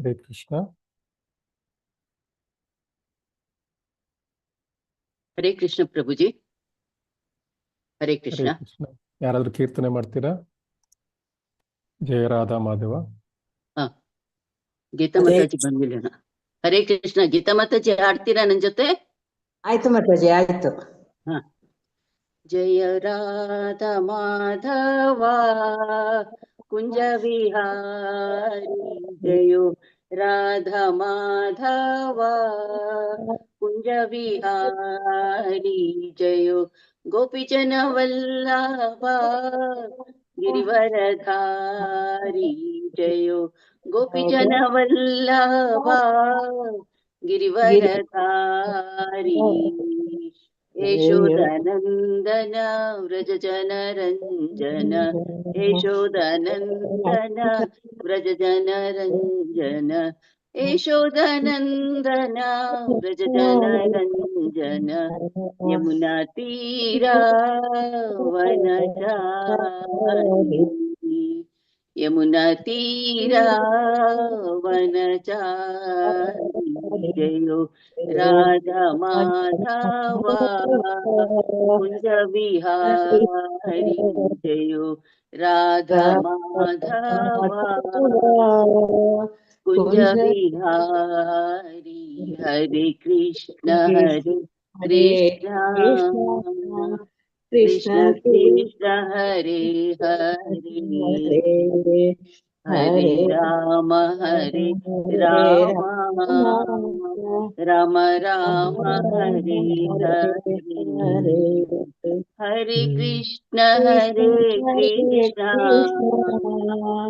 हरे कृष्णा। हरे कृष्ण प्रभु जी। हरे हरे कृष्ण। कृष्ण। ಯಾರಾದರೂ ಕೀರ್ತನೆ ಮಾಡ್ತೀರಾ? ಜಯ ರಾಧಾ ಮಾಧವ. हाँ, ಗೀತಾ ಹರೇ ಮಾತಾಜಿ ಬಂದಿಲ್ಲ. ಹರೇ ಕೃಷ್ಣ. ಗೀತಾ ಮಾತಾಜಿ ಹಾಡ್ತೀರಾ ನನ್ ಜೊತೆ? ಆಯ್ತು ಮಾತಾಜಿ, ಆಯ್ತು. हाँ, जय राधा माधव कुंज विहारी, जयो राधा माधव कुंज विहारी, जयो गोपीजन वल्लभ गिरिवरधारी, जयो गोपीजन वल्लभ गिरिवरधारी, यशोदानंदन व्रज जनरंजन, यशोदानंदन व्रज जनरंजन, यशोदानंदन व्रज जनरंजन, यमुना तीरा वनचारी, यमुना तीरा वनचारी, जयो राधा माधव कुंज विहारी, जयो राधा माधव कुंज विहारी। हरे कृष्ण कृष्ण कृष्ण कृष्ण हरे हरे, हरे राम राम राम राम हरे हरे, हरे कृष्ण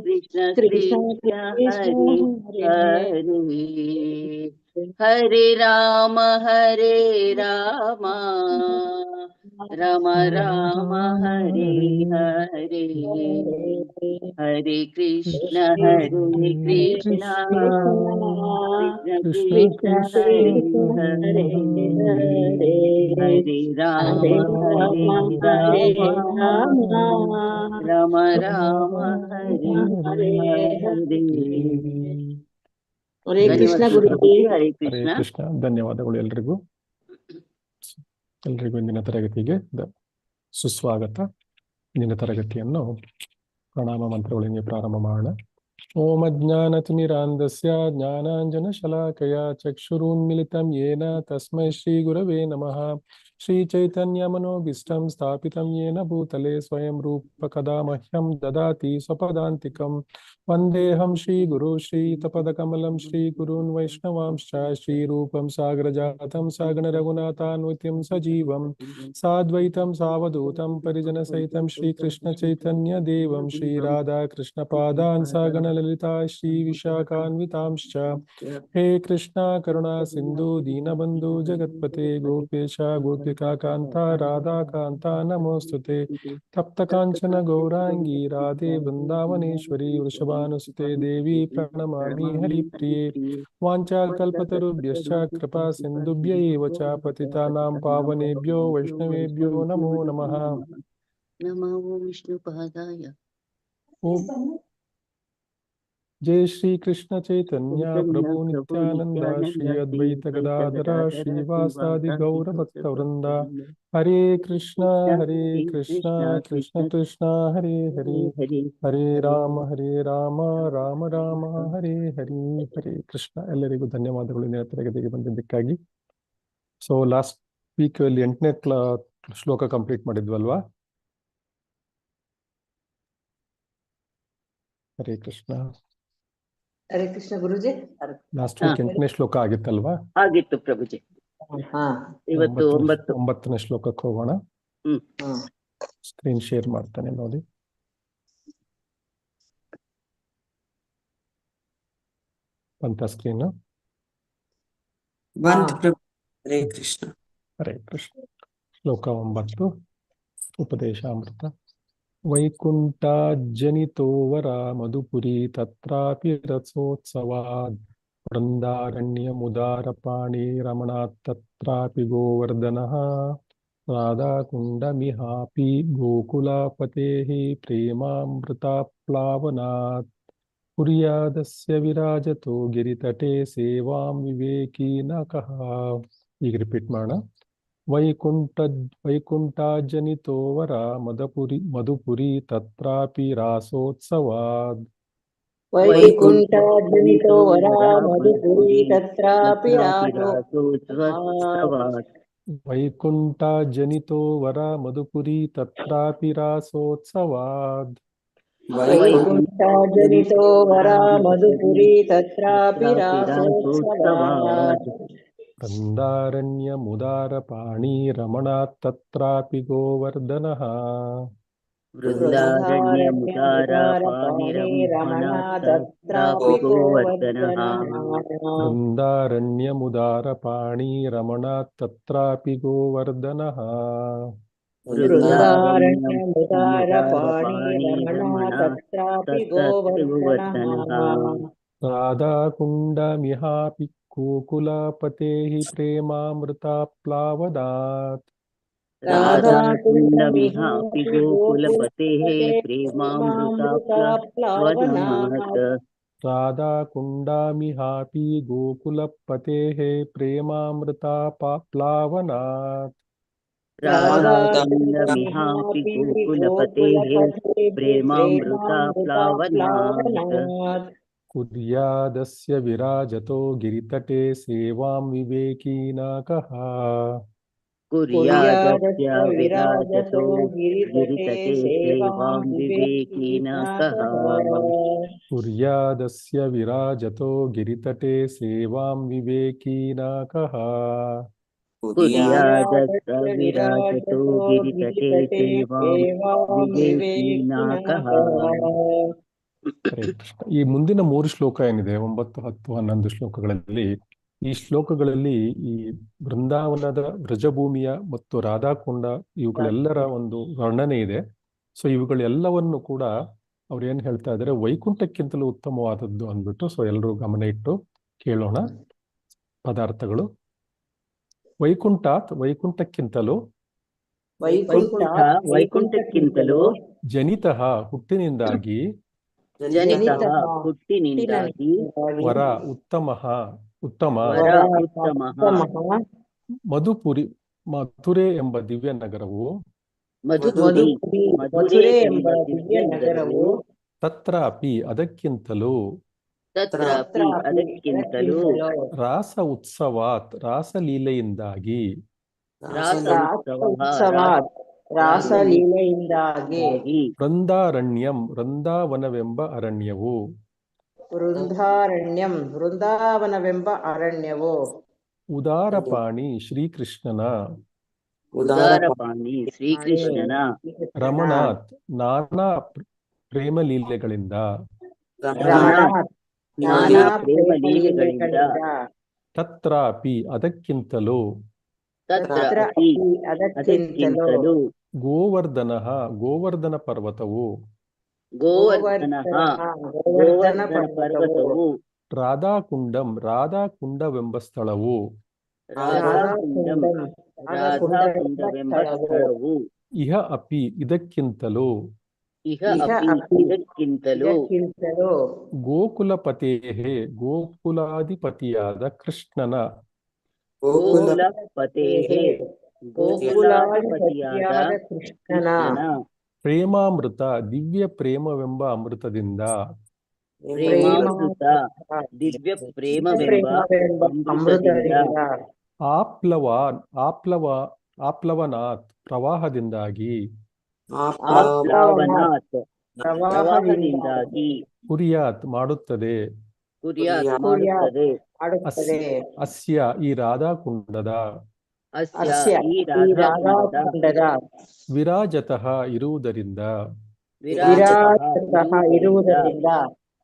कृष्ण कृष्ण हरे हरे, हरे राम राम राम राम हरे हरे, हरे कृष्ण कृष्ण कृष्ण कृष्ण हरे हरे, हरे राम राम राम हरे हरे। ಹರೇ ಕೃಷ್ಣ ಧನ್ಯವಾದ ಗುರುಜಿ. ಪ್ರಭುಜಿ. ಹರೇ ಹರೇ ಕೃಷ್ಣ. ಕೃಷ್ಣ. ಧನ್ಯವಾದಗಳು ಎಲ್ರಿಗೂ. ಇಂದಿನ ತರಗತಿಗೆ ಸುಸ್ವಾಗತ. ಇಂದಿನ ತರಗತಿಯನ್ನು ಪ್ರಣಾಮ ಮಂತ್ರಗಳಿಂದ ಪ್ರಾರಂಭ ಮಾಡೋಣ. ಓಂ ಅಜ್ಞಾನತಿಮಿರಾಂಧಸ್ಯ ಜ್ಞಾನಾಂಜನಶಲಾಕಯ ಚಕ್ಷುರುನ್ಮಿಲಿತಂ ಯೇನ ತಸ್ಮೈ ಶ್ರೀ ಗುರವೇ ನಮಃ. ಶ್ರೀ ಚೈತನ್ಯ ಮನೋಭೀಷ್ಟಂ ಸ್ಥಾಪಿತಂ ಯೇನ ಭೂತಲೆ ಸ್ವಯಂ ರೂಪ ಕದಾ ಮಹ್ಯಂ ದದಾತಿ ಸ್ವಪದಾಂತಿಕಂ. ವಂದೇಹಂ ಶ್ರೀ ಗುರು ಶ್ರೀತಪದಕಮಲಂ ಶ್ರೀ ಗುರುನ್ ವೈಷ್ಣವಾಂಶ್ಚ ಶ್ರೀರೂಪಂ ಸಾಗರಜಾತಂ ಸಗಣ ರಘುನಾಥಾನ್ವಿತಂ ಸಜೀವಂ ಸಾದ್ವೈತಂ ಸಾವಧೂತಂ ಪರಿಜನ ಸಹಿತಂ ಶ್ರೀ ಕೃಷ್ಣ ಚೈತನ್ಯ ದೇವಂ ಶ್ರೀ ರಾಧಾ ಕೃಷ್ಣ ಪಾದಾನ್ ಸಗಣ ಲಲಿತಾ ಶ್ರೀ ವಿಶಾಖಾನ್ವಿತಾಂಶ್ಚ. ಹೇ ಕೃಷ್ಣ ಕರುಣಾ ಸಿಂಧು ದೀನಬಂಧು ಜಗತ್ಪತೆ ಗೋಪೇಶ ಗೋಪಿಕಾ ಕಾಂತ ರಾಧಾ ಕಾಂತ ನಮೋಸ್ತುತೆ. ತಪ್ತ ಕಾಂಚನ ಗೌರಾಂಗಿ ರಾಧೆ ವೃಂದಾವನೇಶ್ವರಿ ವೃಷಭಾನುಸುತೆ ದೇವಿ ಪ್ರಣಮಾಮಿ ಹರಿಪ್ರಿಯೆ. ವಾಂಚಾಕಲ್ಪತರುಭ್ಯಶ್ಚ ಕೃಪಾ ಸಿಂಧುಭ್ಯ ಏವ ಚ ಪತಿತಾನಾಂ ಪಾವನೇಭ್ಯೋ ವೈಷ್ಣವೇಭ್ಯೋ ನಮೋ ನಮಃ. ನಮೋ ವಿಷ್ಣು ಪಾದಾಯ. ಓಂ जय श्री कृष्ण चैतन्य प्रभु नित्यानंद श्री अद्वैत गदाधर श्रीवासादि गौर भक्त वृंद. हरे कृष्ण कृष्ण कृष्ण हरे हरे, हरे राम राम राम ಹರೇ ಹರಿ. ಹರೇ ಕೃಷ್ಣ. ಎಲ್ಲರಿಗೂ ಧನ್ಯವಾದಗಳು ಇಂದಿನ ತರಗತಿಗೆ ಬಂದಿದ್ದಕ್ಕಾಗಿ. ಸೊ ಲಾಸ್ಟ್ ವೀಕ್ ಅಲ್ಲಿ 8ನೇ ಶ್ಲೋಕ ಕಂಪ್ಲೀಟ್ ಮಾಡಿದ್ವಲ್ವಾ? ಹರೇ ಕೃಷ್ಣ. ಹರೇ ಕೃಷ್ಣ ಗುರುಜಿ. ಲಾಸ್ಟ್ ವೀಕ್ 8ನೇ ಶ್ಲೋಕ ಆಗಿತ್ತಲ್ವಾ? ಆಗಿತ್ತು ಪ್ರಭುಜಿ. ಇವತ್ತು 9ನೇ ಶ್ಲೋಕಕ್ಕೆ ಹೋಗೋಣ. ಸ್ಕ್ರೀನ್ ಶೇರ್ ಮಾಡ್ತಾನೆ ನೋಡಿ. ಬಂತ ಸ್ಕ್ರೀನ್? ಹರೇ ಕೃಷ್ಣ. ಹರೇ ಕೃಷ್ಣ. ಶ್ಲೋಕ 9 ಉಪದೇಶಾಮೃತ. ವೈಕುಂಠಾಜ್ಜನಿತೋವರ ಮಧುಪುರಿ ತತ್ರಾಪಿ ರಸೋತ್ಸವಾದ್ ವೃಂದಾರಣ್ಯಮುದಾರಪಾಣಿ ರಮಣಾತ್ ತತ್ರಾಪಿ ಗೋವರ್ಧನಃ. ರಾಧಾಕುಂಡಮಿಹಾಪಿ ಗೋಕುಲಾಪತೇಃ ಪ್ರೇಮಾಮೃತಾಪ್ಲಾವನಾತ್. ಕುರ್ಯಾದಸ್ಯ ವಿರಾಜತೋ ಗಿರಿತಟೆ ಸೇವಾಂ ವಿವೇಕೀನಕಃ. ಈಗ ರಿಪೀಟ್ ಮಾಡೋಣ. ವೈಕುಂಠಾಜನಿತೋ ವರ ಮಧುಪುರಿ ತತ್ರಾಪಿ ರಾಸೋತ್ಸವಾದ್. ವೈಕುಂಠಾಜನಿತೋ ವರ ಮಧುಪುರಿ ತತ್ರಾಪಿ ವೈಕುಂಠಾಜನಿತೋ ವರ ಮಧುಪುರಿ ತತ್ರಾಪಿ ರಾಸೋತ್ಸವಾದ್. ವೈಕುಂಠಾಜನಿತೋ ವರ ಮಧುಪುರಿ ತತ್ರಾಪಿ ರಾಸೋತ್ಸವಾತ್. ವೃಂದಾರಣ್ಯ ಮುದಾರ ಪಾಣಿ ರಮಣಾತ್ ತತ್ರಾಪಿ ಗೋವರ್ಧನಃ. ವೃಂದಾರಣ್ಯ ಮುದಾರ ಪಾಣಿ ರಮಣಾತ್ ತತ್ರಾಪಿ ಗೋವರ್ಧನಃ. ವೃಂದಾರಣ್ಯ ಮುದಾರ ಪಾಣಿ ರಮಣಾತ್ ತತ್ರಾಪಿ ಗೋವರ್ಧನಃ. ವೃಂದಾರಣ್ಯ ಮುದಾರ ಪಾಣಿ ರಮಣಾತ್ ತತ್ರಾಪಿ ಗೋವರ್ಧನಃ. ರಾಧಾಕುಂಡಮಿಹಾಪಿ ಗೋಕುಲಪತೇಃ ಪ್ರೇಮಾಮೃತಾಪ್ಲಾವನಾತ್. ರಾಧಾಕುಂಡಮಿಹಾಪಿ ಗೋಕುಲಪತೇಃ ಪ್ರೇಮಾಮೃತಾಪ್ಲಾವನಾತ್. ರಾಧಾಕುಂಡಮಿಹಾಪಿ ಗೋಕುಲಪತೇಃ ಪ್ರೇಮಾಮೃತಾಪ್ಲಾವನಾತ್. ರಾಧಾಕುಂಡಮಿಹಾಪಿ ಗೋಕುಲಪತೇಃ ಪ್ರೇಮಾಮೃತಾಪ್ಲಾವನಾತ್. ಕುರ್ಯಾದಸ್ಯ ವಿರಾಜತೋ ಗಿರಿತಟೆ ಸೇವಾಂ ವಿವೇಕೀನಕಃ. ಕುರ್ಯಾದಸ್ಯ ವಿರಾಜತೋ ಗಿರಿತಟೆ ಸೇವಾಂ ವಿವೇಕೀನಕಃ. ಕುರ್ಯಾದಸ್ಯ ವಿರಾಜತೋ ಗಿರಿತಟೆ ಸೇವಾಂ ವಿವೇಕೀನಕಃ. ಕುರ್ಯಾದಸ್ಯ ವಿರಾಜತೋ ಗಿರಿತಟೆ ಸೇವಾಂ ವಿವೇಕೀನಕಃ. ಹರೇ ಕೃಷ್ಣ. ಈ ಮುಂದಿನ 3 ಶ್ಲೋಕ ಏನಿದೆ, 9, 10, 11 ಶ್ಲೋಕಗಳಲ್ಲಿ, ಈ ಶ್ಲೋಕಗಳಲ್ಲಿ ಈ ಬೃಂದಾವನದ ವ್ರಜಭೂಮಿಯ ಮತ್ತು ರಾಧಾಕುಂಡ ಇವುಗಳೆಲ್ಲರ ಒಂದು ವರ್ಣನೆ ಇದೆ. ಸೊ ಇವುಗಳೆಲ್ಲವನ್ನು ಕೂಡ ಅವ್ರು ಏನ್ ಹೇಳ್ತಾ ಇದ್ದಾರೆ, ವೈಕುಂಠಕ್ಕಿಂತಲೂ ಉತ್ತಮವಾದದ್ದು ಅಂದ್ಬಿಟ್ಟು. ಸೊ ಎಲ್ಲರೂ ಗಮನ ಇಟ್ಟು ಕೇಳೋಣ ಪದಾರ್ಥಗಳು. ವೈಕುಂಠಕ್ಕಿಂತಲೂ ವೈಕುಂಠಕ್ಕಿಂತಲೂ ಜನಿತಃ ಹುಟ್ಟಿನಿಂದಾಗಿ ಹುಟ್ಟಿನಿಂದಾಗಿ ವರ ಉತ್ತಮ ಮಥುರೆ ಎಂಬ ದಿವ್ಯ ನಗರವು ಮಧುರೆ ಎಂಬ ದಿವ್ಯ ನಗರವು ತತ್ರಾಪಿ ಅದಕ್ಕಿಂತಲೂ ರಾಸ ಉತ್ಸವಾತ್ ರಾಸಲೀಲೆಯಿಂದಾಗಿ ರಾಸಲೀಲೆಯಿಂದಾಗಿ ವೃಂದಾವನವೆಂಬ ಅರಣ್ಯವು ವೃಂದಾವನವೆಂಬ ಅರಣ್ಯವು ಉದಾರಪಾಣಿ ಶ್ರೀಕೃಷ್ಣನ ರಮಣಾತ್ ನಾನಾ ಪ್ರೇಮಲೀಲೆಗಳಿಂದ ತತ್ರಾಪಿ ಅದಕ್ಕಿಂತಲೂ ಗೋವರ್ಧನ ಪರ್ವತವು ರಾಧಾಕುಂಡವೆಂಬ ಸ್ಥಳವು ಇಹ ಅಪಿ ಇದಕ್ಕಿಂತಲೂ ಗೋಕುಲಪತೇಃ ಗೋಕುಲಾಧಿಪತಿಯಾದ ಕೃಷ್ಣನ ಪ್ರೇಮಾಮೃತ ದಿವ್ಯ ಪ್ರೇಮವೆಂಬ ಅಮೃತದಿಂದ ಆಪ್ಲವನಾತ್ ಪ್ರವಾಹದಿಂದಾಗಿ ಕುರ್ಯಾತ್ ಮಾಡುತ್ತದೆ ಅಸ್ಯ ಈ ರಾಧಾಕುಂಡದ ವಿರಾಜತಃ ಇರುವುದರಿಂದ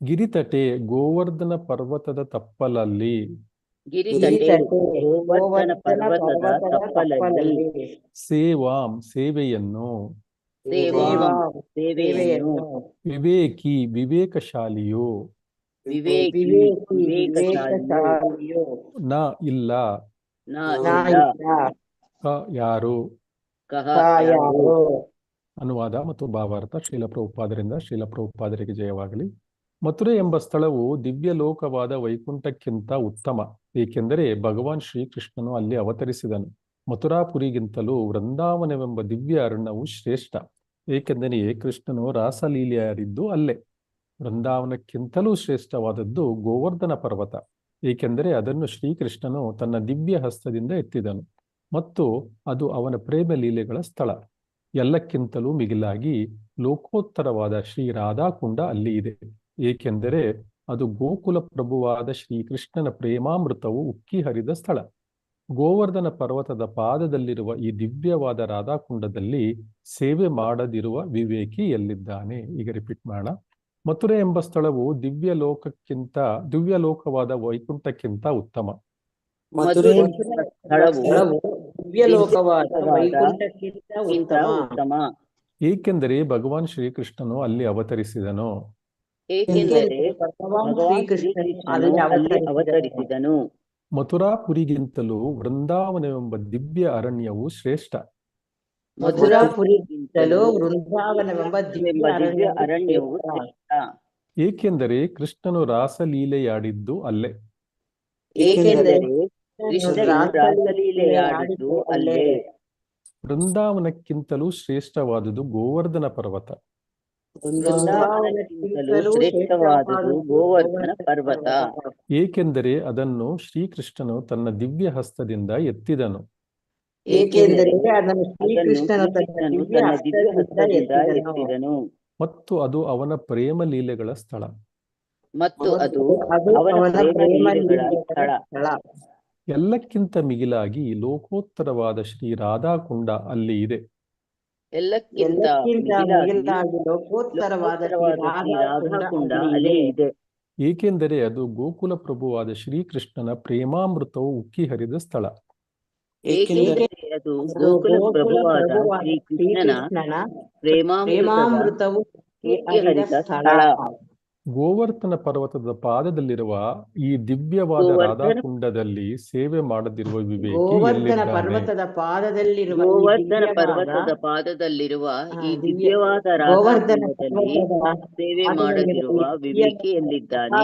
ಗಿರಿತಟೆ ಗೋವರ್ಧನ ಪರ್ವತದ ತಪ್ಪಲಲ್ಲಿ ಸೇವಾಂ ಸೇವೆಯನ್ನು ವಿವೇಕಿ ವಿವೇಕಶಾಲಿಯು ನ ಇಲ್ಲ ಯಾರು. ಅನುವಾದ ಮತ್ತು ಭಾವಾರ್ಥ ಶ್ರೀಲ ಪ್ರಭುಪಾದರಿಂದ. ಶ್ರೀಲ ಪ್ರಭುಪಾದರಿಗೆ ಜಯವಾಗಲಿ. ಮಥುರೆ ಎಂಬ ಸ್ಥಳವು ದಿವ್ಯ ಲೋಕವಾದ ವೈಕುಂಠಕ್ಕಿಂತ ಉತ್ತಮ, ಏಕೆಂದರೆ ಭಗವಾನ್ ಶ್ರೀಕೃಷ್ಣನು ಅಲ್ಲಿ ಅವತರಿಸಿದನು. ಮಥುರಾಪುರಿಗಿಂತಲೂ ವೃಂದಾವನವೆಂಬ ದಿವ್ಯ ಅರಣ್ಯವು ಶ್ರೇಷ್ಠ, ಏಕೆಂದರೆ ಕೃಷ್ಣನು ರಾಸಲೀಲೆಯಾಡಿದ್ದು ಅಲ್ಲೇ. ವೃಂದಾವನಕ್ಕಿಂತಲೂ ಶ್ರೇಷ್ಠವಾದದ್ದು ಗೋವರ್ಧನ ಪರ್ವತ, ಏಕೆಂದರೆ ಅದನ್ನು ಶ್ರೀಕೃಷ್ಣನು ತನ್ನ ದಿವ್ಯ ಹಸ್ತದಿಂದ ಎತ್ತಿದನು ಮತ್ತು ಅದು ಅವನ ಪ್ರೇಮ ಲೀಲೆಗಳ ಸ್ಥಳ. ಎಲ್ಲಕ್ಕಿಂತಲೂ ಮಿಗಿಲಾಗಿ ಲೋಕೋತ್ತರವಾದ ಶ್ರೀ ರಾಧಾಕುಂಡ ಅಲ್ಲಿ ಇದೆ, ಏಕೆಂದರೆ ಅದು ಗೋಕುಲ ಪ್ರಭುವಾದ ಶ್ರೀಕೃಷ್ಣನ ಪ್ರೇಮಾಮೃತವು ಉಕ್ಕಿ ಹರಿದ ಸ್ಥಳ. ಗೋವರ್ಧನ ಪರ್ವತದ ಪಾದದಲ್ಲಿರುವ ಈ ದಿವ್ಯವಾದ ರಾಧಾಕುಂಡದಲ್ಲಿ ಸೇವೆ ಮಾಡದಿರುವ ವಿವೇಕಿ ಎಲ್ಲಿದ್ದಾನೆ? ಈಗ ರಿಪೀಟ್ ಮಾಡೋಣ. ಮಥುರೆ ಎಂಬ ಸ್ಥಳವು ದಿವ್ಯ ಲೋಕವಾದ ವೈಕುಂಠಕ್ಕಿಂತ ಉತ್ತಮ. ಮಧುರೆ ಸ್ಥಳವು ದಿವ್ಯ ಲೋಕವಾದ ವೈಕುಂಠಕ್ಕಿಂತ ಉತ್ತಮ, ಏಕೆಂದರೆ ಭಗವಾನ್ ಶ್ರೀಕೃಷ್ಣನು ಅಲ್ಲಿ ಅವತರಿಸಿದನು. ಏಕೆಂದರೆ ಭಗವಾನ್ ಭಗವಾನ್ ಶ್ರೀಕೃಷ್ಣನು ಶ್ರೀಕೃಷ್ಣನು ಅಲ್ಲಿ ಅವತರಿಸಿದನು. ಮಥುರಾಪುರಿಗಿಂತಲೂ ವೃಂದಾವನವೆಂಬ ದಿವ್ಯ ಅರಣ್ಯವು ಶ್ರೇಷ್ಠ. ಮಥುರಾಪುರಿಗಿಂತಲೂ ವೃಂದಾವನವೆಂಬ ದಿವ್ಯ ಅರಣ್ಯವು ಶ್ರೇಷ್ಠ, ಏಕೆಂದರೆ ಕೃಷ್ಣನು ರಾಸಲೀಲೆಯಾಡಿದ್ದು ಅಲ್ಲೇ. ಏಕೆಂದರೆ ಕೃಷ್ಣನು ರಾಸಲೀಲೆಯಾಡಿದ್ದು ಅಲ್ಲೇ. ವೃಂದಾವನಕ್ಕಿಂತಲೂ ಶ್ರೇಷ್ಠವಾದುದು ಗೋವರ್ಧನ ಪರ್ವತ, ವೃಂದಾವನಕ್ಕಿಂತಲೂ ಶ್ರೇಷ್ಠವಾದುದು ಗೋವರ್ಧನ ಪರ್ವತ, ಏಕೆಂದರೆ ಅದನ್ನು ಶ್ರೀಕೃಷ್ಣನು ತನ್ನ ದಿವ್ಯ ಹಸ್ತದಿಂದ ಎತ್ತಿದನು. ಏಕೆಂದರೆ ಅದನ್ನು ಶ್ರೀಕೃಷ್ಣನು ತನ್ನ ದಿವ್ಯ ಹಸ್ತದಿಂದ ಎತ್ತಿದನು ಮತ್ತು ಅದು ಅವನ ಪ್ರೇಮ ಲೀಲೆಗಳ ಸ್ಥಳ. ಮತ್ತು ಅದು ಅವನ ಪ್ರೇಮ ಲೀಲೆಗಳ ಸ್ಥಳ. ಎಲ್ಲಕ್ಕಿಂತ ಮಿಗಿಲಾಗಿ ಲೋಕೋತ್ತರವಾದ ಶ್ರೀ ರಾಧಾಕುಂಡ ಅಲ್ಲಿ ಇದೆ. ಎಲ್ಲಕ್ಕಿಂತ ಮಿಗಿಲಾಗಿ ಲೋಕೋತ್ತರವಾದ ಶ್ರೀ ರಾಧಾಕುಂಡ ಅಲ್ಲೇ ಇದೆ, ಏಕೆಂದರೆ ಅದು ಗೋಕುಲ ಪ್ರಭುವಾದ ಶ್ರೀಕೃಷ್ಣನ ಪ್ರೇಮಾಮೃತವು ಉಕ್ಕಿ ಹರಿದ ಸ್ಥಳ. ಏಕೆಂದರೆ ಅದು ಗೋಕುಲ ಪ್ರಭುವಾದ ಶ್ರೀಕೃಷ್ಣನ ಪ್ರೇಮಾಮೃತವು ಉಕ್ಕಿ ಹರಿದ ಸ್ಥಳ. ಗೋವರ್ಧನ ಪರ್ವತದ ಪಾದದಲ್ಲಿರುವ ಈ ದಿವ್ಯವಾದ ರಾಧಾಕುಂಡದಲ್ಲಿ ಸೇವೆ ಮಾಡದಿರುವ ವಿವೇಕಿ ಗೋವರ್ಧನ ಎಲ್ಲಿದ್ದಾನೆ? ಪರ್ವತದ ಪಾದದಲ್ಲಿರುವ ಗೋವರ್ಧನ ಪರ್ವತದ ಪಾದದಲ್ಲಿರುವ ಈ ದಿವ್ಯವಾದ ರಾಧಾಕುಂಡದಲ್ಲಿ ಸೇವೆ ಮಾಡದಿರುವ ವಿವೇಕಿ ಎಲ್ಲಿದ್ದಾನೆ?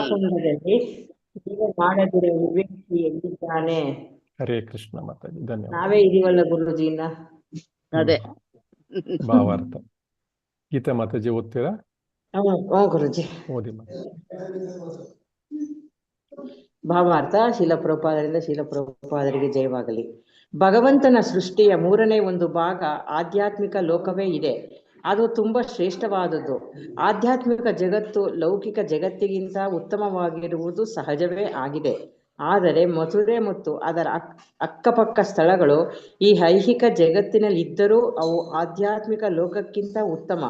ಸೇವೆ ಮಾಡದಿರುವ ವಿವೇಕಿ ಎಲ್ಲಿದ್ದಾನೆ? ಹರೇ ಕೃಷ್ಣ ಮಾತಾಜಿ, ಧನ್ಯವಾದ. ನಾವೇ ಇದೀವಲ್ಲ ಗುರುಜಿನ. ಅದೇ ಭಾವಾರ್ಥ. ಗೀತಾ ಮಾತಾಜಿ ಓದ್ತೀರಾ? ಗುರುಜಿ ಓದಿ ಮಾತಾಜಿ. ಭಾವಾರ್ಥ. ಶೀಲಪ್ರಭುಪಾದರಿಂದ ಶೀಲಪ್ರಭುಪಾದರಿಗೆ ಜಯವಾಗಲಿ. ಭಗವಂತನ ಸೃಷ್ಟಿಯ ಮೂರನೇ ಒಂದು ಭಾಗ ಆಧ್ಯಾತ್ಮಿಕ ಲೋಕವೇ ಇದೆ. ಅದು ತುಂಬಾ ಶ್ರೇಷ್ಠವಾದದ್ದು. ಆಧ್ಯಾತ್ಮಿಕ ಜಗತ್ತು ಲೌಕಿಕ ಜಗತ್ತಿಗಿಂತ ಉತ್ತಮವಾಗಿರುವುದು ಸಹಜವೇ ಆಗಿದೆ. ಆದರೆ ಮಥುರೆ ಮತ್ತು ಅದರ ಅಕ್ಕಪಕ್ಕ ಸ್ಥಳಗಳು ಈ ಐಹಿಕ ಜಗತ್ತಿನಲ್ಲಿದ್ದರೂ ಅವು ಆಧ್ಯಾತ್ಮಿಕ ಲೋಕಕ್ಕಿಂತ ಉತ್ತಮ,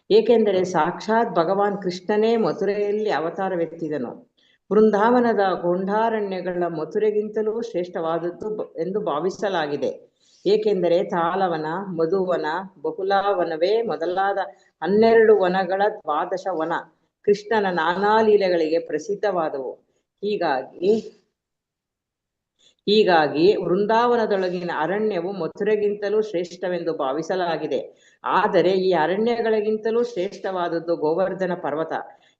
ಏಕೆಂದರೆ ಸಾಕ್ಷಾತ್ ಭಗವಾನ್ ಕೃಷ್ಣನೇ ಮಥುರೆಯಲ್ಲಿ ಅವತಾರವೆತ್ತಿದನು. ಬೃಂದಾವನದ ಗೊಂಡಾರಣ್ಯಗಳ ಮಥುರೆಗಿಂತಲೂ ಶ್ರೇಷ್ಠವಾದದ್ದು ಎಂದು ಭಾವಿಸಲಾಗಿದೆ, ಏಕೆಂದರೆ ತಾಲವನ, ಮಧುವನ, ಬಹುಲಾವನವೇ ಮೊದಲಾದ 12 ವನಗಳ 12 ವನ ಕೃಷ್ಣನ ನಾನಾ ಲೀಲೆಗಳಿಗೆ ಪ್ರಸಿದ್ಧವಾದವು. ಹೀಗಾಗಿ ವೃಂದಾವನದೊಳಗಿನ ಅರಣ್ಯವು ಮಥುರೆಗಿಂತಲೂ ಶ್ರೇಷ್ಠವೆಂದು ಭಾವಿಸಲಾಗಿದೆ. ಆದರೆ ಈ ಅರಣ್ಯಗಳಿಗಿಂತಲೂ ಶ್ರೇಷ್ಠವಾದದ್ದು ಗೋವರ್ಧನ ಪರ್ವತ,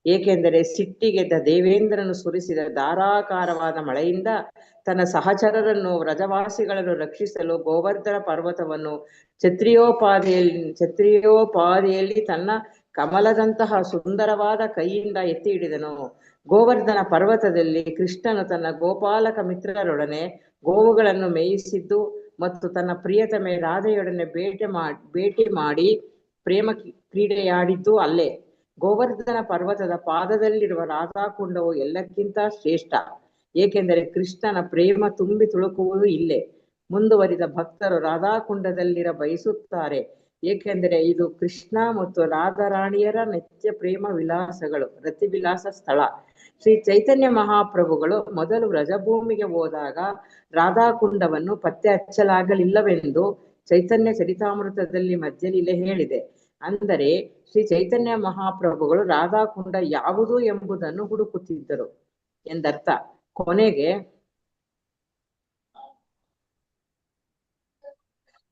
ಏಕೆಂದರೆ ಸಿಟ್ಟಿಗೆದ್ದ ದೇವೇಂದ್ರನು ಸುರಿಸಿದ ಧಾರಾಕಾರವಾದ ಮಳೆಯಿಂದ ತನ್ನ ಸಹಚರರನ್ನು ವ್ರಜವಾಸಿಗಳನ್ನು ರಕ್ಷಿಸಲು ಗೋವರ್ಧನ ಪರ್ವತವನ್ನು ಛತ್ರಿಯೋಪಾದಿಯಲ್ಲಿ ತನ್ನ ಕಮಲದಂತಹ ಸುಂದರವಾದ ಕೈಯಿಂದ ಎತ್ತಿ ಹಿಡಿದನು. ಗೋವರ್ಧನ ಪರ್ವತದಲ್ಲಿ ಕೃಷ್ಣನು ತನ್ನ ಗೋಪಾಲಕ ಮಿತ್ರರೊಡನೆ ಗೋವುಗಳನ್ನು ಮೇಯಿಸಿದ್ದು ಮತ್ತು ತನ್ನ ಪ್ರಿಯತಮೆ ರಾಧೆಯೊಡನೆ ಭೇಟಿ ಮಾಡಿ ಪ್ರೇಮ ಕ್ರೀಡೆಯಾಡಿದ್ದು ಅಲ್ಲೇ. ಗೋವರ್ಧನ ಪರ್ವತದ ಪಾದದಲ್ಲಿರುವ ರಾಧಾಕುಂಡವು ಎಲ್ಲಕ್ಕಿಂತ ಶ್ರೇಷ್ಠ, ಏಕೆಂದರೆ ಕೃಷ್ಣನ ಪ್ರೇಮ ತುಂಬಿ ತುಳುಕುವುದು ಇಲ್ಲೇ. ಮುಂದುವರಿದ ಭಕ್ತರು ರಾಧಾಕುಂಡದಲ್ಲಿರ ಬಯಸುತ್ತಾರೆ, ಏಕೆಂದರೆ ಇದು ಕೃಷ್ಣ ಮತ್ತು ರಾಧಾರಾಣಿಯರ ನಿತ್ಯ ಪ್ರೇಮ ವಿಲಾಸಗಳು ರತಿವಿಲಾಸ ಸ್ಥಳ. ಶ್ರೀ ಚೈತನ್ಯ ಮಹಾಪ್ರಭುಗಳು ಮೊದಲು ವ್ರಜಭೂಮಿಗೆ ಹೋದಾಗ ರಾಧಾಕುಂಡವನ್ನು ಪತ್ತೆ ಹಚ್ಚಲಾಗಲಿಲ್ಲವೆಂದು ಚೈತನ್ಯ ಚರಿತಾಮೃತದಲ್ಲಿ ಮಧ್ಯಲೀಲೆ ಹೇಳಿದೆ. ಅಂದರೆ ಶ್ರೀ ಚೈತನ್ಯ ಮಹಾಪ್ರಭುಗಳು ರಾಧಾಕುಂಡ ಯಾವುದು ಎಂಬುದನ್ನು ಹುಡುಕುತ್ತಿದ್ದರು ಎಂದರ್ಥ.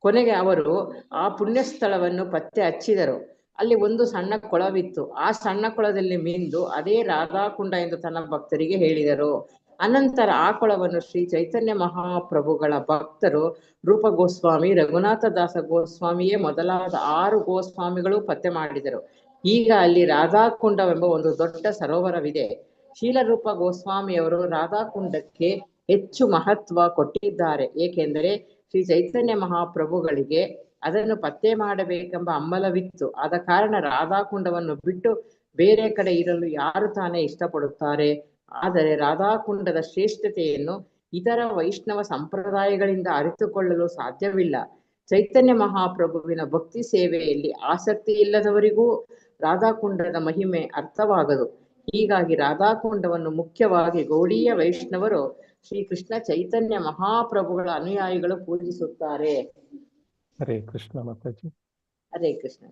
ಕೊನೆಗೆ ಅವರು ಆ ಪುಣ್ಯ ಸ್ಥಳವನ್ನು ಪತ್ತೆ ಹಚ್ಚಿದರು. ಅಲ್ಲಿ ಒಂದು ಸಣ್ಣ ಕೊಳವಿತ್ತು. ಆ ಸಣ್ಣ ಕೊಳದಲ್ಲಿ ಮಿಂದು ಅದೇ ರಾಧಾಕುಂಡ ಎಂದು ತನ್ನ ಭಕ್ತರಿಗೆ ಹೇಳಿದರು. ಅನಂತರ ಆ ಕೊಳವನ್ನು ಶ್ರೀ ಚೈತನ್ಯ ಮಹಾಪ್ರಭುಗಳ ಭಕ್ತರು ರೂಪ ಗೋಸ್ವಾಮಿ, ರಘುನಾಥ ದಾಸ ಗೋಸ್ವಾಮಿಯೇ ಮೊದಲಾದ 6 ಗೋಸ್ವಾಮಿಗಳು ಪತ್ತೆ ಮಾಡಿದರು. ಈಗ ಅಲ್ಲಿ ರಾಧಾಕುಂಡವೆಂಬ ಒಂದು ದೊಡ್ಡ ಸರೋವರವಿದೆ. ಶೀಲರೂಪ ಗೋಸ್ವಾಮಿಯವರು ರಾಧಾಕುಂಡಕ್ಕೆ ಹೆಚ್ಚು ಮಹತ್ವ ಕೊಟ್ಟಿದ್ದಾರೆ. ಏಕೆಂದರೆ ಶ್ರೀ ಚೈತನ್ಯ ಮಹಾಪ್ರಭುಗಳಿಗೆ ಅದನ್ನು ಪತ್ತೆ ಮಾಡಬೇಕೆಂಬ ಹಂಬಲವಿತ್ತು. ಆದ ಕಾರಣ ರಾಧಾಕುಂಡವನ್ನು ಬಿಟ್ಟು ಬೇರೆ ಕಡೆ ಇರಲು ಯಾರು ತಾನೇ ಇಷ್ಟಪಡುತ್ತಾರೆ? ಆದರೆ ರಾಧಾಕುಂಡದ ಶ್ರೇಷ್ಠತೆಯನ್ನು ಇತರ ವೈಷ್ಣವ ಸಂಪ್ರದಾಯಗಳಿಂದ ಅರಿತುಕೊಳ್ಳಲು ಸಾಧ್ಯವಿಲ್ಲ. ಚೈತನ್ಯ ಮಹಾಪ್ರಭುವಿನ ಭಕ್ತಿ ಸೇವೆಯಲ್ಲಿ ಆಸಕ್ತಿ ಇಲ್ಲದವರಿಗೂ ರಾಧಾಕುಂಡದ ಮಹಿಮೆ ಅರ್ಥವಾಗದು. ಹೀಗಾಗಿ ರಾಧಾಕುಂಡವನ್ನು ಮುಖ್ಯವಾಗಿ ಗೌಡೀಯ ವೈಷ್ಣವರು ಶ್ರೀಕೃಷ್ಣ ಚೈತನ್ಯ ಮಹಾಪ್ರಭುಗಳ ಅನುಯಾಯಿಗಳು ಪೂಜಿಸುತ್ತಾರೆ. ಹರೇ ಕೃಷ್ಣ ಮಾತಾಜಿ. ಹರೇ ಕೃಷ್ಣ.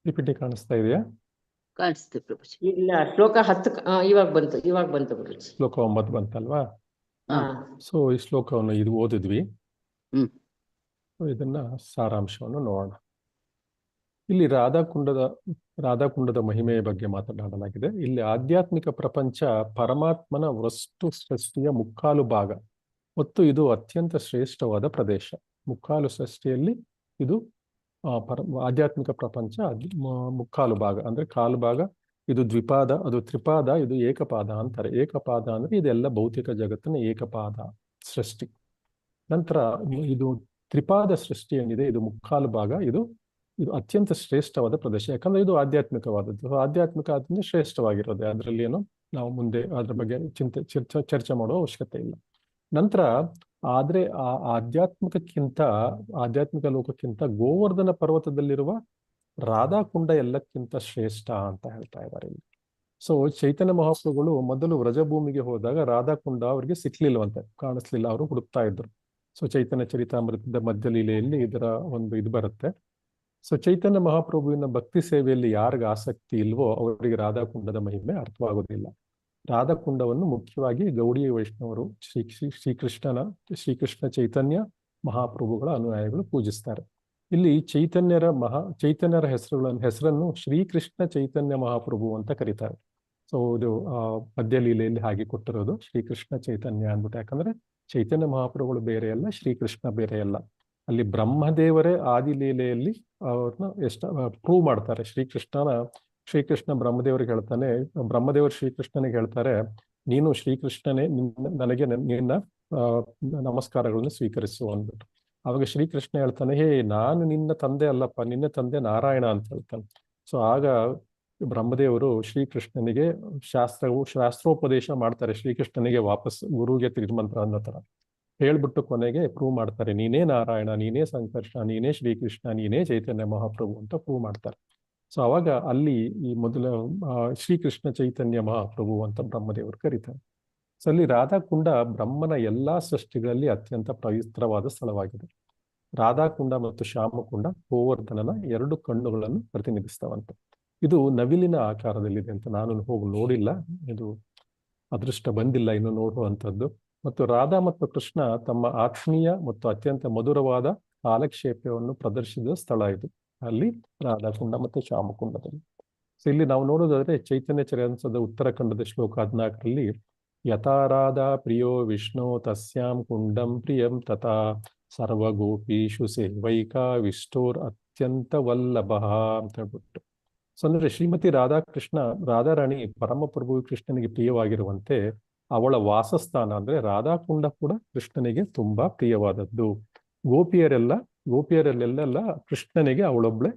ಪಿಪಿಟಿ ಕಾಣಿಸ್ತಾ ಇದೆಯಾ? ಕಾಣಿಸ್ತೆ ಪ್ರಭುಜಿ. ಇಲ್ಲ, ಶ್ಲೋಕ 10 ಇವಾಗ ಬಂತು ಗುರುಜಿ. ಶ್ಲೋಕ 9 ಬಂತಲ್ವಾ? ಹಾ. ಸೊ ಈ ಶ್ಲೋಕವನ್ನು ಇದು ಓದಿದ್ವಿ. ಹ್ಮ್. ಇದನ್ನ ಸಾರಾಂಶವನ್ನು ನೋಡೋಣ. ಇಲ್ಲಿ ರಾಧಾಕುಂಡದ ಮಹಿಮೆಯ ಬಗ್ಗೆ ಮಾತನಾಡಲಾಗಿದೆ. ಇಲ್ಲಿ ಆಧ್ಯಾತ್ಮಿಕ ಪ್ರಪಂಚ ಪರಮಾತ್ಮನ ವಸ್ತು ಸೃಷ್ಟಿಯ ಮುಕ್ಕಾಲು ಭಾಗ ಮತ್ತು ಇದು ಅತ್ಯಂತ ಶ್ರೇಷ್ಠವಾದ ಪ್ರದೇಶ. ಮುಕ್ಕಾಲು ಸೃಷ್ಟಿಯಲ್ಲಿ ಇದು ಆಧ್ಯಾತ್ಮಿಕ ಪ್ರಪಂಚ ಮುಕ್ಕಾಲು ಭಾಗ ಅಂದ್ರೆ ಕಾಲು ಭಾಗ. ಇದು ದ್ವಿಪಾದ, ಅದು ತ್ರಿಪಾದ, ಇದು ಏಕಪಾದ ಅಂತಾರೆ. ಏಕಪಾದ ಅಂದ್ರೆ ಇದೆಲ್ಲ ಭೌತಿಕ ಜಗತ್ತಿನ ಏಕಪಾದ ಸೃಷ್ಟಿ. ನಂತರ ಇದು ತ್ರಿಪಾದ ಸೃಷ್ಟಿ ಏನಿದೆ, ಇದು ಮುಕ್ಕಾಲು ಭಾಗ. ಇದು ಅತ್ಯಂತ ಶ್ರೇಷ್ಠವಾದ ಪ್ರದೇಶ, ಯಾಕಂದ್ರೆ ಇದು ಆಧ್ಯಾತ್ಮಿಕವಾದದ್ದು. ಆಧ್ಯಾತ್ಮಿಕ ಆದ್ರಿಂದ ಶ್ರೇಷ್ಠವಾಗಿರೋದೆ, ಅದರಲ್ಲಿ ಏನು ನಾವು ಮುಂದೆ ಅದ್ರ ಬಗ್ಗೆ ಚರ್ಚೆ ಮಾಡುವ ಅವಶ್ಯಕತೆ ಇಲ್ಲ. ನಂತರ ಆದ್ರೆ ಆ ಆಧ್ಯಾತ್ಮಿಕ ಲೋಕಕ್ಕಿಂತ ಗೋವರ್ಧನ ಪರ್ವತದಲ್ಲಿರುವ ರಾಧಾಕುಂಡ ಎಲ್ಲಕ್ಕಿಂತ ಶ್ರೇಷ್ಠ ಅಂತ ಹೇಳ್ತಾ ಇದ್ದಾರೆ ಇಲ್ಲಿ. ಸೊ ಚೈತನ್ಯ ಮಹಾಪ್ರಭುಗಳು ಮೊದಲು ವ್ರಜಭೂಮಿಗೆ ಹೋದಾಗ ರಾಧಾಕುಂಡ ಅವರಿಗೆ ಸಿಕ್ಲಿಲ್ವಂತೆ, ಕಾಣಿಸ್ಲಿಲ್ಲ. ಅವರು ಹುಡುಕ್ತಾ ಇದ್ರು. ಸೊ ಚೈತನ್ಯ ಚರಿತಾಮೃತದ ಮಧ್ಯಲೀಲೆಯಲ್ಲಿ ಇದರ ಒಂದು ಇದು ಬರುತ್ತೆ. ಸೊ ಚೈತನ್ಯ ಮಹಾಪ್ರಭುವಿನ ಭಕ್ತಿ ಸೇವೆಯಲ್ಲಿ ಯಾರಿಗೆ ಆಸಕ್ತಿ ಇಲ್ವೋ ಅವರಿಗೆ ರಾಧಾಕುಂಡದ ಮಹಿಮೆ ಅರ್ಥವಾಗೋದಿಲ್ಲ. ರಾಧಾಕುಂಡವನ್ನು ಮುಖ್ಯವಾಗಿ ಗೌಡೀಯ ವೈಷ್ಣವರು ಶ್ರೀಕೃಷ್ಣ ಚೈತನ್ಯ ಮಹಾಪ್ರಭುಗಳ ಅನುಯಾಯಿಗಳು ಪೂಜಿಸ್ತಾರೆ. ಇಲ್ಲಿ ಚೈತನ್ಯರ ಹೆಸರನ್ನು ಶ್ರೀಕೃಷ್ಣ ಚೈತನ್ಯ ಮಹಾಪ್ರಭು ಅಂತ ಕರೀತಾರೆ. ಸೊ ಇದು ಮಧ್ಯಲೀಲೆಯಲ್ಲಿ ಹಾಗೆ ಕೊಟ್ಟಿರೋದು ಶ್ರೀಕೃಷ್ಣ ಚೈತನ್ಯ ಅಂದ್ಬಿಟ್ಟು. ಯಾಕಂದ್ರೆ ಚೈತನ್ಯ ಮಹಾಪ್ರಭುಗಳು ಬೇರೆ ಅಲ್ಲ, ಶ್ರೀಕೃಷ್ಣ ಬೇರೆ ಅಲ್ಲ. ಅಲ್ಲಿ ಬ್ರಹ್ಮದೇವರೇ ಆದಿಲೀಲೆಯಲ್ಲಿ ಅವ್ರನ್ನ ಪ್ರೂವ್ ಮಾಡ್ತಾರೆ. ಶ್ರೀಕೃಷ್ಣ ಬ್ರಹ್ಮದೇವರಿಗೆ ಹೇಳ್ತಾನೆ, ಬ್ರಹ್ಮದೇವರು ಶ್ರೀಕೃಷ್ಣನಿಗೆ ಹೇಳ್ತಾರೆ, ನೀನು ಶ್ರೀಕೃಷ್ಣನೇ, ನನಗೆ ನಿನ್ನ ನಮಸ್ಕಾರಗಳನ್ನು ಸ್ವೀಕರಿಸು ಅಂದ್ಬಿಟ್ಟು. ಆವಾಗ ಶ್ರೀಕೃಷ್ಣ ಹೇಳ್ತಾನೆ, ಹೇ ನಾನು ನಿನ್ನ ತಂದೆ ಅಲ್ಲಪ್ಪ, ನಿನ್ನ ತಂದೆ ನಾರಾಯಣ ಅಂತ ಹೇಳ್ತಾನೆ. ಸೊ ಆಗ ಬ್ರಹ್ಮದೇವರು ಶ್ರೀಕೃಷ್ಣನಿಗೆ ಶಾಸ್ತ್ರೋಪದೇಶ ಮಾಡ್ತಾರೆ. ಶ್ರೀಕೃಷ್ಣನಿಗೆ ವಾಪಸ್ ಗುರುಗೆ ತಿರುಮಂತ್ರ ಅನ್ನೋ ತರ ಹೇಳ್ಬಿಟ್ಟು ಕೊನೆಗೆ ಪ್ರೂವ್ ಮಾಡ್ತಾರೆ, ನೀನೇ ನಾರಾಯಣ, ನೀನೇ ಸಂಕರ್ಷಣ, ನೀನೇ ಶ್ರೀಕೃಷ್ಣ, ನೀನೇ ಚೈತನ್ಯ ಮಹಾಪ್ರಭು ಅಂತ ಪ್ರೂವ್ ಮಾಡ್ತಾರೆ. ಸೊ ಅವಾಗ ಅಲ್ಲಿ ಈ ಮೊದಲ ಶ್ರೀಕೃಷ್ಣ ಚೈತನ್ಯ ಮಹಾಪ್ರಭು ಅಂತ ಬ್ರಹ್ಮದೇವರು ಕರೀತಾರೆ. ಸೊ ಅಲ್ಲಿ ರಾಧಾಕುಂಡ ಬ್ರಹ್ಮನ ಎಲ್ಲಾ ಸೃಷ್ಟಿಗಳಲ್ಲಿ ಅತ್ಯಂತ ಪವಿತ್ರವಾದ ಸ್ಥಳವಾಗಿದೆ. ರಾಧಾಕುಂಡ ಮತ್ತು ಶ್ಯಾಮಕುಂಡ ಗೋವರ್ಧನನ 2 ಕಣ್ಣುಗಳನ್ನು ಪ್ರತಿನಿಧಿಸ್ತವಂತೆ. ಇದು ನವಿಲಿನ ಆಕಾರದಲ್ಲಿದೆ ಅಂತ ನಾನು ಹೋಗಿ ನೋಡಿಲ್ಲ, ಇದು ಅದೃಷ್ಟ ಬಂದಿಲ್ಲ ಇನ್ನು ನೋಡುವಂಥದ್ದು. ಮತ್ತು ರಾಧಾ ಮತ್ತು ಕೃಷ್ಣ ತಮ್ಮ ಆತ್ಮೀಯ ಮತ್ತು ಅತ್ಯಂತ ಮಧುರವಾದ ಕಾಲಕ್ಷೇಪವನ್ನು ಪ್ರದರ್ಶಿಸಿದ ಸ್ಥಳ ಇದು, ಅಲ್ಲಿ ರಾಧಾಕುಂಡ ಮತ್ತು ಶ್ಯಾಮಕುಂಡದಲ್ಲಿ. ಸೊ ಇಲ್ಲಿ ನಾವು ನೋಡೋದಾದ್ರೆ ಚೈತನ್ಯ ಚರಿತಾಮೃತದ ಉತ್ತರಾಖಂಡದ ಶ್ಲೋಕ 14ರಲ್ಲಿ ಯಥಾ ರಾಧಾ ಪ್ರಿಯೋ ವಿಷ್ಣು ತಸ್ಯಾಂ ಕುಂಡಂ ಪ್ರಿಯಂ ತಥಾ ಸರ್ವಗೋಪೀಷು ಸೇವೈಕಾ ವಿಷ್ಣೋರ್ ಅತ್ಯಂತ ವಲ್ಲಭ ಅಂತ ಹೇಳ್ಬಿಟ್ಟು. ಸೊ ಅಂದ್ರೆ ಶ್ರೀಮತಿ ರಾಧಾರಾಣಿ ಪರಮಪ್ರಭು ಕೃಷ್ಣನಿಗೆ ಪ್ರಿಯವಾಗಿರುವಂತೆ ಅವಳ ವಾಸಸ್ಥಾನ ಅಂದ್ರೆ ರಾಧಾಕುಂಡ ಕೂಡ ಕೃಷ್ಣನಿಗೆ ತುಂಬಾ ಪ್ರಿಯವಾದದ್ದು. ಗೋಪಿಯರಲ್ಲೆಲ್ಲ ಕೃಷ್ಣನಿಗೆ ಅವಳೊಬ್ಳೆ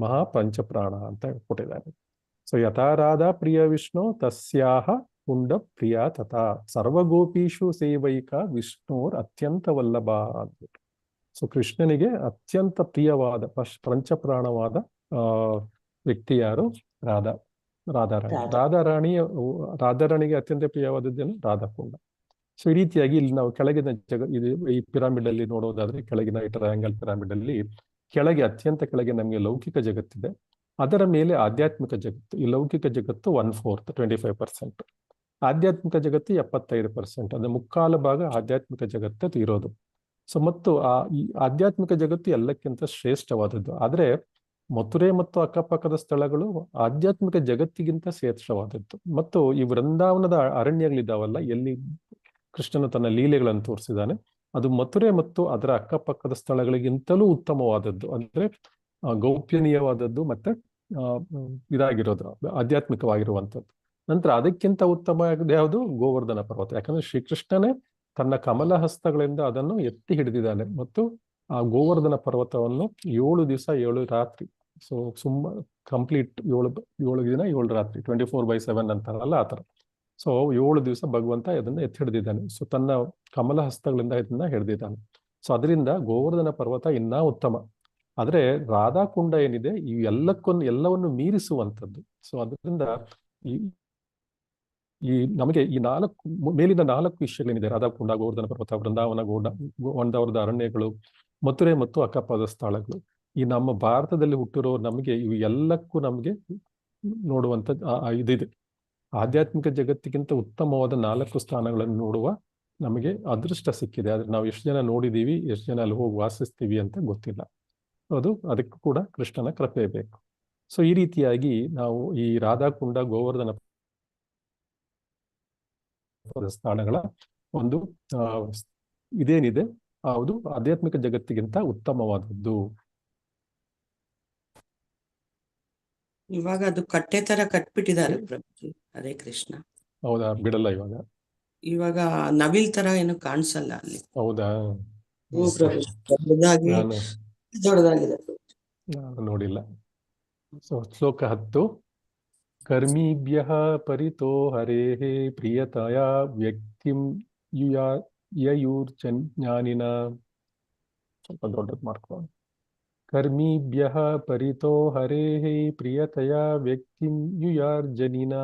ಮಹಾ ಪಂಚಪ್ರಾಣ ಅಂತ ಕೊಟ್ಟಿದ್ದಾರೆ. ಸೊ ಯಥಾ ರಾಧಾ ಪ್ರಿಯ ವಿಷ್ಣು ತಸ್ಯಾಹ ಕುಂಡ ಪ್ರಿಯ ತಥಾ ಸರ್ವಗೋಪೀಷು ಸೇವೈಕ ವಿಷ್ಣುರ್ ಅತ್ಯಂತ ವಲ್ಲಭ ಅಂದ್ಬಿಟ್ಟು. ಸೊ ಕೃಷ್ಣನಿಗೆ ಅತ್ಯಂತ ಪ್ರಿಯವಾದ ಪಂಚಪ್ರಾಣವಾದ ವ್ಯಕ್ತಿ ಯಾರು? ರಾಧಾರಾಣಿ. ರಾಧಾರಾಣಿಗೆ ಅತ್ಯಂತ ಪ್ರಿಯವಾದದ್ದೇನು? ರಾಧಾಕುಂಡ. ಸೊ ಈ ರೀತಿಯಾಗಿ ಇಲ್ಲಿ ನಾವು ಕೆಳಗಿನ ಈ ಪಿರಾಮಿಡ್ ಅಲ್ಲಿ ನೋಡೋದಾದ್ರೆ, ಕೆಳಗಿನ ಟ್ರಯಾಂಗಲ್ ಪಿರಾಮಿಡ್ ಅಲ್ಲಿ ಅತ್ಯಂತ ಕೆಳಗೆ ನಮಗೆ ಲೌಕಿಕ ಜಗತ್ತಿದೆ. ಅದರ ಮೇಲೆ ಆಧ್ಯಾತ್ಮಿಕ ಜಗತ್ತು, ಈ ಲೌಕಿಕ ಜಗತ್ತು 1/4 25%, ಆಧ್ಯಾತ್ಮಿಕ ಜಗತ್ತು 75%, ಅಂದ್ರೆ ಮುಕ್ಕಾಲು ಭಾಗ ಆಧ್ಯಾತ್ಮಿಕ ಜಗತ್ತು ಇರೋದು. ಸೊ ಮತ್ತು ಈ ಆಧ್ಯಾತ್ಮಿಕ ಜಗತ್ತು ಎಲ್ಲಕ್ಕಿಂತ ಶ್ರೇಷ್ಠವಾದದ್ದು. ಆದರೆ ಮಥುರೆ ಮತ್ತು ಅಕ್ಕಪಕ್ಕದ ಸ್ಥಳಗಳು ಆಧ್ಯಾತ್ಮಿಕ ಜಗತ್ತಿಗಿಂತ ಶ್ರೇಷ್ಠವಾದದ್ದು. ಮತ್ತು ಈ ವೃಂದಾವನದ ಅರಣ್ಯಗಳಿದ್ದಾವಲ್ಲ, ಎಲ್ಲಿ ಕೃಷ್ಣನು ತನ್ನ ಲೀಲೆಗಳನ್ನು ತೋರಿಸಿದ್ದಾನೆ, ಅದು ಮಥುರೆ ಮತ್ತು ಅದರ ಅಕ್ಕಪಕ್ಕದ ಸ್ಥಳಗಳಿಗಿಂತಲೂ ಉತ್ತಮವಾದದ್ದು. ಅಂದ್ರೆ ಗೌಪ್ಯನೀಯವಾದದ್ದು ಮತ್ತೆ ಇದಾಗಿರೋದು, ಆಧ್ಯಾತ್ಮಿಕವಾಗಿರುವಂಥದ್ದು. ನಂತರ ಅದಕ್ಕಿಂತ ಉತ್ತಮ ಯಾವುದು? ಗೋವರ್ಧನ ಪರ್ವತ. ಯಾಕಂದ್ರೆ ಶ್ರೀಕೃಷ್ಣನೇ ತನ್ನ ಕಮಲ ಹಸ್ತಗಳಿಂದ ಅದನ್ನು ಎತ್ತಿ ಹಿಡಿದಿದ್ದಾನೆ. ಮತ್ತು ಆ ಗೋವರ್ಧನ ಪರ್ವತವನ್ನು 7 ದಿವಸ 7 ರಾತ್ರಿ, ಸೊ ಕಂಪ್ಲೀಟ್ 7 ದಿನ 7 ರಾತ್ರಿ 24/7 ಅಂತಾರಲ್ಲ ಆ ಥರ. ಸೊ 7 ದಿವಸ ಭಗವಂತ ಅದನ್ನು ಎತ್ತಿ ಹಿಡಿದಿದ್ದಾನೆ. ಸೊ ತನ್ನ ಕಮಲ ಹಸ್ತಗಳಿಂದ ಇದನ್ನ ಹಿಡಿದಿದ್ದಾನೆ. ಸೊ ಅದರಿಂದ ಗೋವರ್ಧನ ಪರ್ವತ ಇನ್ನೂ ಉತ್ತಮ. ಆದ್ರೆ ರಾಧಾಕುಂಡ ಏನಿದೆ, ಈ ಎಲ್ಲವನ್ನು ಮೀರಿಸುವಂಥದ್ದು. ಸೊ ಅದರಿಂದ ಈ ನಮಗೆ ಈ ಮೇಲಿನ 4 ವಿಷಯಗಳೇನಿದೆ, ರಾಧಾಕುಂಡ, ಗೋವರ್ಧನ ಪರ್ವತ, ವೃಂದಾವನ, ಗೋಂಡಾವರದ ಅರಣ್ಯಗಳು, ಮಥುರೆ ಮತ್ತು ಅಕ್ಕಪಕ್ಕದ ಸ್ಥಳಗಳು, ಈ ನಮ್ಮ ಭಾರತದಲ್ಲಿ ಹುಟ್ಟಿರೋ ನಮಗೆ ಇವು ಎಲ್ಲಕ್ಕೂ ನಮಗೆ ನೋಡುವಂಥದ್ದು ಇದಿದೆ. ಆಧ್ಯಾತ್ಮಿಕ ಜಗತ್ತಿಗಿಂತ ಉತ್ತಮವಾದ 4 ಸ್ಥಾನಗಳನ್ನು ನೋಡುವ ನಮಗೆ ಅದೃಷ್ಟ ಸಿಕ್ಕಿದೆ. ಆದ್ರೆ ನಾವು ಎಷ್ಟು ಜನ ನೋಡಿದೀವಿ, ಎಷ್ಟು ಜನ ಅಲ್ಲಿ ಹೋಗಿ ವಾಸಿಸ್ತೀವಿ ಅಂತ ಗೊತ್ತಿಲ್ಲ. ಅದಕ್ಕೂ ಕೂಡ ಕೃಷ್ಣನ ಕೃಪೆ ಬೇಕು. ಸೊ ಈ ರೀತಿಯಾಗಿ ನಾವು ಈ ರಾಧಾಕುಂಡ, ಗೋವರ್ಧನ ಸ್ಥಾನಗಳ ಒಂದು ಇದೇನಿದೆ ಅದು ಆಧ್ಯಾತ್ಮಿಕ ಜಗತ್ತಿಗಿಂತ ಉತ್ತಮವಾದದ್ದು. ಇವಾಗ ಅದು ಕಟ್ಟೆ ತರ ಕಟ್ಬಿಟ್ಟಿದ್ದಾರೆ ಪ್ರಭುಜಿ. ಹರೇ ಕೃಷ್ಣ. ಹೌದಾ? ಬಿಡಲ್ಲ ಇವಾಗ ನವಿಲ್ ತರ ಏನು ಕಾಣಿಸಲ್ಲ ಅಲ್ಲಿ. ಹೌದಾ? ದೊಡ್ಡದಾಗಿದೆ. ನಾನು ನೋಡಿಲ್ಲ. ಸೊ ಶ್ಲೋಕ 10. ಕರ್ಮಿಭ್ಯಃ ಪರಿತೋ ಹರೇಃ ಪ್ರಿಯತಯ ವ್ಯಕ್ತಿಂ ಯಯುರ್ಜ್ಞಾನಿನ. ಸ್ವಲ್ಪ ದೊಡ್ಡದು ಮಾಡ್ಕೊಂಡು. ಕರ್ಮಿಭ್ಯಃ ಪರಿತೋ ಹರೇಃ ಪ್ರಿಯತಯ ವ್ಯಕ್ತಿಂ ಯುಯಾರ್ಜನಿನ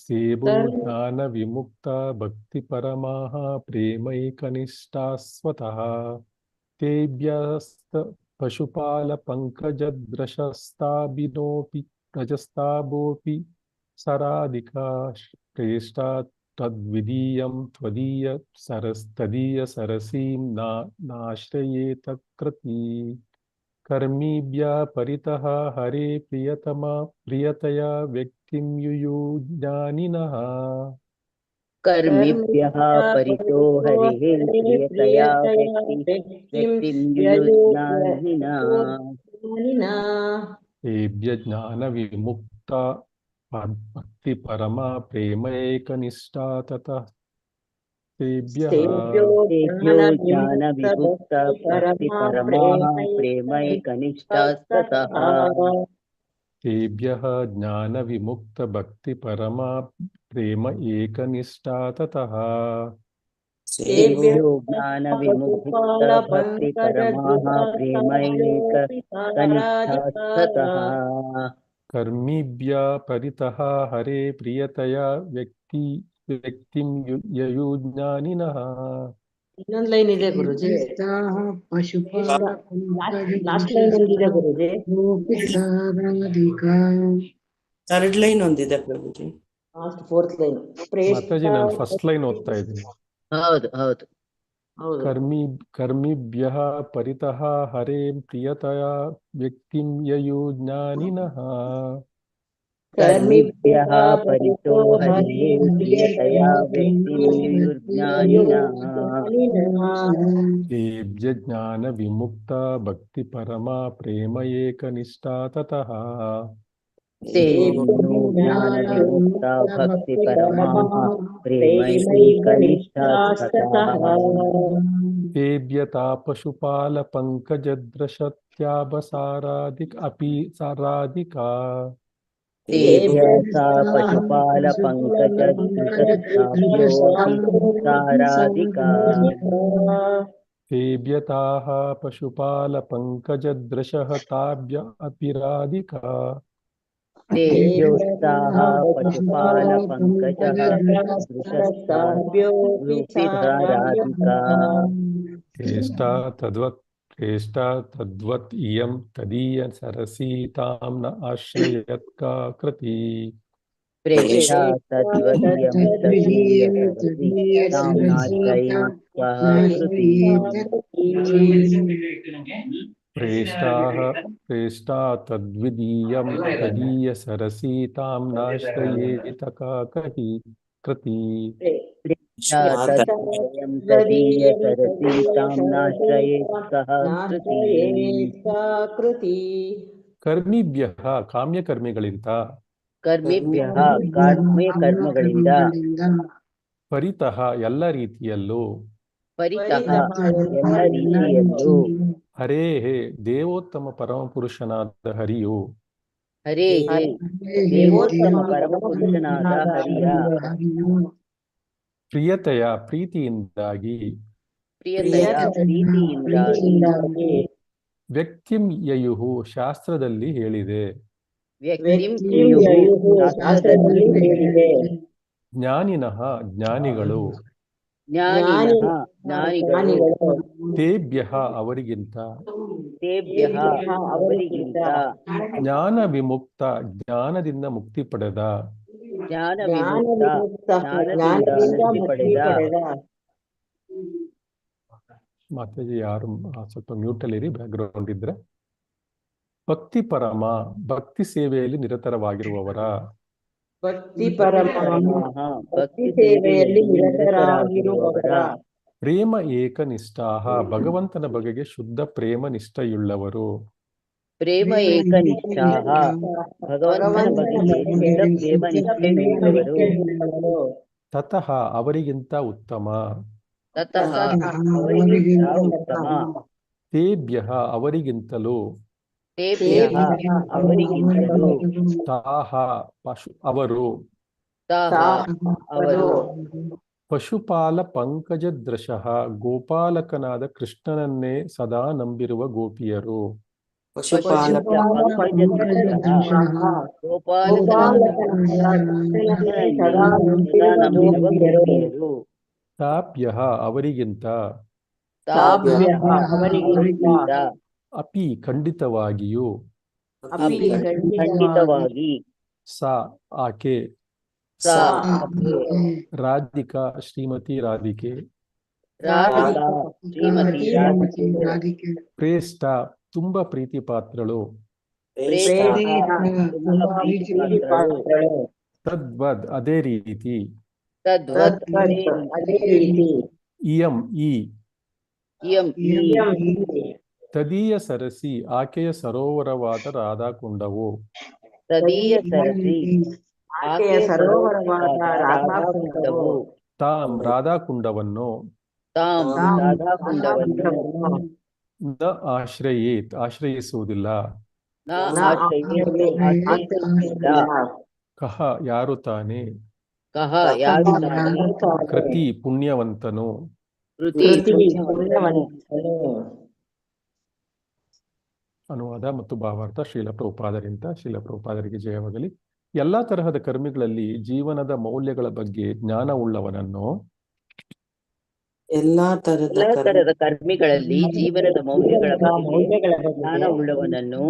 ಸೇವೋ ಜ್ಞಾನ ವಿಮುಕ್ತ ಭಕ್ತಿ ಪರಮಾಃ ಪ್ರೇಮೈಕನಿಷ್ಠಾಸ್ವತಃ ತೇಭ್ಯಸ್ತ ಪಶುಪಾಲ ಪಂಕಜದ್ರಶಸ್ತಾಭಿನೋಪಿ ಪ್ರಜಸ್ತಾಬೋಪಿ ಸರಾಧಿಕಾ ಶ್ರೇಷ್ಠ ತದ್ವಿದೀಯಂ ತದೀಯ ಸರಸೀಂ ನಾಶ್ರಯೇತ ಕೃತಿ. ಕರ್ಮಿಭ್ಯ ಪರಿತಃ ಹರೇ ಪ್ರಿಯತಯ ವ್ಯಕ್ತಿಂ ಯುಯುಜ್ಞಾನಿನಃ. ಕರ್ಮಿಭ್ಯಃ ಪರಿತೋ ಹರಿಃ ಪ್ರಿಯತಯ ವ್ಯಕ್ತಿಂ ಯುಯುಜ್ಞಾನಿನಃ. ತೇಭ್ಯ ಜ್ಞಾನ ವಿಮುಕ್ತ ಭಕ್ತಿ ಪರಮ ಪ್ರೇಮೈಕನಿಷ್ಠಾ ತತಃ ತೇಭ್ಯಃ ಜ್ಞಾನ ವಿಮುಕ್ತ ಭಕ್ತಿ ಪರಮಾಃ ಪ್ರೇಮೈಕನಿಷ್ಠಾಸ್ತತಃ. ತೇಭ್ಯಃ ಜ್ಞಾನ ವಿಮುಕ್ತ ಭಕ್ತಿ ಪರಮ ಪ್ರೇಮ ಏಕನಿಷ್ಠಾ ತತಃ. ಸೇವ್ಯೋ ಜ್ಞಾನ ವಿಮುಕ್ತ ಭಕ್ತಿ ಪರಮಾಃ ಪ್ರೇಮೈಕನಿಷ್ಠಾಸ್ತತಃ. ಕರ್ಮಿಭ್ಯ ಪರಿತಃ ಹರೇ ಪ್ರಿಯತಯ ವ್ಯಕ್ತಿಂ ಯಯುಜ್ಞಾನಿನಃ. ಇನ್ನೊಂದು ಲೈನ್ ಇದೆ ಗುರುಜಿ. ಲಾಸ್ಟ್ ಲೈನ್ ಒಂದಿದೆ ಗುರುಜಿ. 3rd ಲೈನ್ ಒಂದಿದೆ ಪ್ರಭುಜಿ. Last 4th line. ಮಾತಾಜಿ, ನಾನು ಫಸ್ಟ್ ಲೈನ್ ಓದ್ತಾ ಇದ್ದೀನಿ. ಹೌದು. ಕರ್ಮಿಭ್ಯಃ ಪರಿತಃ ಹರೇ ಪ್ರಿಯತಯ ವ್ಯಕ್ತಿಂ ಯಯುಜ್ಞಾನಿನಃ. ಕರ್ಮಿಭ್ಯಃ ಪರಿತೋ ಹರಿಃ ಪ್ರಿಯತಯ ವ್ಯಕ್ತಿಂ ಯುಯುಜ್ಞಾನಿನಃ. ತೇಭ್ಯ ಜ್ಞಾನ ವಿಮುಕ್ತ ಭಕ್ತಿ ಪರಮ ಪ್ರೇಮ ಏಕನಿಷ್ಠಾ ತತಃ. ಜ್ಞಾನ ವಿಮುಕ್ತ ಭಕ್ತಿ ಪರಮಾಃ ಪ್ರೇಮೈಕನಿಷ್ಠಾಸ್ತತಃ. ತೇಭ್ಯತಾ ಪಶುಪಾಲ ಪಂಕಜದ್ರಶತ್ಯಾಭಸಾರಾಧಿಕಾ. ತೇಭ್ಯಃ ಪಶುಪಾಲ ಪಂಕಜದ್ರಶಸ್ತಾಭ್ಯೋऽಪಿ ಸಾರಾಧಿಕಾ. ತೇಭ್ಯತಾಃ ಪಶುಪಾಲ ಪಂಕಜದ್ರಶಃ ತಾಭ್ಯ ಅಪಿರಾಧಿಕಾ. ತೇಭ್ಯೋಸ್ತಾಃ ಪಶುಪಾಲ ಪಂಕಜಃ ದೃಶಸ್ತಾಭ್ಯೋऽಪಿ ಸಾರಾಧಿಕಾ. ಚೇಷ್ಟಾ ತದ್ವತ್ ಪ್ರೇಷ್ಠ ತದ್ವತ್ ಇಯಂ ತದೀಯ ಸರಸೀತಾಂ ನ ಆಶ್ರಯತ್ ಕಾ ಕೃತಿ. ಪ್ರೇಷ ತದ್ವದಿಯಂ ತದೀಯ ಸರಸಿ ತಾಮ್ನಾಶ್ರಯೇತ್ ಕಃ ಕೃತಿ. ಪ್ರೇಷ್ಠಾ ತದ್ವಿದೀಯಂ ತದೀಯ ಸರಸೀತಾಂ ನಾಶ್ರಯೇತ ಕಾ ಕೃತಿ. ಪ್ರೇಷ ತದ್ವದಿಯಂ ತದೀಯ ಸರಸಿ ತಾಮ್ನಾಶ್ರಯೇತ್ ಕಃ ಕೃತಿ. ಕರ್ಮಿಭ್ಯಃ ಕಾಮ್ಯಕರ್ಮಿಗಳಿಂದ, ಕರ್ಮಿಭ್ಯಃ ಕಾಮ್ಯ ಕರ್ಮಗಳಿಂದ, ಪರಿತಃ ಎಲ್ಲ ರೀತಿಯಲ್ಲೂ, ಪರಿತಃ ಎಲ್ಲ ರೀತಿಯಲ್ಲೂ, ಹರೇಹೇ ದೇವೋತ್ತಮ ಪರಮಪುರುಷನಾದ ಹರಿಯು, ಹರೇ ದೇವೋತ್ತಮ ಪರಮಪುರುಷನಾದ ಹರಿಯ ಪ್ರಿಯತೆಯ ಪ್ರೀತಿಯಿಂದಾಗಿ, ಪ್ರಿಯತೆಯ ಪ್ರೀತಿಯಿಂದಾಗಿ, ವ್ಯಕ್ತಿಂ ಯಯುಹು ಶಾಸ್ತ್ರದಲ್ಲಿ ಹೇಳಿದೆ, ವ್ಯಕ್ತಿಂ ಯಯುಹು ಶಾಸ್ತ್ರದಲ್ಲಿ ಹೇಳಿದೆ, ಜ್ಞಾನಿನಃ ಜ್ಞಾನಿಗಳು, ಜ್ಞಾನಿನಃ ಜ್ಞಾನಿಗಳು, ತೇಭ್ಯಃ ಅವರಿಗಿಂತ, ತೇಭ್ಯಃ ಅವರಿಗಿಂತ, ಜ್ಞಾನ ವಿಮುಕ್ತ ಜ್ಞಾನದಿಂದ ಮುಕ್ತಿ ಪಡೆದ, ಜ್ಞಾನ ವಿಮುಕ್ತ ಜ್ಞಾನದಿಂದ ಮುಕ್ತಿ ಪಡೆದ. ಮಾತಾಜಿ ಯಾರು ಸ್ವಲ್ಪ ಮ್ಯೂಟಲ್ಲಿರಿ, ಬ್ಯಾಕ್ಗ್ರೌಂಡ್ ಇದ್ರೆ. ಭಕ್ತಿ ಪರಮ ಭಕ್ತಿ ಸೇವೆಯಲ್ಲಿ ನಿರತರವಾಗಿರುವವರ, ಭಕ್ತಿ ಪರಮ ಭಕ್ತಿ ಸೇವೆಯಲ್ಲಿ ನಿರತರಾಗಿರುವವರ, ಪ್ರೇಮ ಏಕನಿಷ್ಠಾಹ ಭಗವಂತನ ಬಗೆಗೆ ಶುದ್ಧ ಪ್ರೇಮ ನಿಷ್ಠೆಯುಳ್ಳವರು, ಪ್ರೇಮ ಏಕನಿಷ್ಠಾಃ ಭಗವಂತನ ಬಗೆಗೆ ಶುದ್ಧ ಪ್ರೇಮ ನಿಷ್ಠೆಯುಳ್ಳವರು, ತತಃ ಅವರಿಗಿಂತ ಉತ್ತಮ, ತತಃ ಅವರಿಗಿಂತ ಉತ್ತಮ, ತೇಭ್ಯಃ ಅವರಿಗಿಂತಲೂ, ತೇಭ್ಯಃ ಅವರಿಗಿಂತಲೂ, ತಾಹ ಅವರು, ತಾಹ ಅವರು, ಪಶುಪಾಲ ಪಂಕಜದೃಶಃ ಗೋಪಾಲಕನಾದ ಕೃಷ್ಣನನ್ನೇ ಸದಾ ನಂಬಿರುವ ಗೋಪಿಯರು, ತಾಭ್ಯಃ ಅವರಿಗಿಂತ, ಅಪಿ ಖಂಡಿತವಾಗಿಯೂ, ಖಂಡಿತವಾಗಿ, ಸಾ ಆಕೆ, ರಾಧಿಕಾ ಶ್ರೀಮತಿ ರಾಧಿಕೆ, ಶ್ರೀಮತಿ ಪ್ರೇಷ್ಠ ತುಂಬ ಪ್ರೀತಿ ಪಾತ್ರಳು, ತದ್ವದ್ ಅದೇ ರೀತಿ, ತದ್ವತ್ ಇಯಂ ಈ, ಇಯಂ ತದೀಯ ಸರಸಿ ಆಕೆಯ ಸರೋವರವಾದ ರಾಧಾಕುಂಡವು, ತದೀಯ ಸರಸಿ ಆಕೆಯ ಸರೋವರವಾದ ರಾಧಾಕುಂಡವು, ತಾಂ ರಾಧಾಕುಂಡವನ್ನು, ತಾಂ ರಾಧಾಕುಂಡವನ್ನು, ನ ಆಶ್ರಯೇತ್ ಆಶ್ರಯಿಸುವುದಿಲ್ಲ, ನ ಆಶ್ರಯಿಸುವುದಿಲ್ಲ, ಕಹ ಯಾರು ತಾನೆ, ಕಹ ಯಾರು ತಾನೆ, ಕೃತಿ ಪುಣ್ಯವಂತನು, ಕೃತಿ ಪುಣ್ಯವಂತನು. ಅನುವಾದ ಮತ್ತು ಭಾವಾರ್ಥ ಶ್ರೀಲ ಪ್ರಭುಪಾದರಿಂದ. ಶ್ರೀಲ ಪ್ರಭುಪಾದರಿಗೆ ಜಯವಾಗಲಿ. ಎಲ್ಲಾ ತರಹದ ಕರ್ಮಿಗಳಲ್ಲಿ ಜೀವನದ ಮೌಲ್ಯಗಳ ಬಗ್ಗೆ ಜ್ಞಾನವುಳ್ಳವನನ್ನು, ಎಲ್ಲಾ ತರದ ಕರ್ಮಿಗಳಲ್ಲಿ ಜೀವನದ ಮೌಲ್ಯಗಳ ಬಗ್ಗೆ ಜ್ಞಾನವುಳ್ಳವನನ್ನು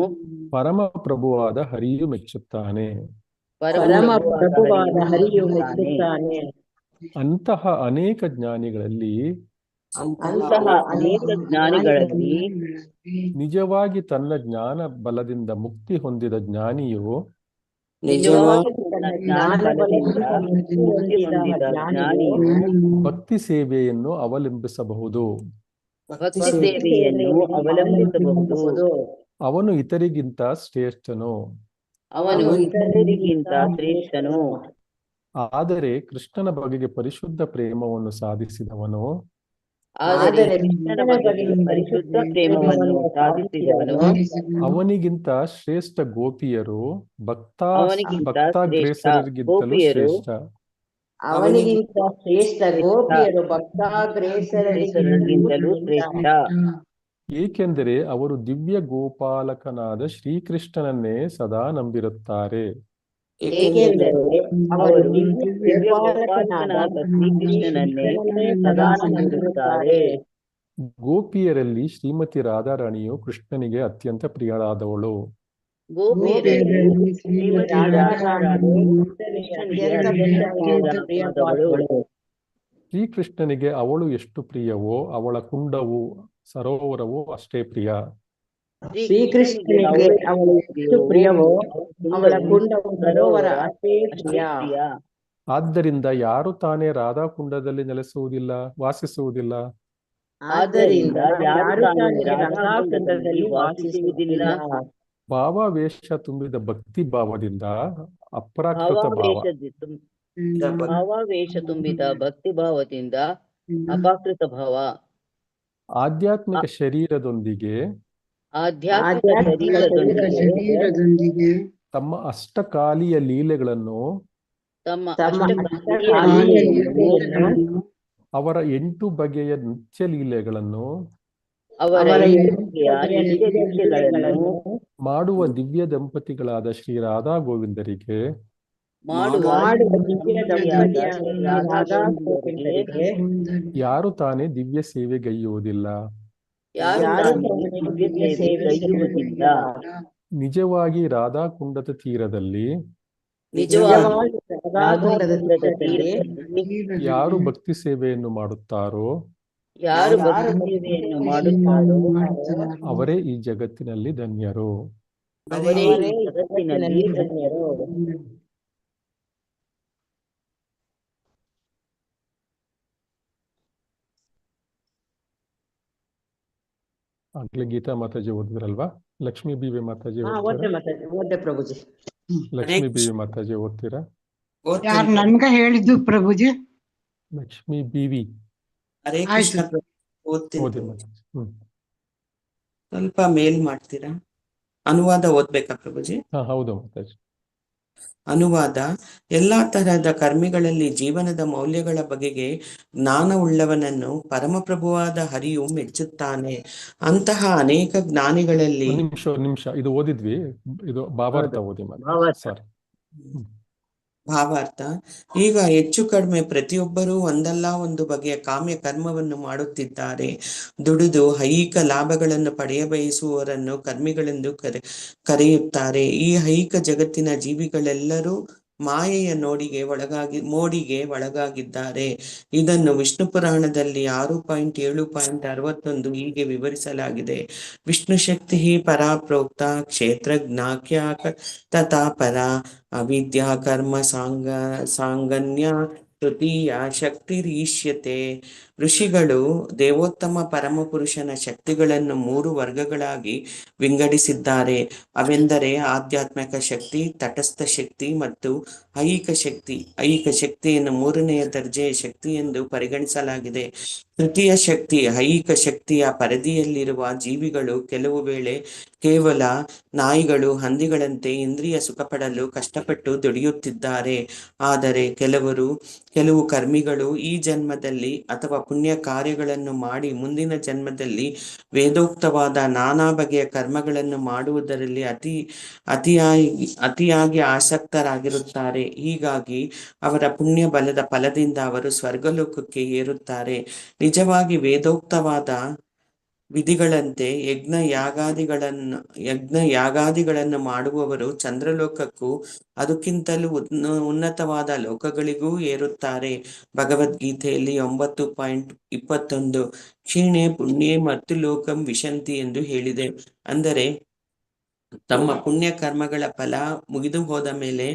ಪರಮ ಪ್ರಭುವಾದ ಹರಿಯು ಮೆಚ್ಚುತ್ತಾನೆ. ಪರಮ ಪ್ರಭುವಾದ ಹರಿಯು ಮೆಚ್ಚುತ್ತಾನೆ. ಅಂತಹ ಅನೇಕ ಜ್ಞಾನಿಗಳಲ್ಲಿ ನಿಜವಾಗಿ ತನ್ನ ಜ್ಞಾನ ಬಲದಿಂದ ಮುಕ್ತಿ ಹೊಂದಿದ ಜ್ಞಾನಿಯು ಭಕ್ತಿ ಸೇವೆಯನ್ನು ಅವಲಂಬಿಸಬಹುದು. ಅವನು ಇತರಿಗಿಂತ ಶ್ರೇಷ್ಠನು. ಆದರೆ ಕೃಷ್ಣನ ಬಗೆಗೆ ಪರಿಶುದ್ಧ ಪ್ರೇಮವನ್ನು ಸಾಧಿಸಿದವನು ಅವನಿಗಿಂತ ಶ್ರೇಷ್ಠ ಗೋಪಿಯರು ಭಕ್ತಾಗ್ರೇಸರಿಗಿಂತಲೂ ಶ್ರೇಷ್ಠ. ಏಕೆಂದರೆ ಅವರು ದಿವ್ಯ ಗೋಪಾಲಕನಾದ ಶ್ರೀಕೃಷ್ಣನನ್ನೇ ಸದಾ ನಂಬಿರುತ್ತಾರೆ. ಗೋಪಿಯರಲ್ಲಿ ಶ್ರೀಮತಿ ರಾಧಾರಾಣಿಯು ಕೃಷ್ಣನಿಗೆ ಅತ್ಯಂತ ಪ್ರಿಯಳಾದವಳು. ಗೋಪಿಯರಲ್ಲಿ ಶ್ರೀಮತಿ ರಾಧಾರಾಣಿಯು ಕೃಷ್ಣನಿಗೆ ಅತ್ಯಂತ ಪ್ರಿಯವಾದವಳು. ಶ್ರೀಕೃಷ್ಣನಿಗೆ ಅವಳು ಎಷ್ಟು ಪ್ರಿಯವೋ ಅವಳ ಕುಂಡವು ಸರೋವರವು ಅಷ್ಟೇ ಪ್ರಿಯ. ಶ್ರೀಕೃಷ್ಣನಿಗೆ ಅವಳು ಎಷ್ಟು ಪ್ರಿಯವೋ ಅವಳ ಕುಂಡವು ಸರೋವರ ಅಷ್ಟೇ ಪ್ರಿಯ. ಆದ್ದರಿಂದ ಯಾರು ತಾನೇ ರಾಧಾ ಕುಂಡದಲ್ಲಿ ನೆಲೆಸುವುದಿಲ್ಲ, ವಾಸಿಸುವುದಿಲ್ಲ? ಆದ್ದರಿಂದ ಯಾರು ತಾನೇ ರಾಧಾ ಕುಂಡದಲ್ಲಿ ವಾಸಿಸುವುದಿಲ್ಲ. ಭಾವಾವೇಶ ತುಂಬಿದ ಭಕ್ತಿ ಭಾವದಿಂದ ಅಪ್ರಾಕೃತ ಭಾವಾವೇಶ ತುಂಬಿದ ಭಕ್ತಿ ಭಾವದಿಂದ ಅಪಾಕೃತ ಭಾವ ಆಧ್ಯಾತ್ಮಿಕ ಶರೀರದೊಂದಿಗೆ ತಮ್ಮ ಅಷ್ಟಕಾಲಿಯ ಲೀಲೆಗಳನ್ನು ಅವರ 8 ಬಗೆಯ ನಿತ್ಯ ಲೀಲೆಗಳನ್ನು ಮಾಡುವ ದಿವ್ಯ ದಂಪತಿಗಳಾದ ಶ್ರೀ ರಾಧಾ ಗೋವಿಂದರಿಗೆ ಯಾರು ತಾನೇ ದಿವ್ಯ ಸೇವೆಗೈಯುವುದಿಲ್ಲ? ನಿಜವಾಗಿ ರಾಧಾಕುಂಡದ ತೀರದಲ್ಲಿ ಯಾರು ಭಕ್ತಿ ಸೇವೆಯನ್ನು ಮಾಡುತ್ತಾರೋ ಅವರೇ ಈ ಜಗತ್ತಿನಲ್ಲಿ ಧನ್ಯರು. ಆಗ್ಲೇ ಗೀತಾ ಮಾತಾಜಿ ಓದಿದ್ರಲ್ವಾ? ಲಕ್ಷ್ಮೀ ಬೀವಿ ಮಾತಾಜಿ ಓದ್ದೆ ಪ್ರಭುಜಿ. ಲಕ್ಷ್ಮೀ ಬೀವಿ ಮಾತಾಜಿ ಓದ್ತೀರಾ? ಯಾರು ನನ್ಗ ಹೇಳಿದ್ದು ಪ್ರಭುಜಿ? ಲಕ್ಷ್ಮೀ ಬೀವಿ ಹರೇ ಕೃಷ್ಣ ಓದ್ತೀನಿ. ಓದಿ ಮಾತಾಜಿ. ಸ್ವಲ್ಪ ಮೇಲ್ ಮಾಡ್ತೀರಾ? ಅನುವಾದ ಓದ್ಬೇಕಾ ಪ್ರಭುಜಿ? ಹೌದು ಮಾತಾಜಿ. ಅನುವಾದ. ಎಲ್ಲಾ ತರಹದ ಕರ್ಮಿಗಳಲ್ಲಿ ಜೀವನದ ಮೌಲ್ಯಗಳ ಬಗೆಗೆ ಜ್ಞಾನವುಳ್ಳವನನ್ನು ಪರಮಪ್ರಭುವಾದ ಹರಿಯು ಮೆಚ್ಚುತ್ತಾನೆ. ಅಂತಹ ಅನೇಕ ಜ್ಞಾನಿಗಳಲ್ಲಿ ನಿಮಿಷ ಇದು ಓದಿದ್ವಿ, ಇದು ಭಾವಾರ್ಥ ಓದಿ ಸಾರಿ. ಭಾವಾರ್ಥ. ಈಗ ಹೆಚ್ಚು ಕಡಿಮೆ ಪ್ರತಿಯೊಬ್ಬರೂ ಒಂದಲ್ಲ ಒಂದು ಬಗೆಯ ಕಾಮ್ಯ ಕರ್ಮವನ್ನು ಮಾಡುತ್ತಿದ್ದಾರೆ. ದುಡಿದು ಐಹಿಕ ಲಾಭಗಳನ್ನು ಪಡೆಯ ಬಯಸುವವರನ್ನು ಕರ್ಮಿಗಳೆಂದು ಕರೆಯುತ್ತಾರೆ. ಈ ಐಹಿಕ ಜಗತ್ತಿನ ಜೀವಿಗಳೆಲ್ಲರೂ ಮಾಯೆಯ ಮೋಡಿಗೆ ಒಳಗಾಗಿದ್ದಾರೆ. ಇದನ್ನು ವಿಷ್ಣು ಪುರಾಣದಲ್ಲಿ 6.7.61 ಹೀಗೆ ವಿವರಿಸಲಾಗಿದೆ. ವಿಷ್ಣು ಶಕ್ತಿ ಪರಾ ಪ್ರೋಕ್ತ ಕ್ಷೇತ್ರಜ್ಞಾಖ್ಯ ತಥಾ ಪರ ಅವಿದ್ಯಾ ಕರ್ಮ ಸಾಂಗನ್ಯ ತೃತೀಯ ಶಕ್ತಿರೀಷ್ಯತೆ. ಋಷಿಗಳು ದೇವೋತ್ತಮ ಪರಮಪುರುಷನ ಶಕ್ತಿಗಳನ್ನು 3 ವರ್ಗಗಳಾಗಿ ವಿಂಗಡಿಸಿದ್ದಾರೆ. ಅವೆಂದರೆ ಆಧ್ಯಾತ್ಮಿಕ ಶಕ್ತಿ, ತಟಸ್ಥ ಶಕ್ತಿ ಮತ್ತು ಐಹಿಕ ಶಕ್ತಿ. ಐಹಿಕ ಶಕ್ತಿಯನ್ನು 3ನೇ ದರ್ಜೆಯ ಶಕ್ತಿ ಎಂದು ಪರಿಗಣಿಸಲಾಗಿದೆ. ತೃತೀಯ ಶಕ್ತಿ ಐಹಿಕ ಶಕ್ತಿಯ ಪರಿಧಿಯಲ್ಲಿರುವ ಜೀವಿಗಳು ಕೆಲವು ವೇಳೆ ಕೇವಲ ನಾಯಿಗಳು, ಹಂದಿಗಳಂತೆ ಇಂದ್ರಿಯ ಸುಖ ಪಡಲು ಕಷ್ಟಪಟ್ಟು ದುಡಿಯುತ್ತಿದ್ದಾರೆ. ಆದರೆ ಕೆಲವು ಕರ್ಮಿಗಳು ಈ ಜನ್ಮದಲ್ಲಿ ಅಥವಾ ಪುಣ್ಯ ಕಾರ್ಯಗಳನ್ನು ಮಾಡಿ ಮುಂದಿನ ಜನ್ಮದಲ್ಲಿ ವೇದೋಕ್ತವಾದ ನಾನಾ ಬಗೆಯ ಕರ್ಮಗಳನ್ನು ಮಾಡುವುದರಲ್ಲಿ ಅತಿಯಾಗಿ ಆಸಕ್ತರಾಗಿರುತ್ತಾರೆ. ಹೀಗಾಗಿ ಅವರ ಪುಣ್ಯ ಬಲದ ಫಲದಿಂದ ಅವರು ಸ್ವರ್ಗಲೋಕಕ್ಕೆ ಏರುತ್ತಾರೆ. ನಿಜವಾಗಿ ವೇದೋಕ್ತವಾದ ವಿಧಿಗಳಂತೆ ಯಜ್ಞ ಯಾಗಾದಿಗಳನ್ನು ಮಾಡುವವರು ಚಂದ್ರಲೋಕಕ್ಕೂ ಅದಕ್ಕಿಂತಲೂ ಉನ್ನತವಾದ ಲೋಕಗಳಿಗೂ ಏರುತ್ತಾರೆ. ಭಗವದ್ಗೀತೆಯಲ್ಲಿ 9.21 ಕ್ಷೀಣೆ ಪುಣ್ಯೆ ಮತ್ತು ಲೋಕಂ ವಿಶಂತಿ ಎಂದು ಹೇಳಿದೆ. ಅಂದರೆ ತಮ್ಮ ಪುಣ್ಯ ಕರ್ಮಗಳ ಫಲ ಮುಗಿದು ಹೋದ ಮೇಲೆ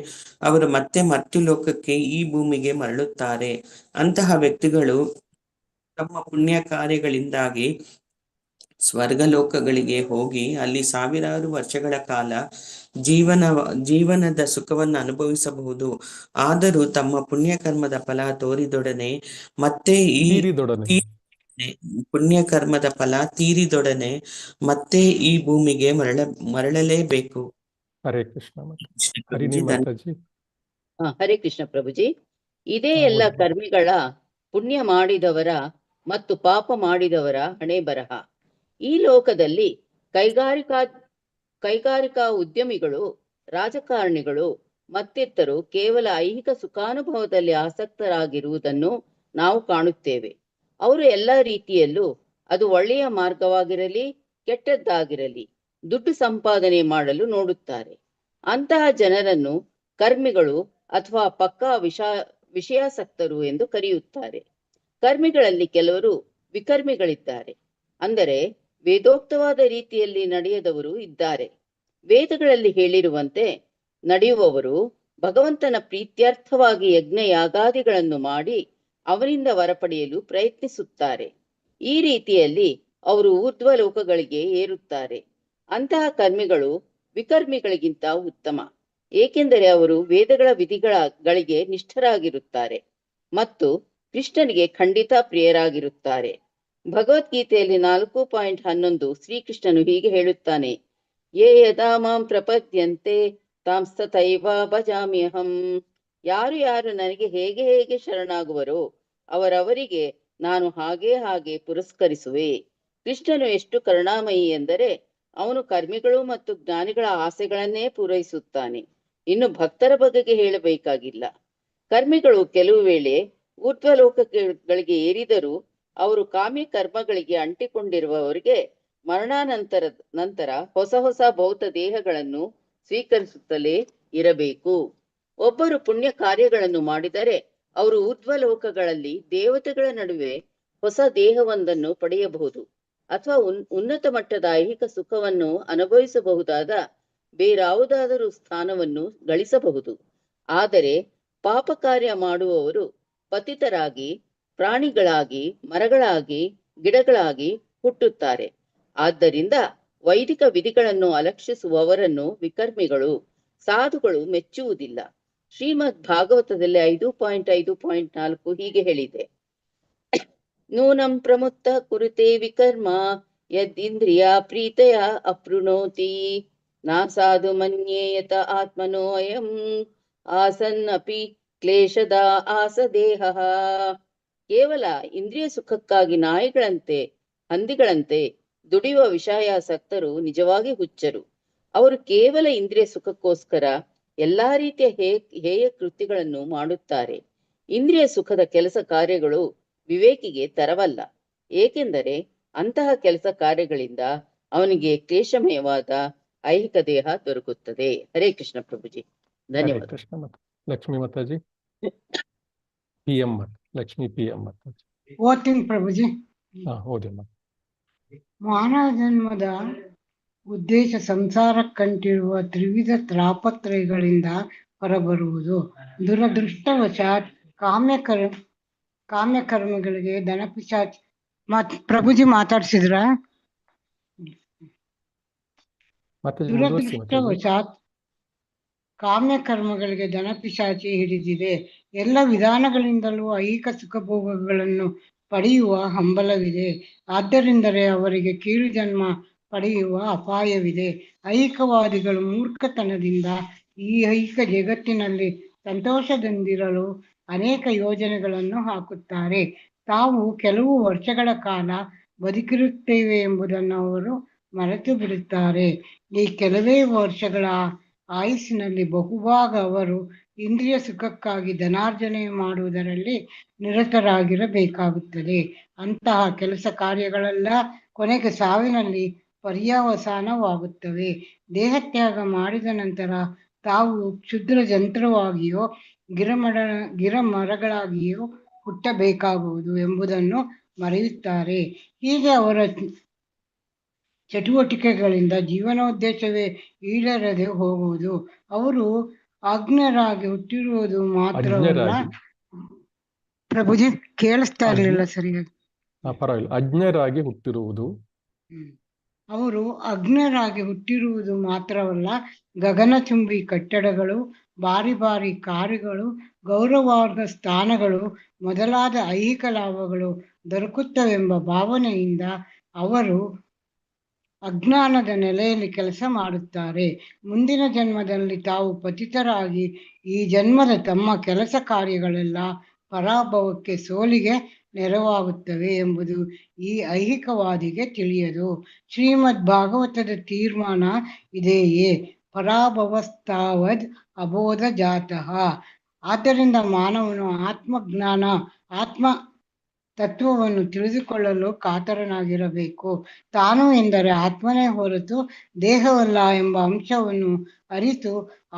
ಅವರು ಮತ್ತೆ ಮರ್ತ್ಯುಲೋಕಕ್ಕೆ, ಈ ಭೂಮಿಗೆ ಮರಳುತ್ತಾರೆ. ಅಂತಹ ವ್ಯಕ್ತಿಗಳು ತಮ್ಮ ಪುಣ್ಯ ಕಾರ್ಯಗಳಿಂದಾಗಿ ಸ್ವರ್ಗಲೋಕಗಳಿಗೆ ಹೋಗಿ ಅಲ್ಲಿ ಸಾವಿರಾರು ವರ್ಷಗಳ ಕಾಲ ಜೀವನದ ಸುಖವನ್ನು ಅನುಭವಿಸಬಹುದು. ಆದರೂ ತಮ್ಮ ಪುಣ್ಯ ಕರ್ಮದ ಫಲ ತೀರಿದೊಡನೆ ಮತ್ತೆ ಈ ಭೂಮಿಗೆ ಮರಳಲೇಬೇಕು. ಹರೇ ಕೃಷ್ಣ. ಹರೇ ಕೃಷ್ಣ ಪ್ರಭುಜಿ. ಇದೇ ಎಲ್ಲ ಕರ್ಮಿಗಳ ಪುಣ್ಯ ಮಾಡಿದವರ ಮತ್ತು ಪಾಪ ಮಾಡಿದವರ ಹಣೆ ಬರಹ. ಈ ಲೋಕದಲ್ಲಿ ಕೈಗಾರಿಕಾ ಉದ್ಯಮಿಗಳು, ರಾಜಕಾರಣಿಗಳು ಮತ್ತಿತರರು ಕೇವಲ ಐಹಿಕ ಸುಖಾನುಭವದಲ್ಲಿ ಆಸಕ್ತರಾಗಿರುವುದನ್ನು ನಾವು ಕಾಣುತ್ತೇವೆ. ಅವರು ಎಲ್ಲ ರೀತಿಯಲ್ಲೂ ಅದು ಒಳ್ಳೆಯ ಮಾರ್ಗವಾಗಿರಲಿ ಕೆಟ್ಟದ್ದಾಗಿರಲಿ ದುಡ್ಡು ಸಂಪಾದನೆ ಮಾಡಲು ನೋಡುತ್ತಾರೆ. ಅಂತಹ ಜನರನ್ನು ಕರ್ಮಿಗಳು ಅಥವಾ ಪಕ್ಕಾ ವಿಷಯಾಸಕ್ತರು ಎಂದು ಕರೆಯುತ್ತಾರೆ. ಕರ್ಮಿಗಳಲ್ಲಿ ಕೆಲವರು ವಿಕರ್ಮಿಗಳಿದ್ದಾರೆ, ಅಂದರೆ ವೇದೋಕ್ತವಾದ ರೀತಿಯಲ್ಲಿ ನಡೆಯದವರು ಇದ್ದಾರೆ. ವೇದಗಳಲ್ಲಿ ಹೇಳಿರುವಂತೆ ನಡೆಯುವವರು ಭಗವಂತನ ಪ್ರೀತ್ಯರ್ಥವಾಗಿ ಯಜ್ಞ ಯಾಗಾದಿಗಳನ್ನು ಮಾಡಿ ಅವನಿಂದ ವರ ಪಡೆಯಲು ಪ್ರಯತ್ನಿಸುತ್ತಾರೆ. ಈ ರೀತಿಯಲ್ಲಿ ಅವರು ಊರ್ಧ್ವ ಲೋಕಗಳಿಗೆ ಏರುತ್ತಾರೆ. ಅಂತಹ ಕರ್ಮಿಗಳು ವಿಕರ್ಮಿಗಳಿಗಿಂತ ಉತ್ತಮ, ಏಕೆಂದರೆ ಅವರು ವೇದಗಳ ವಿಧಿಗಳಿಗೆ ನಿಷ್ಠರಾಗಿರುತ್ತಾರೆ ಮತ್ತು ಕೃಷ್ಣನಿಗೆ ಖಂಡಿತ ಪ್ರಿಯರಾಗಿರುತ್ತಾರೆ. ಭಗವದ್ಗೀತೆಯಲ್ಲಿ 4.11 ಶ್ರೀಕೃಷ್ಣನು ಹೀಗೆ ಹೇಳುತ್ತಾನೆ, ಯೇ ಯದಾ ಮಾಂ ಪ್ರಪದ್ಯಂತೆ ತಾಂಸ್ತಥೈವ ಭಜಾಮ್ಯಹಂ. ಯಾರು ನನಗೆ ಹೇಗೆ ಶರಣಾಗುವರೋ ಅವರವರಿಗೆ ನಾನು ಹಾಗೆ ಪುರಸ್ಕರಿಸುವೆ. ಕೃಷ್ಣನು ಎಷ್ಟು ಕರುಣಾಮಯಿ ಎಂದರೆ ಅವನು ಕರ್ಮಿಗಳು ಮತ್ತು ಜ್ಞಾನಿಗಳ ಆಸೆಗಳನ್ನೇ ಪೂರೈಸುತ್ತಾನೆ. ಇನ್ನು ಭಕ್ತರ ಬಗೆಗೆ ಹೇಳಬೇಕಾಗಿಲ್ಲ. ಕರ್ಮಿಗಳು ಕೆಲವು ವೇಳೆ ಊರ್ಧ್ವಲೋಕಗಳಿಗೆ ಏರಿದರೂ ಅವರು ಕಾಮ್ಯ ಕರ್ಮಗಳಿಗೆ ಅಂಟಿಕೊಂಡಿರುವವರಿಗೆ ನಂತರ ಹೊಸ ಭೌತ ದೇಹಗಳನ್ನು ಸ್ವೀಕರಿಸುತ್ತಲೇ ಇರಬೇಕು. ಒಬ್ಬರು ಪುಣ್ಯ ಕಾರ್ಯಗಳನ್ನು ಮಾಡಿದರೆ ಅವರು ಊರ್ಧ್ವಲೋಕಗಳಲ್ಲಿ ದೇವತೆಗಳ ನಡುವೆ ಹೊಸ ದೇಹವೊಂದನ್ನು ಪಡೆಯಬಹುದು ಅಥವಾ ಉನ್ನತ ಮಟ್ಟದ ಐಹಿಕ ಸುಖವನ್ನು ಅನುಭವಿಸಬಹುದಾದ ಬೇರಾವುದಾದರೂ ಸ್ಥಾನವನ್ನು ಗಳಿಸಬಹುದು. ಆದರೆ ಪಾಪ ಕಾರ್ಯ ಮಾಡುವವರು ಪತಿತರಾಗಿ, ಪ್ರಾಣಿಗಳಾಗಿ, ಮರಗಳಾಗಿ, ಗಿಡಗಳಾಗಿ ಹುಟ್ಟುತ್ತಾರೆ. ಆದ್ದರಿಂದ ವೈದಿಕ ವಿಧಿಗಳನ್ನು ಅಲಕ್ಷಿಸುವವರನ್ನು ವಿಕರ್ಮಿಗಳು, ಸಾಧುಗಳು ಮೆಚ್ಚುವುದಿಲ್ಲ. ಶ್ರೀಮದ್ ಭಾಗವತದಲ್ಲಿ 5.5.4 ಹೀಗೆ ಹೇಳಿದೆ, ನೂನಂ ಪ್ರಮುತ್ತ ಕುರುತೆ ವಿಕರ್ಮ ಯದ್ಇಂದ್ರಿಯ ಪ್ರೀತಯ ಅಪ್ರುಣೋತಿ ನಾ ಸಾಧು ಮನ್ಯೇಯತ ಆತ್ಮನೋ ಅಯಂ ಆಸನ್ನಪಿ ಕ್ಲೇಶದ ಆಸದೇಹ. ಕೇವಲ ಇಂದ್ರಿಯ ಸುಖಕ್ಕಾಗಿ ನಾಯಿಗಳಂತೆ, ಹಂದಿಗಳಂತೆ ದುಡಿಯುವ ವಿಷಯಾಸಕ್ತರು ನಿಜವಾಗಿ ಹುಚ್ಚರು. ಅವರು ಕೇವಲ ಇಂದ್ರಿಯ ಸುಖಕ್ಕೋಸ್ಕರ ಎಲ್ಲಾ ರೀತಿಯ ಹೇಯ ಕೃತ್ಯಗಳನ್ನು ಮಾಡುತ್ತಾರೆ. ಇಂದ್ರಿಯ ಸುಖದ ಕೆಲಸ ಕಾರ್ಯಗಳು ವಿವೇಕಿಗೆ ತರವಲ್ಲ, ಏಕೆಂದರೆ ಅಂತಹ ಕೆಲಸ ಕಾರ್ಯಗಳಿಂದ ಅವನಿಗೆ ಕ್ಲೇಶಮಯವಾದ ಐಹಿಕ ದೇಹ ದೊರಕುತ್ತದೆ. ಹರೇ ಕೃಷ್ಣ ಪ್ರಭುಜಿ, ಧನ್ಯವಾದ. ಕೃಷ್ಣ ಮತ ಲಕ್ಷ್ಮೀ ಮಾತಾಜಿ, PM ಲಕ್ಷ್ಮೀ PM ಮಾತಾಜಿ. ಓದ್ತೀನಿ ಪ್ರಭುಜಿ. ಓದಿಮ್ಮ. ಮಾನವ ಜನ್ಮದ ಉದ್ದೇಶ ಸಂಸಾರಕ್ಕಂಟಿರುವ ತ್ರಿವಿಧ ತಾಪತ್ರಯಗಳಿಂದ ಹೊರಬರುವುದು. ದುರದೃಷ್ಟವಶಾತ್ ಕಾಮ್ಯಕರ್ಮಗಳಿಗೆ ಧನಪಿಶಾಚಿ ಪ್ರಭುಜಿ ಮಾತಾಡ್ಸಿದ್ರ? ದುರದೃಷ್ಟವಶಾತ್ ಕಾಮ್ಯಕರ್ಮಗಳಿಗೆ ಧನಪಿಶಾಚಿ ಹಿಡಿದಿದೆ. ಎಲ್ಲ ವಿಧಾನಗಳಿಂದಲೂ ಐಹಿಕ ಸುಖಭೋಗಗಳನ್ನು ಪಡೆಯುವ ಹಂಬಲವಿದೆ. ಆದ್ದರಿಂದಲೇ ಅವರಿಗೆ ಕೀಳು ಜನ್ಮ ಪಡೆಯುವ ಅಪಾಯವಿದೆ. ಐಹಿಕವಾದಿಗಳು ಮೂರ್ಖತನದಿಂದ ಈ ಐಹಿಕ ಜಗತ್ತಿನಲ್ಲಿ ಸಂತೋಷದಿಂದಿರಲು ಅನೇಕ ಯೋಜನೆಗಳನ್ನು ಹಾಕುತ್ತಾರೆ. ತಾವು ಕೆಲವು ವರ್ಷಗಳ ಕಾಲ ಬದುಕಿರುತ್ತೇವೆ ಎಂಬುದನ್ನು ಅವರು ಮರೆತು ಬಿಡುತ್ತಾರೆ. ಈ ಕೆಲವೇ ವರ್ಷಗಳ ಆಯುಸ್ಸಿನಲ್ಲಿ ಬಹುಭಾಗ ಅವರು ಇಂದ್ರಿಯ ಸುಖಕ್ಕಾಗಿ ಧನಾರ್ಜನೆ ಮಾಡುವುದರಲ್ಲಿ ನಿರತರಾಗಿರಬೇಕಾಗುತ್ತದೆ. ಅಂತಹ ಕೆಲಸ ಕಾರ್ಯಗಳೆಲ್ಲ ಕೊನೆಗೆ ಸಾವಿನಲ್ಲಿ ಪರ್ಯಾವಸಾನವಾಗುತ್ತವೆ. ದೇಹತ್ಯಾಗ ಮಾಡಿದ ನಂತರ ತಾವು ಕ್ಷುದ್ರ ಜಂತ್ರವಾಗಿಯೋ ಗಿರಮರಗಳಾಗಿಯೋ ಹುಟ್ಟಬೇಕಾಗುವುದು ಎಂಬುದನ್ನು ಮರೆಯುತ್ತಾರೆ. ಹೀಗೆ ಅವರ ಚಟುವಟಿಕೆಗಳಿಂದ ಜೀವನೋದ್ದೇಶವೇ ಈಡೇರದೆ ಹೋಗುವುದು. ಅವರು ಅಜ್ಞರಾಗಿ ಹುಟ್ಟಿರುವುದು ಮಾತ್ರವಲ್ಲ. ಪ್ರಭುಜಿ ಕೇಳಿಸ್ತಾ ಇರಲಿಲ್ಲ ಸರಿಯಾಗಿ. ಪರವಾಗಿಲ್ಲ. ಅಜ್ಞರಾಗಿ ಹುಟ್ಟಿರುವುದು. ಅವರು ಅಜ್ಞರಾಗಿ ಹುಟ್ಟಿರುವುದು ಮಾತ್ರವಲ್ಲ, ಗಗನಚುಂಬಿ ಕಟ್ಟಡಗಳು, ಭಾರಿ ಭಾರಿ ಕಾರುಗಳು, ಗೌರವಾರ್ಹ ಸ್ಥಾನಗಳು ಮೊದಲಾದ ಐಹಿಕ ಲಾಭಗಳು ದೊರಕುತ್ತವೆಂಬ ಭಾವನೆಯಿಂದ ಅವರು ಅಜ್ಞಾನದ ನೆಲೆಯಲ್ಲಿ ಕೆಲಸ ಮಾಡುತ್ತಾರೆ. ಮುಂದಿನ ಜನ್ಮದಲ್ಲಿ ತಾವು ಪತಿತರಾಗಿ ಈ ಜನ್ಮದ ತಮ್ಮ ಕೆಲಸ ಕಾರ್ಯಗಳೆಲ್ಲ ಪರಾಭವಕ್ಕೆ, ಸೋಲಿಗೆ ನೆರವಾಗುತ್ತವೆ ಎಂಬುದು ಈ ಐಹಿಕವಾದಿಗೆ ತಿಳಿಯದು. ಶ್ರೀಮದ್ ಭಾಗವತದ ತೀರ್ಮಾನ ಇದೆಯೇ, ಪರಾಭವಸ್ತಾವದ್ ಅಬೋಧ ಜಾತಃ. ಆದ್ದರಿಂದ ಮಾನವನು ಆತ್ಮ ತತ್ವವನ್ನು ತಿಳಿದುಕೊಳ್ಳಲು ಕಾತರನಾಗಿರಬೇಕು. ತಾನು ಎಂದರೆ ಆತ್ಮನೇ ಹೊರತು ದೇಹವಲ್ಲ ಎಂಬ ಅಂಶವನ್ನು ಅರಿತು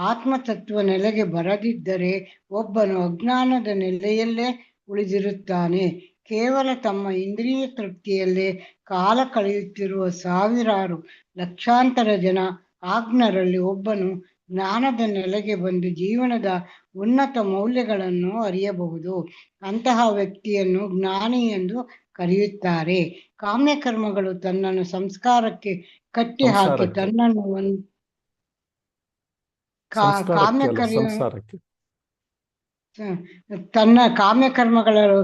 ಆತ್ಮತತ್ವ ನೆಲೆಗೆ ಬರದಿದ್ದರೆ ಒಬ್ಬನು ಅಜ್ಞಾನದ ನೆಲೆಯಲ್ಲೇ ಉಳಿದಿರುತ್ತಾನೆ. ಕೇವಲ ತಮ್ಮ ಇಂದ್ರಿಯ ತೃಪ್ತಿಯಲ್ಲೇ ಕಾಲ ಕಳೆಯುತ್ತಿರುವ ಸಾವಿರಾರು ಲಕ್ಷಾಂತರ ಜನ ಆಜ್ಞರಲ್ಲಿ ಒಬ್ಬನು ಜ್ಞಾನದ ನೆಲೆಗೆ ಬಂದು ಜೀವನದ ಉನ್ನತ ಮೌಲ್ಯಗಳನ್ನು ಅರಿಯಬಹುದು. ಅಂತಹ ವ್ಯಕ್ತಿಯನ್ನು ಜ್ಞಾನಿ ಎಂದು ಕರೆಯುತ್ತಾರೆ. ಕಾಮ್ಯಕರ್ಮಗಳು ತನ್ನನ್ನು ಸಂಸ್ಕಾರಕ್ಕೆ ಕಟ್ಟಿ ಹಾಕಿ ಸಂಸಾರಕ್ಕೆ ತನ್ನನ್ನು ಸಂಸ್ಕಾರಕ್ಕೆ ಅಲ್ಲ, ಕಾಮ್ಯಕರ್ಮ ಸಂಸಾರಕ್ಕೆ. ತನ್ನ ಕಾಮ್ಯಕರ್ಮಗಳು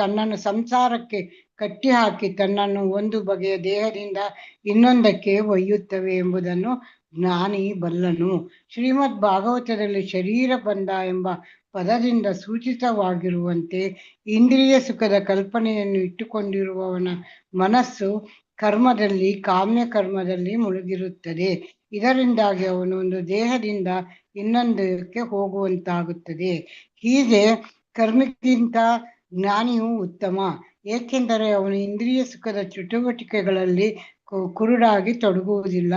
ತನ್ನನ್ನು ಸಂಸಾರಕ್ಕೆ ಕಟ್ಟಿ ಹಾಕಿ ತನ್ನನ್ನು ಒಂದು ಬಗೆಯ ದೇಹದಿಂದ ಇನ್ನೊಂದಕ್ಕೆ ಒಯ್ಯುತ್ತವೆ ಎಂಬುದನ್ನು ಜ್ಞಾನಿ ಬಲ್ಲನು. ಶ್ರೀಮದ್ ಭಾಗವತದಲ್ಲಿ ಶರೀರ ಬಂಧ ಎಂಬ ಪದದಿಂದ ಸೂಚಿತವಾಗಿರುವಂತೆ ಇಂದ್ರಿಯ ಸುಖದ ಕಲ್ಪನೆಯನ್ನು ಇಟ್ಟುಕೊಂಡಿರುವವನ ಮನಸ್ಸು ಕರ್ಮದಲ್ಲಿ, ಕಾಮ್ಯ ಕರ್ಮದಲ್ಲಿ ಮುಳುಗಿರುತ್ತದೆ. ಇದರಿಂದಾಗಿ ಅವನು ಒಂದು ದೇಹದಿಂದ ಇನ್ನೊಂದಕ್ಕೆ ಹೋಗುವಂತಾಗುತ್ತದೆ. ಹೀಗೆ ಕರ್ಮಿಗಿಂತ ಜ್ಞಾನಿಯು ಉತ್ತಮ, ಏಕೆಂದರೆ ಅವನು ಇಂದ್ರಿಯ ಸುಖದ ಚಟುವಟಿಕೆಗಳಲ್ಲಿ ಕುರುಡಾಗಿ ತೊಡಗುವುದಿಲ್ಲ.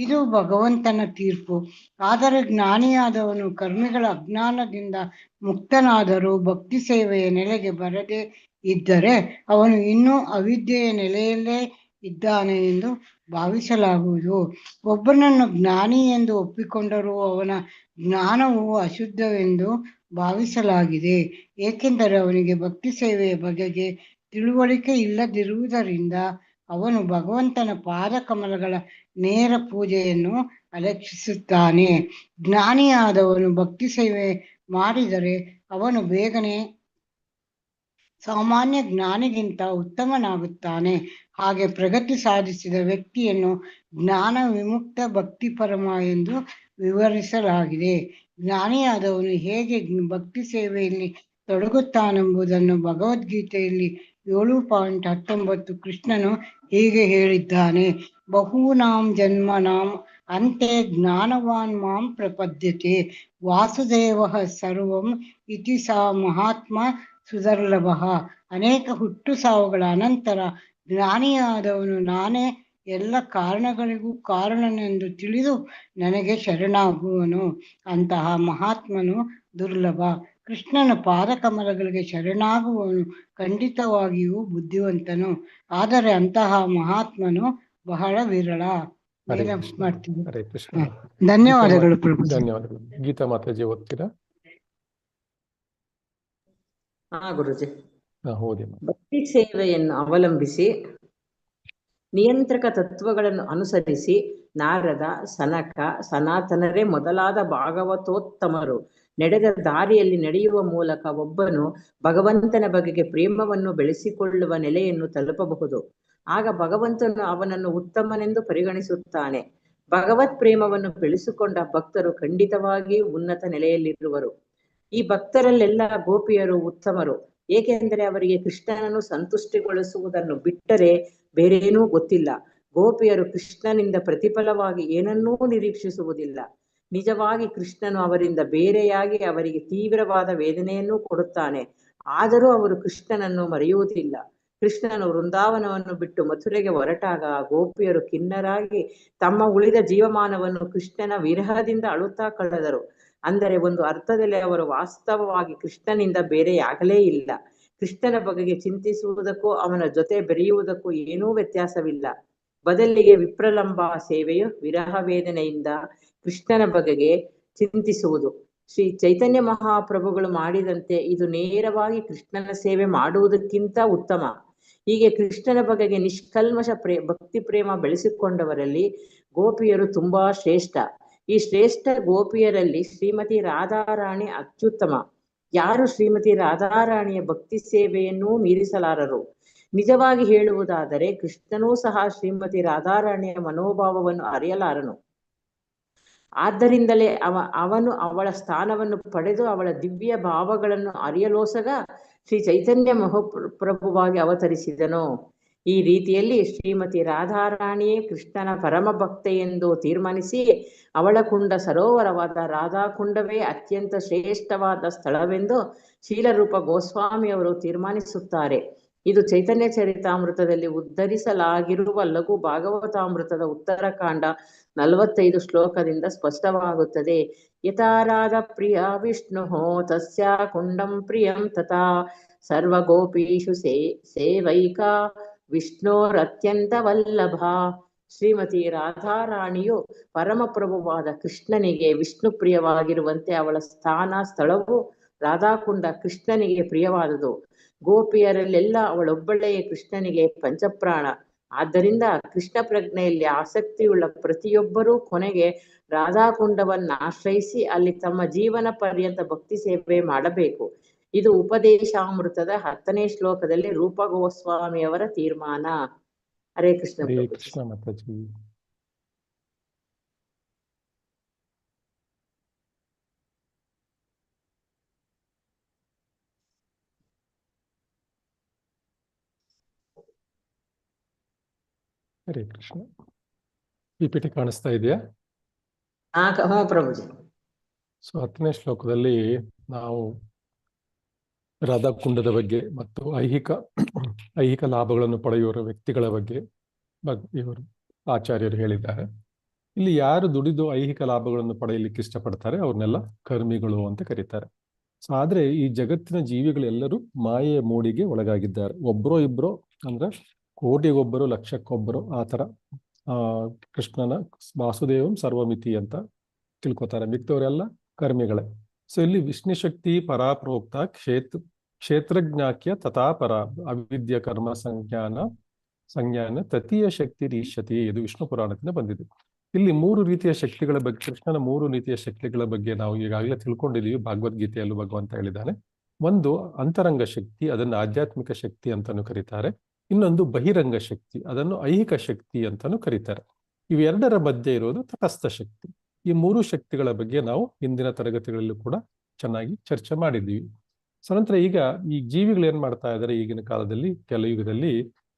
ಇದು ಭಗವಂತನ ತೀರ್ಪು. ಆದರೆ ಜ್ಞಾನಿಯಾದವನು ಕರ್ಮಿಗಳ ಅಜ್ಞಾನದಿಂದ ಮುಕ್ತನಾದರೂ ಭಕ್ತಿ ಸೇವೆಯ ನೆಲೆಗೆ ಬರದೇ ಇದ್ದರೆ ಅವನು ಇನ್ನೂ ಅವಿದ್ಯೆಯ ನೆಲೆಯಲ್ಲೇ ಇದ್ದಾನೆ ಎಂದು ಭಾವಿಸಲಾಗುವುದು. ಒಬ್ಬನನ್ನು ಜ್ಞಾನಿ ಎಂದು ಒಪ್ಪಿಕೊಂಡರೂ ಅವನ ಜ್ಞಾನವು ಅಶುದ್ಧವೆಂದು ಭಾವಿಸಲಾಗಿದೆ, ಏಕೆಂದರೆ ಅವನಿಗೆ ಭಕ್ತಿ ಸೇವೆಯ ಬಗೆಗೆ ತಿಳುವಳಿಕೆ ಇಲ್ಲದಿರುವುದರಿಂದ ಅವನು ಭಗವಂತನ ಪಾದ ಕಮಲಗಳ ನೇರ ಪೂಜೆಯನ್ನು ಅಲಕ್ಷಿಸುತ್ತಾನೆ. ಜ್ಞಾನಿಯಾದವನು ಭಕ್ತಿ ಸೇವೆ ಮಾಡಿದರೆ ಅವನು ಬೇಗನೆ ಸಾಮಾನ್ಯ ಜ್ಞಾನಿಗಿಂತ ಉತ್ತಮನಾಗುತ್ತಾನೆ. ಹಾಗೆ ಪ್ರಗತಿ ಸಾಧಿಸಿದ ವ್ಯಕ್ತಿಯನ್ನು ಜ್ಞಾನ ವಿಮುಕ್ತ ಭಕ್ತಿಪರಮ ಎಂದು ವಿವರಿಸಲಾಗಿದೆ. ಜ್ಞಾನಿಯಾದವನು ಹೇಗೆ ಭಕ್ತಿ ಸೇವೆಯಲ್ಲಿ ತೊಡಗುತ್ತಾನೆಂಬುದನ್ನು ಭಗವದ್ಗೀತೆಯಲ್ಲಿ 7.19 ಕೃಷ್ಣನು ಹೀಗೆ ಹೇಳಿದ್ದಾನೆ: ಬಹೂನಾಂ ಜನ್ಮನಾಂ ಅಂತೆ ಜ್ಞಾನವಾನ್ ಮಾಂ ಪ್ರಪದ್ಯತೆ ವಾಸುದೇವ ಸರ್ವಂ ಇತಿ ಸಾ ಮಹಾತ್ಮ ಸುದರ್ಲಭ. ಅನೇಕ ಹುಟ್ಟು ಸಾವುಗಳ ಅನಂತರ ಜ್ಞಾನಿಯಾದವನು ನಾನೇ ಎಲ್ಲ ಕಾರಣಗಳಿಗೂ ಕಾರಣನೆಂದು ತಿಳಿದು ನನಗೆ ಶರಣಾಗುವನು. ಅಂತಹ ಮಹಾತ್ಮನು ದುರ್ಲಭ. ಕೃಷ್ಣನ ಪಾದಕಮಲಗಳಿಗೆ ಶರಣಾಗುವವನು ಖಂಡಿತವಾಗಿಯೂ ಬುದ್ಧಿವಂತನು, ಆದರೆ ಅಂತಹ ಮಹಾತ್ಮನು ಬಹಳ ವಿರಳ. ಹರೇ ಕೃಷ್ಣ, ಮಾಡ್ತೀನಿ. ಹರೇ ಕೃಷ್ಣ. ಧನ್ಯವಾದಗಳು ಪ್ರಭು. ಧನ್ಯವಾದಗಳು. ಗೀತಾ ಮಾತಾಜಿ ಓದ್ತೀರಾ? ಗುರುಜಿ. ಓದಿ. ಭಕ್ತಿ ಸೇವೆಯನ್ನು ಅವಲಂಬಿಸಿ ನಿಯಂತ್ರಕ ತತ್ವಗಳನ್ನು ಅನುಸರಿಸಿ ನಾರದ, ಸನಕ, ಸನಾತನರೇ ಮೊದಲಾದ ಭಾಗವತೋತ್ತಮರು ನಡೆದ ದಾರಿಯಲ್ಲಿ ನಡೆಯುವ ಮೂಲಕ ಒಬ್ಬನು ಭಗವಂತನ ಬಗೆಗೆ ಪ್ರೇಮವನ್ನು ಬೆಳೆಸಿಕೊಳ್ಳುವ ನೆಲೆಯನ್ನು ತಲುಪಬಹುದು. ಆಗ ಭಗವಂತನು ಅವನನ್ನು ಉತ್ತಮನೆಂದು ಪರಿಗಣಿಸುತ್ತಾನೆ. ಭಗವತ್ ಪ್ರೇಮವನ್ನು ಬೆಳೆಸಿಕೊಂಡ ಭಕ್ತರು ಖಂಡಿತವಾಗಿ ಉನ್ನತ ನೆಲೆಯಲ್ಲಿರುವರು. ಈ ಭಕ್ತರಲ್ಲೆಲ್ಲ ಗೋಪಿಯರು ಉತ್ತಮರು, ಏಕೆಂದರೆ ಅವರಿಗೆ ಕೃಷ್ಣನನ್ನು ಸಂತುಷ್ಟಿಗೊಳಿಸುವುದನ್ನು ಬಿಟ್ಟರೆ ಬೇರೇನೂ ಗೊತ್ತಿಲ್ಲ. ಗೋಪಿಯರು ಕೃಷ್ಣನಿಂದ ಪ್ರತಿಫಲವಾಗಿ ಏನನ್ನೂ ನಿರೀಕ್ಷಿಸುವುದಿಲ್ಲ. ನಿಜವಾಗಿ ಕೃಷ್ಣನು ಅವರಿಂದ ಬೇರೆಯಾಗಿ ಅವರಿಗೆ ತೀವ್ರವಾದ ವೇದನೆಯನ್ನೂ ಕೊಡುತ್ತಾನೆ. ಆದರೂ ಅವರು ಕೃಷ್ಣನನ್ನು ಮರೆಯುವುದಿಲ್ಲ. ಕೃಷ್ಣನು ವೃಂದಾವನವನ್ನು ಬಿಟ್ಟು ಮಥುರೆಗೆ ಹೊರಟಾಗ ಗೋಪಿಯರು ಖಿನ್ನರಾಗಿ ತಮ್ಮ ಉಳಿದ ಜೀವಮಾನವನ್ನು ಕೃಷ್ಣನ ವಿರಹದಿಂದ ಅಳುತ್ತಾ ಕಳೆದರು. ಅಂದರೆ ಒಂದು ಅರ್ಥದಲ್ಲಿ ಅವರು ವಾಸ್ತವವಾಗಿ ಕೃಷ್ಣನಿಂದ ಬೇರೆಯಾಗಲೇ ಇಲ್ಲ. ಕೃಷ್ಣನ ಬಗೆಗೆ ಚಿಂತಿಸುವುದಕ್ಕೂ ಅವನ ಜೊತೆ ಬೆರೆಯುವುದಕ್ಕೂ ಏನೂ ವ್ಯತ್ಯಾಸವಿಲ್ಲ. ಬದಲಿಗೆ ವಿಪ್ರಲಂಬ ಸೇವೆಯು ವಿರಹ ವೇದನೆಯಿಂದ ಕೃಷ್ಣನ ಬಗೆಗೆ ಚಿಂತಿಸುವುದು. ಶ್ರೀ ಚೈತನ್ಯ ಮಹಾಪ್ರಭುಗಳು ಮಾಡಿದಂತೆ ಇದು ನೇರವಾಗಿ ಕೃಷ್ಣನ ಸೇವೆ ಮಾಡುವುದಕ್ಕಿಂತ ಉತ್ತಮ. ಹೀಗೆ ಕೃಷ್ಣನ ಬಗೆಗೆ ನಿಷ್ಕಲ್ಮಶ ಭಕ್ತಿ ಪ್ರೇಮ ಬೆಳೆಸಿಕೊಂಡವರಲ್ಲಿ ಗೋಪಿಯರು ತುಂಬಾ ಶ್ರೇಷ್ಠ. ಈ ಶ್ರೇಷ್ಠ ಗೋಪಿಯರಲ್ಲಿ ಶ್ರೀಮತಿ ರಾಧಾರಾಣಿ ಅತ್ಯುತ್ತಮ. ಯಾರು ಶ್ರೀಮತಿ ರಾಧಾರಾಣಿಯ ಭಕ್ತಿ ಸೇವೆಯನ್ನೂ ಮೀರಿಸಲಾರರು. ನಿಜವಾಗಿ ಹೇಳುವುದಾದರೆ ಕೃಷ್ಣನೂ ಸಹ ಶ್ರೀಮತಿ ರಾಧಾರಾಣಿಯ ಮನೋಭಾವವನ್ನು ಅರಿಯಲಾರನು. ಆದ್ದರಿಂದಲೇ ಅವನು ಅವಳ ಸ್ಥಾನವನ್ನು ಪಡೆದು ಅವಳ ದಿವ್ಯ ಭಾವಗಳನ್ನು ಅರಿಯಲೋಸಗ ಶ್ರೀ ಚೈತನ್ಯ ಮಹಾಪ್ರಭುವಾಗಿ ಅವತರಿಸಿದನು. ಈ ರೀತಿಯಲ್ಲಿ ಶ್ರೀಮತಿ ರಾಧಾರಾಣಿಯೇ ಕೃಷ್ಣನ ಪರಮ ಭಕ್ತೆ ಎಂದು ತೀರ್ಮಾನಿಸಿ ಅವಳ ಕುಂಡ ಸರೋವರವಾದ ರಾಧಾಕುಂಡವೇ ಅತ್ಯಂತ ಶ್ರೇಷ್ಠವಾದ ಸ್ಥಳವೆಂದು ಶೀಲರೂಪ ಗೋಸ್ವಾಮಿಯವರು ತೀರ್ಮಾನಿಸುತ್ತಾರೆ. ಇದು ಚೈತನ್ಯ ಚರಿತಾಮೃತದಲ್ಲಿ ಉದ್ಧರಿಸಲಾಗಿರುವ ಲಘು ಭಾಗವತಾಮೃತದ ಉತ್ತರಕಾಂಡ 45 ಶ್ಲೋಕದಿಂದ ಸ್ಪಷ್ಟವಾಗುತ್ತದೆ. ಯಥಾ ರಾಧ ಪ್ರಿಯ ವಿಷ್ಣು ತಸ್ಯ ಕುಂಡಂ ಪ್ರಿಯಂ ತಥಾ ಸರ್ವಗೋಪೀಷು ಸೇವೈಕಾ ವಿಷ್ಣೋರತ್ಯಂತ ವಲ್ಲಭ. ಶ್ರೀಮತಿ ರಾಧಾರಾಣಿಯು ಪರಮಪ್ರಭುವಾದ ಕೃಷ್ಣನಿಗೆ ವಿಷ್ಣು ಪ್ರಿಯವಾಗಿರುವಂತೆ ಅವಳ ಸ್ಥಳವು ರಾಧಾಕುಂಡ ಕೃಷ್ಣನಿಗೆ ಪ್ರಿಯವಾದುದು. ಗೋಪಿಯರಲ್ಲೆಲ್ಲ ಅವಳೊಬ್ಬಳೆಯೇ ಕೃಷ್ಣನಿಗೆ ಪಂಚಪ್ರಾಣ. ಆದ್ದರಿಂದ ಕೃಷ್ಣ ಪ್ರಜ್ಞೆಯಲ್ಲಿ ಆಸಕ್ತಿಯುಳ್ಳ ಪ್ರತಿಯೊಬ್ಬರೂ ಕೊನೆಗೆ ರಾಧಾಕುಂಡವನ್ನು ಆಶ್ರಯಿಸಿ ಅಲ್ಲಿ ತಮ್ಮ ಜೀವನ ಪರ್ಯಂತ ಭಕ್ತಿ ಸೇವೆ ಮಾಡಬೇಕು. ಇದು ಉಪದೇಶಾಮೃತದ 10ನೇ ಶ್ಲೋಕದಲ್ಲಿ ರೂಪ ಗೋಸ್ವಾಮಿಯವರ ತೀರ್ಮಾನ. ಹರೇ ಕೃಷ್ಣ. ಹರೇ ಕೃಷ್ಣ ಮಾತಾಜಿ. ಹರೇ ಕೃಷ್ಣ. ಪಿಪಿಟಿ ಕಾಣಿಸ್ತಾ ಇದೆಯಾ? ಹ್ಞೂ ಪ್ರಭುಜಿ. ಸೊ 10ನೇ ಶ್ಲೋಕದಲ್ಲಿ ನಾವು ರಾಧಾಕುಂಡದ ಬಗ್ಗೆ ಮತ್ತು ಐಹಿಕ ಲಾಭಗಳನ್ನು ಪಡೆಯುವ ವ್ಯಕ್ತಿಗಳ ಬಗ್ಗೆ ಇವರು ಆಚಾರ್ಯರು ಹೇಳಿದ್ದಾರೆ. ಇಲ್ಲಿ ಯಾರು ದುಡಿದು ಐಹಿಕ ಲಾಭಗಳನ್ನು ಪಡೆಯಲಿಕ್ಕೆ ಇಷ್ಟಪಡ್ತಾರೆ ಅವ್ರನ್ನೆಲ್ಲ ಕರ್ಮಿಗಳು ಅಂತ ಕರೀತಾರೆ. ಸೊ ಆದ್ರೆ ಈ ಜಗತ್ತಿನ ಜೀವಿಗಳೆಲ್ಲರೂ ಮಾಯೆಯ ಮೋಡಿಗೆ ಒಳಗಾಗಿದ್ದಾರೆ. ಒಬ್ಬರೋ ಇಬ್ಬರೋ ಅಂದ್ರೆ ಕೋಟಿಗೊಬ್ಬರು ಲಕ್ಷಕ್ಕೊಬ್ಬರು ಆ ಥರ ಕೃಷ್ಣನ ವಾಸುದೇವಂ ಸರ್ವಮಿತಿ ಅಂತ ತಿಳ್ಕೊತಾರೆ. ಮಿಕ್ಕವರೆಲ್ಲ ಕರ್ಮಿಗಳೇ. ಸೊ ಇಲ್ಲಿ ವಿಷ್ಣು ಶಕ್ತಿ ಪರಾಪ್ರೋಕ್ತ ಕ್ಷೇತ್ರಜ್ಞಾಕ್ಯ ತಥಾಪರ ಅವಿದ್ಯ ಕರ್ಮ ಸಂಜ್ಞಾನ ತತೀಯ ಶಕ್ತಿ ರೀಷ್ಯತಿ. ಇದು ವಿಷ್ಣು ಪುರಾಣದಿಂದ ಬಂದಿದೆ. ಇಲ್ಲಿ 3 ರೀತಿಯ ಶಕ್ತಿಗಳ ಬಗ್ಗೆ, ಕೃಷ್ಣನ 3 ರೀತಿಯ ಶಕ್ತಿಗಳ ಬಗ್ಗೆ ನಾವು ಈಗಾಗಲೇ ತಿಳ್ಕೊಂಡಿದ್ದೀವಿ. ಭಗವದ್ಗೀತೆಯಲ್ಲೂ ಭಗವಂತ ಹೇಳಿದ್ದಾನೆ. ಒಂದು ಅಂತರಂಗ ಶಕ್ತಿ, ಅದನ್ನು ಆಧ್ಯಾತ್ಮಿಕ ಶಕ್ತಿ ಅಂತಾನು ಕರೀತಾರೆ. ಇನ್ನೊಂದು ಬಹಿರಂಗ ಶಕ್ತಿ, ಅದನ್ನು ಐಹಿಕ ಶಕ್ತಿ ಅಂತಾನು ಕರೀತಾರೆ. ಇವೆರಡರ ಮಧ್ಯೆ ಇರೋದು ತಟಸ್ಥ ಶಕ್ತಿ. ಈ 3 ಶಕ್ತಿಗಳ ಬಗ್ಗೆ ನಾವು ಹಿಂದಿನ ತರಗತಿಗಳಲ್ಲೂ ಕೂಡ ಚೆನ್ನಾಗಿ ಚರ್ಚೆ ಮಾಡಿದ್ದೀವಿ. ಸೊ ನಂತರ ಈಗ ಈ ಜೀವಿಗಳು ಏನ್ ಮಾಡ್ತಾ ಇದ್ದಾರೆ ಈಗಿನ ಕಾಲದಲ್ಲಿ, ಕೆಲಯುಗದಲ್ಲಿ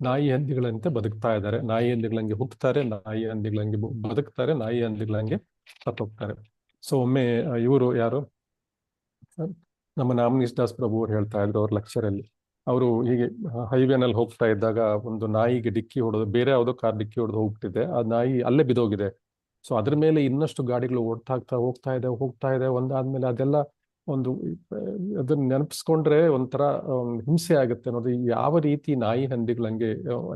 ನಾಯಿ ಹಂದಿಗಳಂತೆ ಬದುಕ್ತಾ ಇದ್ದಾರೆ. ನಾಯಿ ಹಂದಿಗಳಂಗೆ ಹುಟ್ಟುತ್ತಾರೆ, ನಾಯಿ ಹಂದಿಗಳಂಗೆ ಬದುಕ್ತಾರೆ, ನಾಯಿ ಹಂದಿಗಳಂಗೆ ಸತ್ತೋಗ್ತಾರೆ. ಸೊ ಒಮ್ಮೆ ಇವರು ಯಾರು ನಮ್ಮ ನಾಮನೀಶ್ ದಾಸ್ ಪ್ರಭು ಅವ್ರು ಹೇಳ್ತಾ ಇದ್ರು ಅವ್ರ ಲೆಕ್ಚರಲ್ಲಿ. ಅವರು ಹೀಗೆ ಹೈವೇನಲ್ಲಿ ಹೋಗ್ತಾ ಇದ್ದಾಗ ಒಂದು ನಾಯಿಗೆ ಡಿಕ್ಕಿ ಹೊಡೆದು, ಬೇರೆ ಯಾವುದೋ ಕಾರ್ ಡಿಕ್ಕಿ ಹೊಡೆದು ಹೋಗ್ಬಿಟ್ಟಿದೆ. ಆ ನಾಯಿ ಅಲ್ಲೇ ಬಿದ್ದೋಗಿದೆ. ಸೊ ಅದ್ರ ಮೇಲೆ ಇನ್ನಷ್ಟು ಗಾಡಿಗಳು ಹೋಗ್ತಾ ಇದೆ ಒಂದಾದ್ಮೇಲೆ ಅದೆಲ್ಲ ಒಂದು ಅದನ್ನ ನೆನಪಿಸ್ಕೊಂಡ್ರೆ ಒಂಥರ ಹಿಂಸೆ ಆಗುತ್ತೆ ನೋಡಿ. ಯಾವ ರೀತಿ ನಾಯಿ ಹಂದಿಗಳಂಗೆ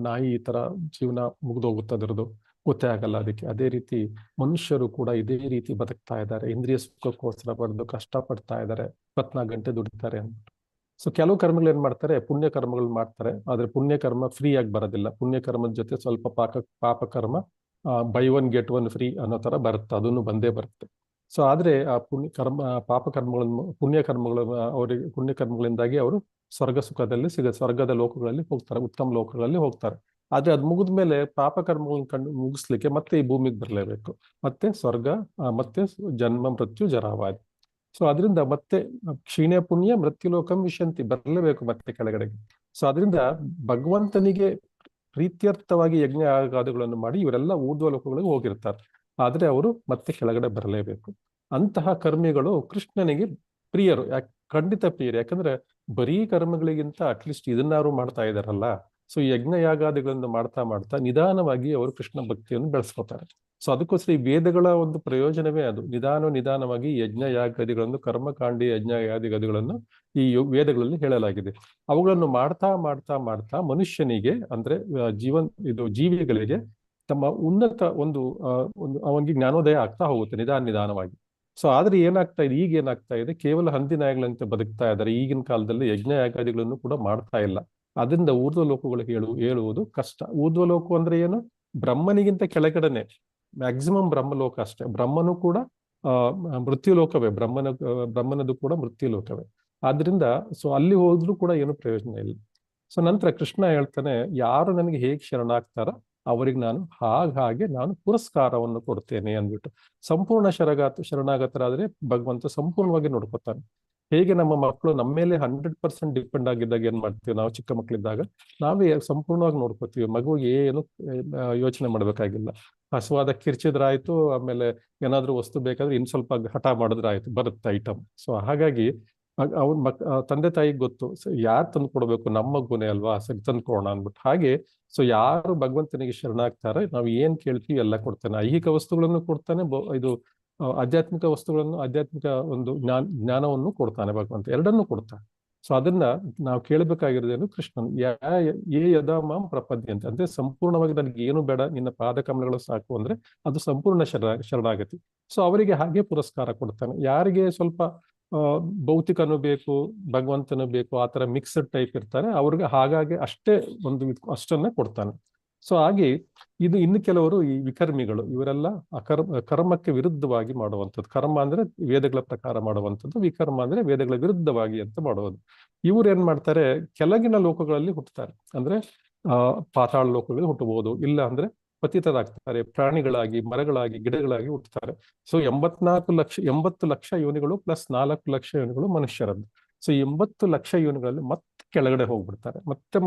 ನಾಯಿ ಈ ತರ ಜೀವನ ಮುಗಿದೋಗುತ್ತೆ, ಅದರದ್ದು ಗೊತ್ತೇ ಆಗಲ್ಲ ಅದಕ್ಕೆ. ಅದೇ ರೀತಿ ಮನುಷ್ಯರು ಕೂಡ ಇದೇ ರೀತಿ ಬದುಕ್ತಾ ಇದ್ದಾರೆ. ಇಂದ್ರಿಯ ಸುಖಕ್ಕೋಸ್ಕರ ಪಡೆದು ಕಷ್ಟಪಡ್ತಾ ಇದ್ದಾರೆ, 24 ಗಂಟೆ ದುಡಿತಾರೆ ಅಂದ್ಬಿಟ್ಟು. ಸೊ ಕೆಲವು ಕರ್ಮಗಳು ಏನ್ ಮಾಡ್ತಾರೆ, ಪುಣ್ಯ ಕರ್ಮಗಳು ಮಾಡ್ತಾರೆ. ಆದ್ರೆ ಪುಣ್ಯ ಕರ್ಮ ಫ್ರೀ ಆಗಿ ಬರೋದಿಲ್ಲ. ಪುಣ್ಯ ಕರ್ಮದ ಜೊತೆ ಸ್ವಲ್ಪ ಪಾಪ ಕರ್ಮ ಬೈ 1 get 1 ಫ್ರೀ ಅನ್ನೋ ತರ ಬರುತ್ತೆ, ಅದನ್ನು ಬಂದೇ ಬರುತ್ತೆ. ಸೊ ಆದ್ರೆ ಆ ಪಾಪ ಕರ್ಮಗಳನ್ನು ಪುಣ್ಯ ಕರ್ಮಗಳಿಂದಾಗಿ ಅವರು ಸ್ವರ್ಗದ ಲೋಕಗಳಲ್ಲಿ ಹೋಗ್ತಾರೆ, ಉತ್ತಮ ಲೋಕಗಳಲ್ಲಿ ಹೋಗ್ತಾರೆ. ಆದ್ರೆ ಅದ್ ಮುಗಿದ್ಮೇಲೆ ಪಾಪ ಕರ್ಮಗಳನ್ನ ಮುಗಿಸ್ಲಿಕ್ಕೆ ಮತ್ತೆ ಈ ಭೂಮಿಗೆ ಬರಲೇಬೇಕು. ಮತ್ತೆ ಸ್ವರ್ಗ, ಮತ್ತೆ ಜನ್ಮ ಮೃತ್ಯು ಜರಾವಾದಿ. ಸೊ ಅದರಿಂದ ಮತ್ತೆ ಕ್ಷೀಣ ಪುಣ್ಯ ಮೃತ್ಯುಲೋಕಂ ವಿಶಂತಿ, ಬರಲೇಬೇಕು ಮತ್ತೆ ಕೆಳಗಡೆಗೆ. ಸೊ ಅದರಿಂದ ಭಗವಂತನಿಗೆ ಪ್ರೀತ್ಯರ್ಥವಾಗಿ ಯಜ್ಞ ಯಾಗಾದಿಗಳನ್ನು ಮಾಡಿ ಇವರೆಲ್ಲ ಊರ್ಧ್ವ ಲೋಕಗಳಿಗೆ ಹೋಗಿರ್ತಾರೆ. ಆದ್ರೆ ಅವರು ಮತ್ತೆ ಕೆಳಗಡೆ ಬರಲೇಬೇಕು. ಅಂತಹ ಕರ್ಮಿಗಳು ಕೃಷ್ಣನಿಗೆ ಪ್ರಿಯರು. ಖಂಡಿತ ಪ್ರಿಯರು. ಯಾಕಂದ್ರೆ ಬರೀ ಕರ್ಮಗಳಿಗಿಂತ ಅಟ್ಲೀಸ್ಟ್ ಇದನ್ನಾರು ಮಾಡ್ತಾ ಇದಾರಲ್ಲ. ಸೊ ಯಜ್ಞ ಯಾಗಾದಿಗಳನ್ನು ಮಾಡ್ತಾ ನಿಧಾನವಾಗಿ ಅವರು ಕೃಷ್ಣ ಭಕ್ತಿಯನ್ನು ಬೆಳೆಸ್ಕೊತಾರೆ. ಸೊ ಅದಕ್ಕೋಸ್ಕರ ಈ ವೇದಗಳ ಒಂದು ಪ್ರಯೋಜನವೇ ಅದು. ನಿಧಾನವಾಗಿ ಯಜ್ಞ ಯಾಗಾದಿಗಳನ್ನು, ಕರ್ಮಕಾಂಡಿ ಯಜ್ಞ ಯಾಗಾದಿಗಳನ್ನು ಈ ವೇದಗಳಲ್ಲಿ ಹೇಳಲಾಗಿದೆ. ಅವುಗಳನ್ನು ಮಾಡ್ತಾ ಮನುಷ್ಯನಿಗೆ ಅಂದ್ರೆ ಜೀವಿಗಳಿಗೆ ತಮ್ಮ ಉನ್ನತ ಒಂದು ಅವನಿಗೆ ಜ್ಞಾನೋದಯ ಆಗ್ತಾ ಹೋಗುತ್ತೆ ನಿಧಾನವಾಗಿ. ಸೊ ಆದ್ರೆ ಈಗ ಏನಾಗ್ತಾ ಇದೆ, ಕೇವಲ ಹಂದಿ ನಾಯಿಗಳಂತೆ ಬದುಕ್ತಾ ಇದ್ದಾರೆ. ಈಗಿನ ಕಾಲದಲ್ಲಿ ಯಜ್ಞ ಯಾಗಾದಿಗಳನ್ನು ಕೂಡ ಮಾಡ್ತಾ ಇಲ್ಲ. ಅದರಿಂದ ಊರ್ಧ್ವ ಲೋಕಗಳಿಗೆ ಹೇಳುವುದು ಕಷ್ಟ. ಊರ್ಧ್ವ ಲೋಕ ಅಂದ್ರೆ ಏನು? ಬ್ರಹ್ಮನಿಗಿಂತ ಕೆಳಗಡೆನೆ, ಮ್ಯಾಕ್ಸಿಮಮ್ ಬ್ರಹ್ಮಲೋಕ ಅಷ್ಟೇ. ಬ್ರಹ್ಮನು ಕೂಡ ಮೃತ್ಯುಲೋಕವೇ, ಬ್ರಹ್ಮನದು ಕೂಡ ಮೃತ್ಯುಲೋಕವೇ. ಆದ್ರಿಂದ ಸೊ ಅಲ್ಲಿ ಹೋದ್ರೂ ಕೂಡ ಏನು ಪ್ರಯೋಜನ ಇಲ್ಲ. ಸೊ ನಂತರ ಕೃಷ್ಣ ಹೇಳ್ತಾನೆ, ಯಾರು ನನಗೆ ಹೇಗೆ ಶರಣಾಗ್ತಾರ ಅವರಿಗೆ ನಾನು ಹಾಗೆ ನಾನು ಪುರಸ್ಕಾರವನ್ನು ಕೊಡ್ತೇನೆ ಅಂದ್ಬಿಟ್ಟು. ಸಂಪೂರ್ಣ ಶರಣಾಗತರಾದ್ರೆ ಭಗವಂತ ಸಂಪೂರ್ಣವಾಗಿ ನೋಡ್ಕೊತಾನೆ. ಹೇಗೆ ನಮ್ಮ ಮಕ್ಕಳು ನಮ್ಮ ಮೇಲೆ 100% ಡಿಪೆಂಡ್ ಆಗಿದ್ದಾಗ ಏನ್ ಮಾಡ್ತೀವಿ ನಾವು ಚಿಕ್ಕ ಮಕ್ಕಳಿದ್ದಾಗ, ನಾವೇ ಸಂಪೂರ್ಣವಾಗಿ ನೋಡ್ಕೋತೀವಿ. ಮಗುವಿಗೆ ಏನು ಯೋಚನೆ ಮಾಡ್ಬೇಕಾಗಿಲ್ಲ. ಹಸುವಾದ ಕಿರ್ಚಿದ್ರಾಯ್ತು, ಆಮೇಲೆ ಏನಾದ್ರೂ ವಸ್ತು ಬೇಕಾದ್ರೆ ಇನ್ ಸ್ವಲ್ಪ ಹಠ ಮಾಡಿದ್ರಾಯ್ತು, ಬರುತ್ತೆ ಐಟಮ್. ಸೊ ಹಾಗಾಗಿ ಅವ್ನ ತಂದೆ ತಾಯಿಗೆ ಗೊತ್ತು ಯಾರು ತಂದು ಕೊಡ್ಬೇಕು, ನಮ್ಮ ಮಗುನೇ ಅಲ್ವಾ, ಸರಿ ತಂದು ಕೊಡೋಣ ಅಂದ್ಬಿಟ್ಟು. ಹಾಗೆ ಸೊ ಯಾರು ಭಗವಂತನಿಗೆ ಶರಣಾಗ್ತಾರೆ, ನಾವು ಏನ್ ಕೇಳ್ತೀವಿ ಎಲ್ಲ ಕೊಡ್ತಾನೆ. ಐಹಿಕ ವಸ್ತುಗಳನ್ನು ಕೊಡ್ತಾನೆ, ಇದು ಆಧ್ಯಾತ್ಮಿಕ ವಸ್ತುಗಳನ್ನು, ಆಧ್ಯಾತ್ಮಿಕ ಒಂದು ಜ್ಞಾನವನ್ನು ಕೊಡ್ತಾನೆ ಭಗವಂತ, ಎರಡನ್ನೂ ಕೊಡ್ತಾನೆ. ಸೊ ಅದನ್ನ ನಾವು ಕೇಳಬೇಕಾಗಿರೋದೇನು, ಕೃಷ್ಣನ್ ಏ ಯದಾ ಮಾಂ ಪ್ರಪದ್ಯಂತೆ, ಅಂದ್ರೆ ಸಂಪೂರ್ಣವಾಗಿ ನನಗೆ ಏನು ಬೇಡ, ನಿನ್ನ ಪಾದಕಮಲಗಳು ಸಾಕು ಅಂದ್ರೆ ಅದು ಸಂಪೂರ್ಣ ಶರಣಾಗತಿ. ಸೊ ಅವರಿಗೆ ಹಾಗೆ ಪುರಸ್ಕಾರ ಕೊಡ್ತಾನೆ. ಯಾರಿಗೆ ಸ್ವಲ್ಪ ಭೌತಿಕನು ಬೇಕು, ಭಗವಂತನು ಬೇಕು, ಆ ತರ ಮಿಕ್ಸ್ಡ್ ಟೈಪ್ ಇರ್ತಾರೆ, ಅವ್ರಿಗೆ ಹಾಗಾಗಿ ಅಷ್ಟೇ ಅಷ್ಟನ್ನ ಕೊಡ್ತಾನೆ. ಸೊ ಹಾಗೆ ಇದು ಇನ್ನು ಕೆಲವರು ಈ ವಿಕರ್ಮಿಗಳು, ಇವರೆಲ್ಲ ಕರ್ಮಕ್ಕೆ ವಿರುದ್ಧವಾಗಿ ಮಾಡುವಂಥದ್ದು. ಕರ್ಮ ಅಂದ್ರೆ ವೇದಗಳ ಪ್ರಕಾರ ಮಾಡುವಂಥದ್ದು, ವಿಕರ್ಮ ಅಂದ್ರೆ ವೇದಗಳ ವಿರುದ್ಧವಾಗಿ ಅಂತ ಮಾಡುವುದು. ಇವ್ರು ಏನ್ ಮಾಡ್ತಾರೆ, ಕೆಳಗಿನ ಲೋಕಗಳಲ್ಲಿ ಹುಟ್ಟುತ್ತಾರೆ. ಅಂದ್ರೆ ಪಾತಾಳ ಲೋಕಗಳಲ್ಲಿ ಹುಟ್ಟಬಹುದು, ಇಲ್ಲ ಅಂದ್ರೆ ಪತಿತರಾಗ್ತಾರೆ, ಪ್ರಾಣಿಗಳಾಗಿ, ಮರಗಳಾಗಿ, ಗಿಡಗಳಾಗಿ ಹುಟ್ಟುತ್ತಾರೆ. ಸೊ 80 ಲಕ್ಷ ಯೋನಿಗಳು ಪ್ಲಸ್ 4 ಲಕ್ಷ ಯೋನಿಗಳು ಮನುಷ್ಯರದ್ದು. ಸೊ 80 ಲಕ್ಷ ಯೋನಿಗಳಲ್ಲಿ ಮತ್ತೆ ಕೆಳಗಡೆ ಹೋಗ್ಬಿಡ್ತಾರೆ. ಮತ್ತೆ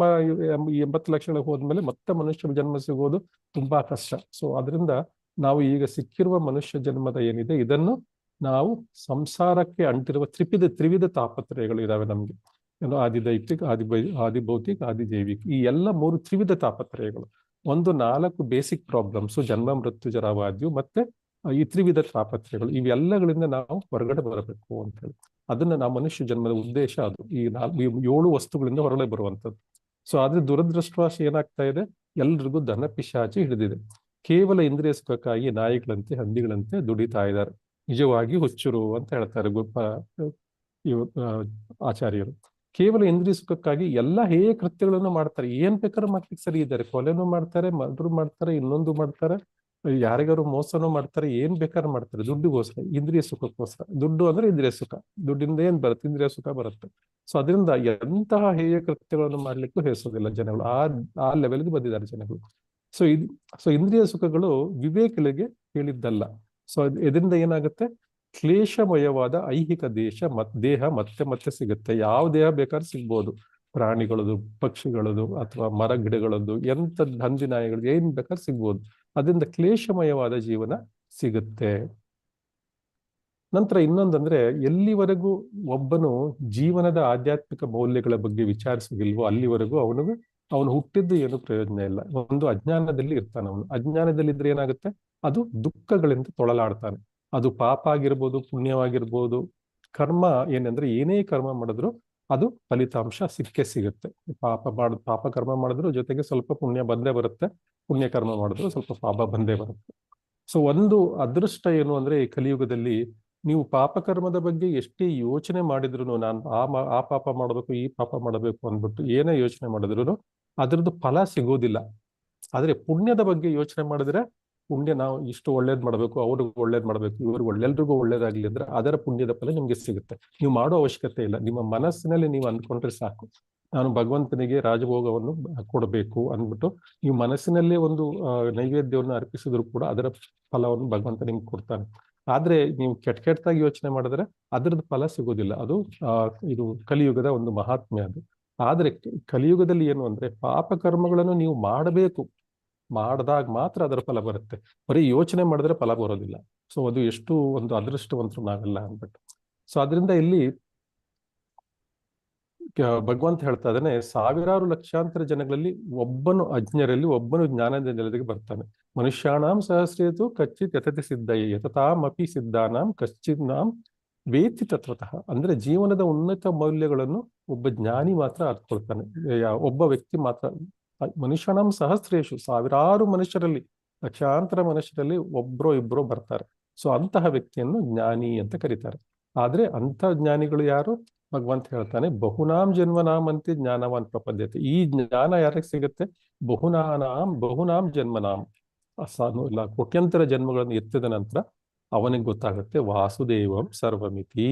80 ಲಕ್ಷಗಳಿಗೆ ಹೋದ್ಮೇಲೆ ಮತ್ತೆ ಮನುಷ್ಯ ಜನ್ಮ ಸಿಗೋದು ತುಂಬಾ ಕಷ್ಟ. ಸೊ ಅದರಿಂದ ನಾವು ಈಗ ಸಿಕ್ಕಿರುವ ಮನುಷ್ಯ ಜನ್ಮದ ಏನಿದೆ, ಇದನ್ನು ನಾವು ಸಂಸಾರಕ್ಕೆ ಅಂಟಿರುವ ತ್ರಿವಿಧ ತಾಪತ್ರಯಗಳು ಇದಾವೆ ನಮ್ಗೆ. ಏನು ಆದಿದೈವಿಕ, ಆದಿಭೌತಿಕ, ಆದಿಜೈವಿಕ, ಈ ಎಲ್ಲ 3 ತ್ರಿವಿಧ ತಾಪತ್ರಯಗಳು. ಒಂದು 4 ಬೇಸಿಕ್ ಪ್ರಾಬ್ಲಮ್ಸ್, ಜನ್ಮ, ಮೃತ್ಯು, ಜರಾವಾದ್ಯು, ಮತ್ತೆ ಈ ತ್ರಿವಿಧ ತಾಪತ್ರಯಗಳು. ಇವೆಲ್ಲಗಳಿಂದ ನಾವು ಹೊರಗಡೆ ಬರಬೇಕು ಅಂತ ಹೇಳಿ, ಅದನ್ನ ನಾವು ಮನುಷ್ಯ ಜನ್ಮದ ಉದ್ದೇಶ ಅದು, ಈ 7 ವಸ್ತುಗಳಿಂದ ಹೊರಗಡೆ ಬರುವಂಥದ್ದು. ಸೊ ಆದ್ರೆ ದುರದೃಷ್ಟವಶ ಏನಾಗ್ತಾ ಇದೆ, ಎಲ್ರಿಗೂ ದನ ಪಿಶಾಚಿ ಹಿಡಿದಿದೆ. ಕೇವಲ ಇಂದ್ರಿಯ ಸುಖಕ್ಕಾಗಿ ನಾಯಿಗಳಂತೆ, ಹಂದಿಗಳಂತೆ ದುಡಿತಾ ಇದ್ದಾರೆ. ನಿಜವಾಗಿ ಹುಚ್ಚರು ಅಂತ ಹೇಳ್ತಾರೆ ಆಚಾರ್ಯರು. ಕೇವಲ ಇಂದ್ರಿಯ ಸುಖಕ್ಕಾಗಿ ಎಲ್ಲ ಹೇಗೆ ಕೃತ್ಯಗಳನ್ನು ಮಾಡ್ತಾರೆ, ಏನ್ ಬೇಕಾದ್ರೂ ಮಾಡ್ಲಿಕ್ಕೆ ಸರಿ ಇದ್ದಾರೆ. ಕೊಲೆನೂ ಮಾಡ್ತಾರೆ, ಮರ್ಡರ್ ಮಾಡ್ತಾರೆ, ಇನ್ನೊಂದು ಮಾಡ್ತಾರೆ, ಯಾರಿಗಾರು ಮೋಸನೂ ಮಾಡ್ತಾರೆ, ಏನ್ ಬೇಕಾದ್ರೂ ಮಾಡ್ತಾರೆ ದುಡ್ಡಿಗೋಸ್ಕರ, ಇಂದ್ರಿಯ ಸುಖಕ್ಕೋಸ್ಕರ. ದುಡ್ಡು ಅಂದ್ರೆ ಇಂದ್ರಿಯ ಸುಖ, ದುಡ್ಡಿಂದ ಏನ್ ಬರುತ್ತೆ, ಇಂದ್ರಿಯ ಸುಖ ಬರುತ್ತೆ. ಸೊ ಅದರಿಂದ ಎಂತಹ ಹೇಯ ಕೃತ್ಯಗಳನ್ನು ಮಾಡ್ಲಿಕ್ಕೂ ಹೇಸೋದಿಲ್ಲ ಜನಗಳು. ಆ ಲೆವೆಲ್ಗೆ ಬಂದಿದ್ದಾರೆ ಜನಗಳು. ಸೊ ಇಂದ್ರಿಯ ಸುಖಗಳು ವಿವೇಕಿಗಳಿಗೆ ಹೇಳಿದ್ದಲ್ಲ. ಸೊ ಇದರಿಂದ ಏನಾಗುತ್ತೆ, ಕ್ಲೇಶಮಯವಾದ ಐಹಿಕ ದೇಹ ಮತ್ತೆ ಸಿಗುತ್ತೆ. ಯಾವ ದೇಹ ಬೇಕಾದ್ರೂ ಸಿಗ್ಬೋದು, ಪ್ರಾಣಿಗಳದು, ಪಕ್ಷಿಗಳದು, ಅಥವಾ ಮರ ಗಿಡಗಳದ್ದು, ಎಂಥದ್ದು ಹಂದಿ ನಾಯಿಗಳದ್ದು, ಏನ್ ಬೇಕಾದ್ರೂ ಸಿಗ್ಬೋದು. ಅದರಿಂದ ಕ್ಲೇಶಮಯವಾದ ಜೀವನ ಸಿಗುತ್ತೆ. ನಂತರ ಇನ್ನೊಂದಂದ್ರೆ, ಎಲ್ಲಿವರೆಗೂ ಒಬ್ಬನು ಜೀವನದ ಆಧ್ಯಾತ್ಮಿಕ ಮೌಲ್ಯಗಳ ಬಗ್ಗೆ ವಿಚಾರಿಸೋದಿಲ್ವೋ ಅಲ್ಲಿವರೆಗೂ ಅವನು ಹುಟ್ಟಿದ್ದು ಏನು ಪ್ರಯೋಜನ ಇಲ್ಲ. ಒಂದು ಅಜ್ಞಾನದಲ್ಲಿ ಇರ್ತಾನೆ ಅವನು. ಅಜ್ಞಾನದಲ್ಲಿದ್ರೆ ಏನಾಗುತ್ತೆ, ಅದು ದುಃಖಗಳಿಂದ ತೊಳಲಾಡ್ತಾನೆ. ಅದು ಪಾಪ ಆಗಿರ್ಬೋದು, ಪುಣ್ಯವಾಗಿರ್ಬೋದು. ಕರ್ಮ ಏನಂದ್ರೆ, ಏನೇ ಕರ್ಮ ಮಾಡಿದ್ರು ಅದು ಫಲಿತಾಂಶ ಸಿಗುತ್ತೆ. ಪಾಪ ಕರ್ಮ ಮಾಡಿದ್ರು ಜೊತೆಗೆ ಸ್ವಲ್ಪ ಪುಣ್ಯ ಬಂದೇ ಬರುತ್ತೆ, ಪುಣ್ಯ ಕರ್ಮ ಮಾಡಿದ್ರು ಸ್ವಲ್ಪ ಪಾಪ ಬಂದೇ ಬರುತ್ತೆ. ಸೊ ಒಂದು ಅದೃಷ್ಟ ಏನು ಅಂದ್ರೆ, ಈ ಕಲಿಯುಗದಲ್ಲಿ ನೀವು ಪಾಪಕರ್ಮದ ಬಗ್ಗೆ ಎಷ್ಟೇ ಯೋಚನೆ ಮಾಡಿದ್ರು, ನಾನು ಆ ಪಾಪ ಮಾಡಬೇಕು, ಈ ಪಾಪ ಮಾಡಬೇಕು ಅಂದ್ಬಿಟ್ಟು ಏನೇ ಯೋಚನೆ ಮಾಡಿದ್ರು ಅದ್ರದ್ದು ಫಲ ಸಿಗೋದಿಲ್ಲ. ಆದ್ರೆ ಪುಣ್ಯದ ಬಗ್ಗೆ ಯೋಚನೆ ಮಾಡಿದ್ರೆ, ಪುಣ್ಯ ನಾವು ಇಷ್ಟು ಒಳ್ಳೇದ್ ಮಾಡ್ಬೇಕು, ಅವ್ರಿಗೆ ಒಳ್ಳೇದ್ ಮಾಡ್ಬೇಕು, ಇವ್ರಿಗೆ ಎಲ್ರಿಗೂ ಒಳ್ಳೇದಾಗ್ಲಿ ಅಂದ್ರೆ ಅದರ ಪುಣ್ಯದ ಫಲ ನಿಮ್ಗೆ ಸಿಗುತ್ತೆ. ನೀವು ಮಾಡೋ ಅವಶ್ಯಕತೆ ಇಲ್ಲ. ನಿಮ್ಮ ಮನಸ್ಸಿನಲ್ಲಿ ನೀವು ಅಂದ್ಕೊಂಡ್ರೆ ಸಾಕು, ನಾನು ಭಗವಂತನಿಗೆ ರಾಜಭೋಗವನ್ನು ಕೊಡಬೇಕು ಅಂದ್ಬಿಟ್ಟು ನೀವು ಮನಸ್ಸಿನಲ್ಲೇ ಒಂದು ನೈವೇದ್ಯವನ್ನು ಅರ್ಪಿಸಿದ್ರು ಕೂಡ ಅದರ ಫಲವನ್ನು ಭಗವಂತ ನಿಮ್ಗೆ ಕೊಡ್ತಾನೆ. ಆದ್ರೆ ನೀವು ಕೆಟ್ಟದಾಗಿ ಯೋಚನೆ ಮಾಡಿದ್ರೆ ಅದರದ್ದು ಫಲ ಸಿಗೋದಿಲ್ಲ. ಅದು ಇದು ಕಲಿಯುಗದ ಒಂದು ಮಹಾತ್ಮ್ಯ ಅದು. ಆದ್ರೆ ಕಲಿಯುಗದಲ್ಲಿ ಏನು ಅಂದ್ರೆ, ಪಾಪ ಕರ್ಮಗಳನ್ನು ನೀವು ಮಾಡಬೇಕು, ಮಾಡಿದಾಗ ಮಾತ್ರ ಅದರ ಫಲ ಬರುತ್ತೆ. ಬರೀ ಯೋಚನೆ ಮಾಡಿದ್ರೆ ಫಲ ಬರೋದಿಲ್ಲ. ಸೊ ಅದು ಎಷ್ಟು ಒಂದು ಅದೃಷ್ಟವಂತರು ನಾವೆಲ್ಲ ಅಂದ್ಬಿಟ್ಟು. ಸೊ ಅದರಿಂದ ಇಲ್ಲಿ ಭಗವಂತ ಹೇಳ್ತಾ ಇದ್ದಾನೆ, ಸಾವಿರಾರು ಲಕ್ಷಾಂತರ ಜನಗಳಲ್ಲಿ ಒಬ್ಬನು ಅಜ್ಞರಲ್ಲಿ ಒಬ್ಬನು ಜ್ಞಾನದ ನೆಲೆಗೆ ಬರ್ತಾನೆ. ಮನುಷ್ಯಾಣಾಂ ಸಹಸ್ರೇತು ಕಚ್ಚಿತ್ ಯತತಿ ಸಿದ್ಧಯೇ ಯತತಾಮಪಿ ಸಿದ್ಧಾನಾಂ ಕಶ್ಚಿತ್ ನಾಂ ವೇತ್ತಿ ತತ್ವತಃ. ಅಂದ್ರೆ ಜೀವನದ ಉನ್ನತ ಮೌಲ್ಯಗಳನ್ನು ಒಬ್ಬ ಜ್ಞಾನಿ ಮಾತ್ರ ಅರ್ಥಕೊಳ್ತಾನೆ, ಒಬ್ಬ ವ್ಯಕ್ತಿ ಮಾತ್ರ. ಮನುಷ್ಯನಂ ಸಹಸ್ರೇಶು, ಸಾವಿರಾರು ಮನುಷ್ಯರಲ್ಲಿ, ಲಕ್ಷಾಂತರ ಮನುಷ್ಯರಲ್ಲಿ ಒಬ್ರೋ ಇಬ್ರೋ ಬರ್ತಾರೆ. ಸೊ ಅಂತಹ ವ್ಯಕ್ತಿಯನ್ನು ಜ್ಞಾನಿ ಅಂತ ಕರೀತಾರೆ. ಆದ್ರೆ ಅಂತ ಜ್ಞಾನಿಗಳು ಯಾರು? ಭಗವಂತ ಹೇಳ್ತಾನೆ, ಬಹುನಾಂ ಜನ್ಮನಾಂ ಅಂತೆ ಜ್ಞಾನವಾನ್ ಪ್ರಪದ್ಯತೆ. ಈ ಜ್ಞಾನ ಯಾರಿಗೆ ಸಿಗುತ್ತೆ? ಬಹುನಾಂ ಜನ್ಮನಾಂ, ಇಲ್ಲ ಕೋಟ್ಯಂತರ ಜನ್ಮಗಳನ್ನು ಎತ್ತಿದ ನಂತರ ಅವನಿಗೆ ಗೊತ್ತಾಗುತ್ತೆ ವಾಸುದೇವಂ ಸರ್ವಮಿತಿ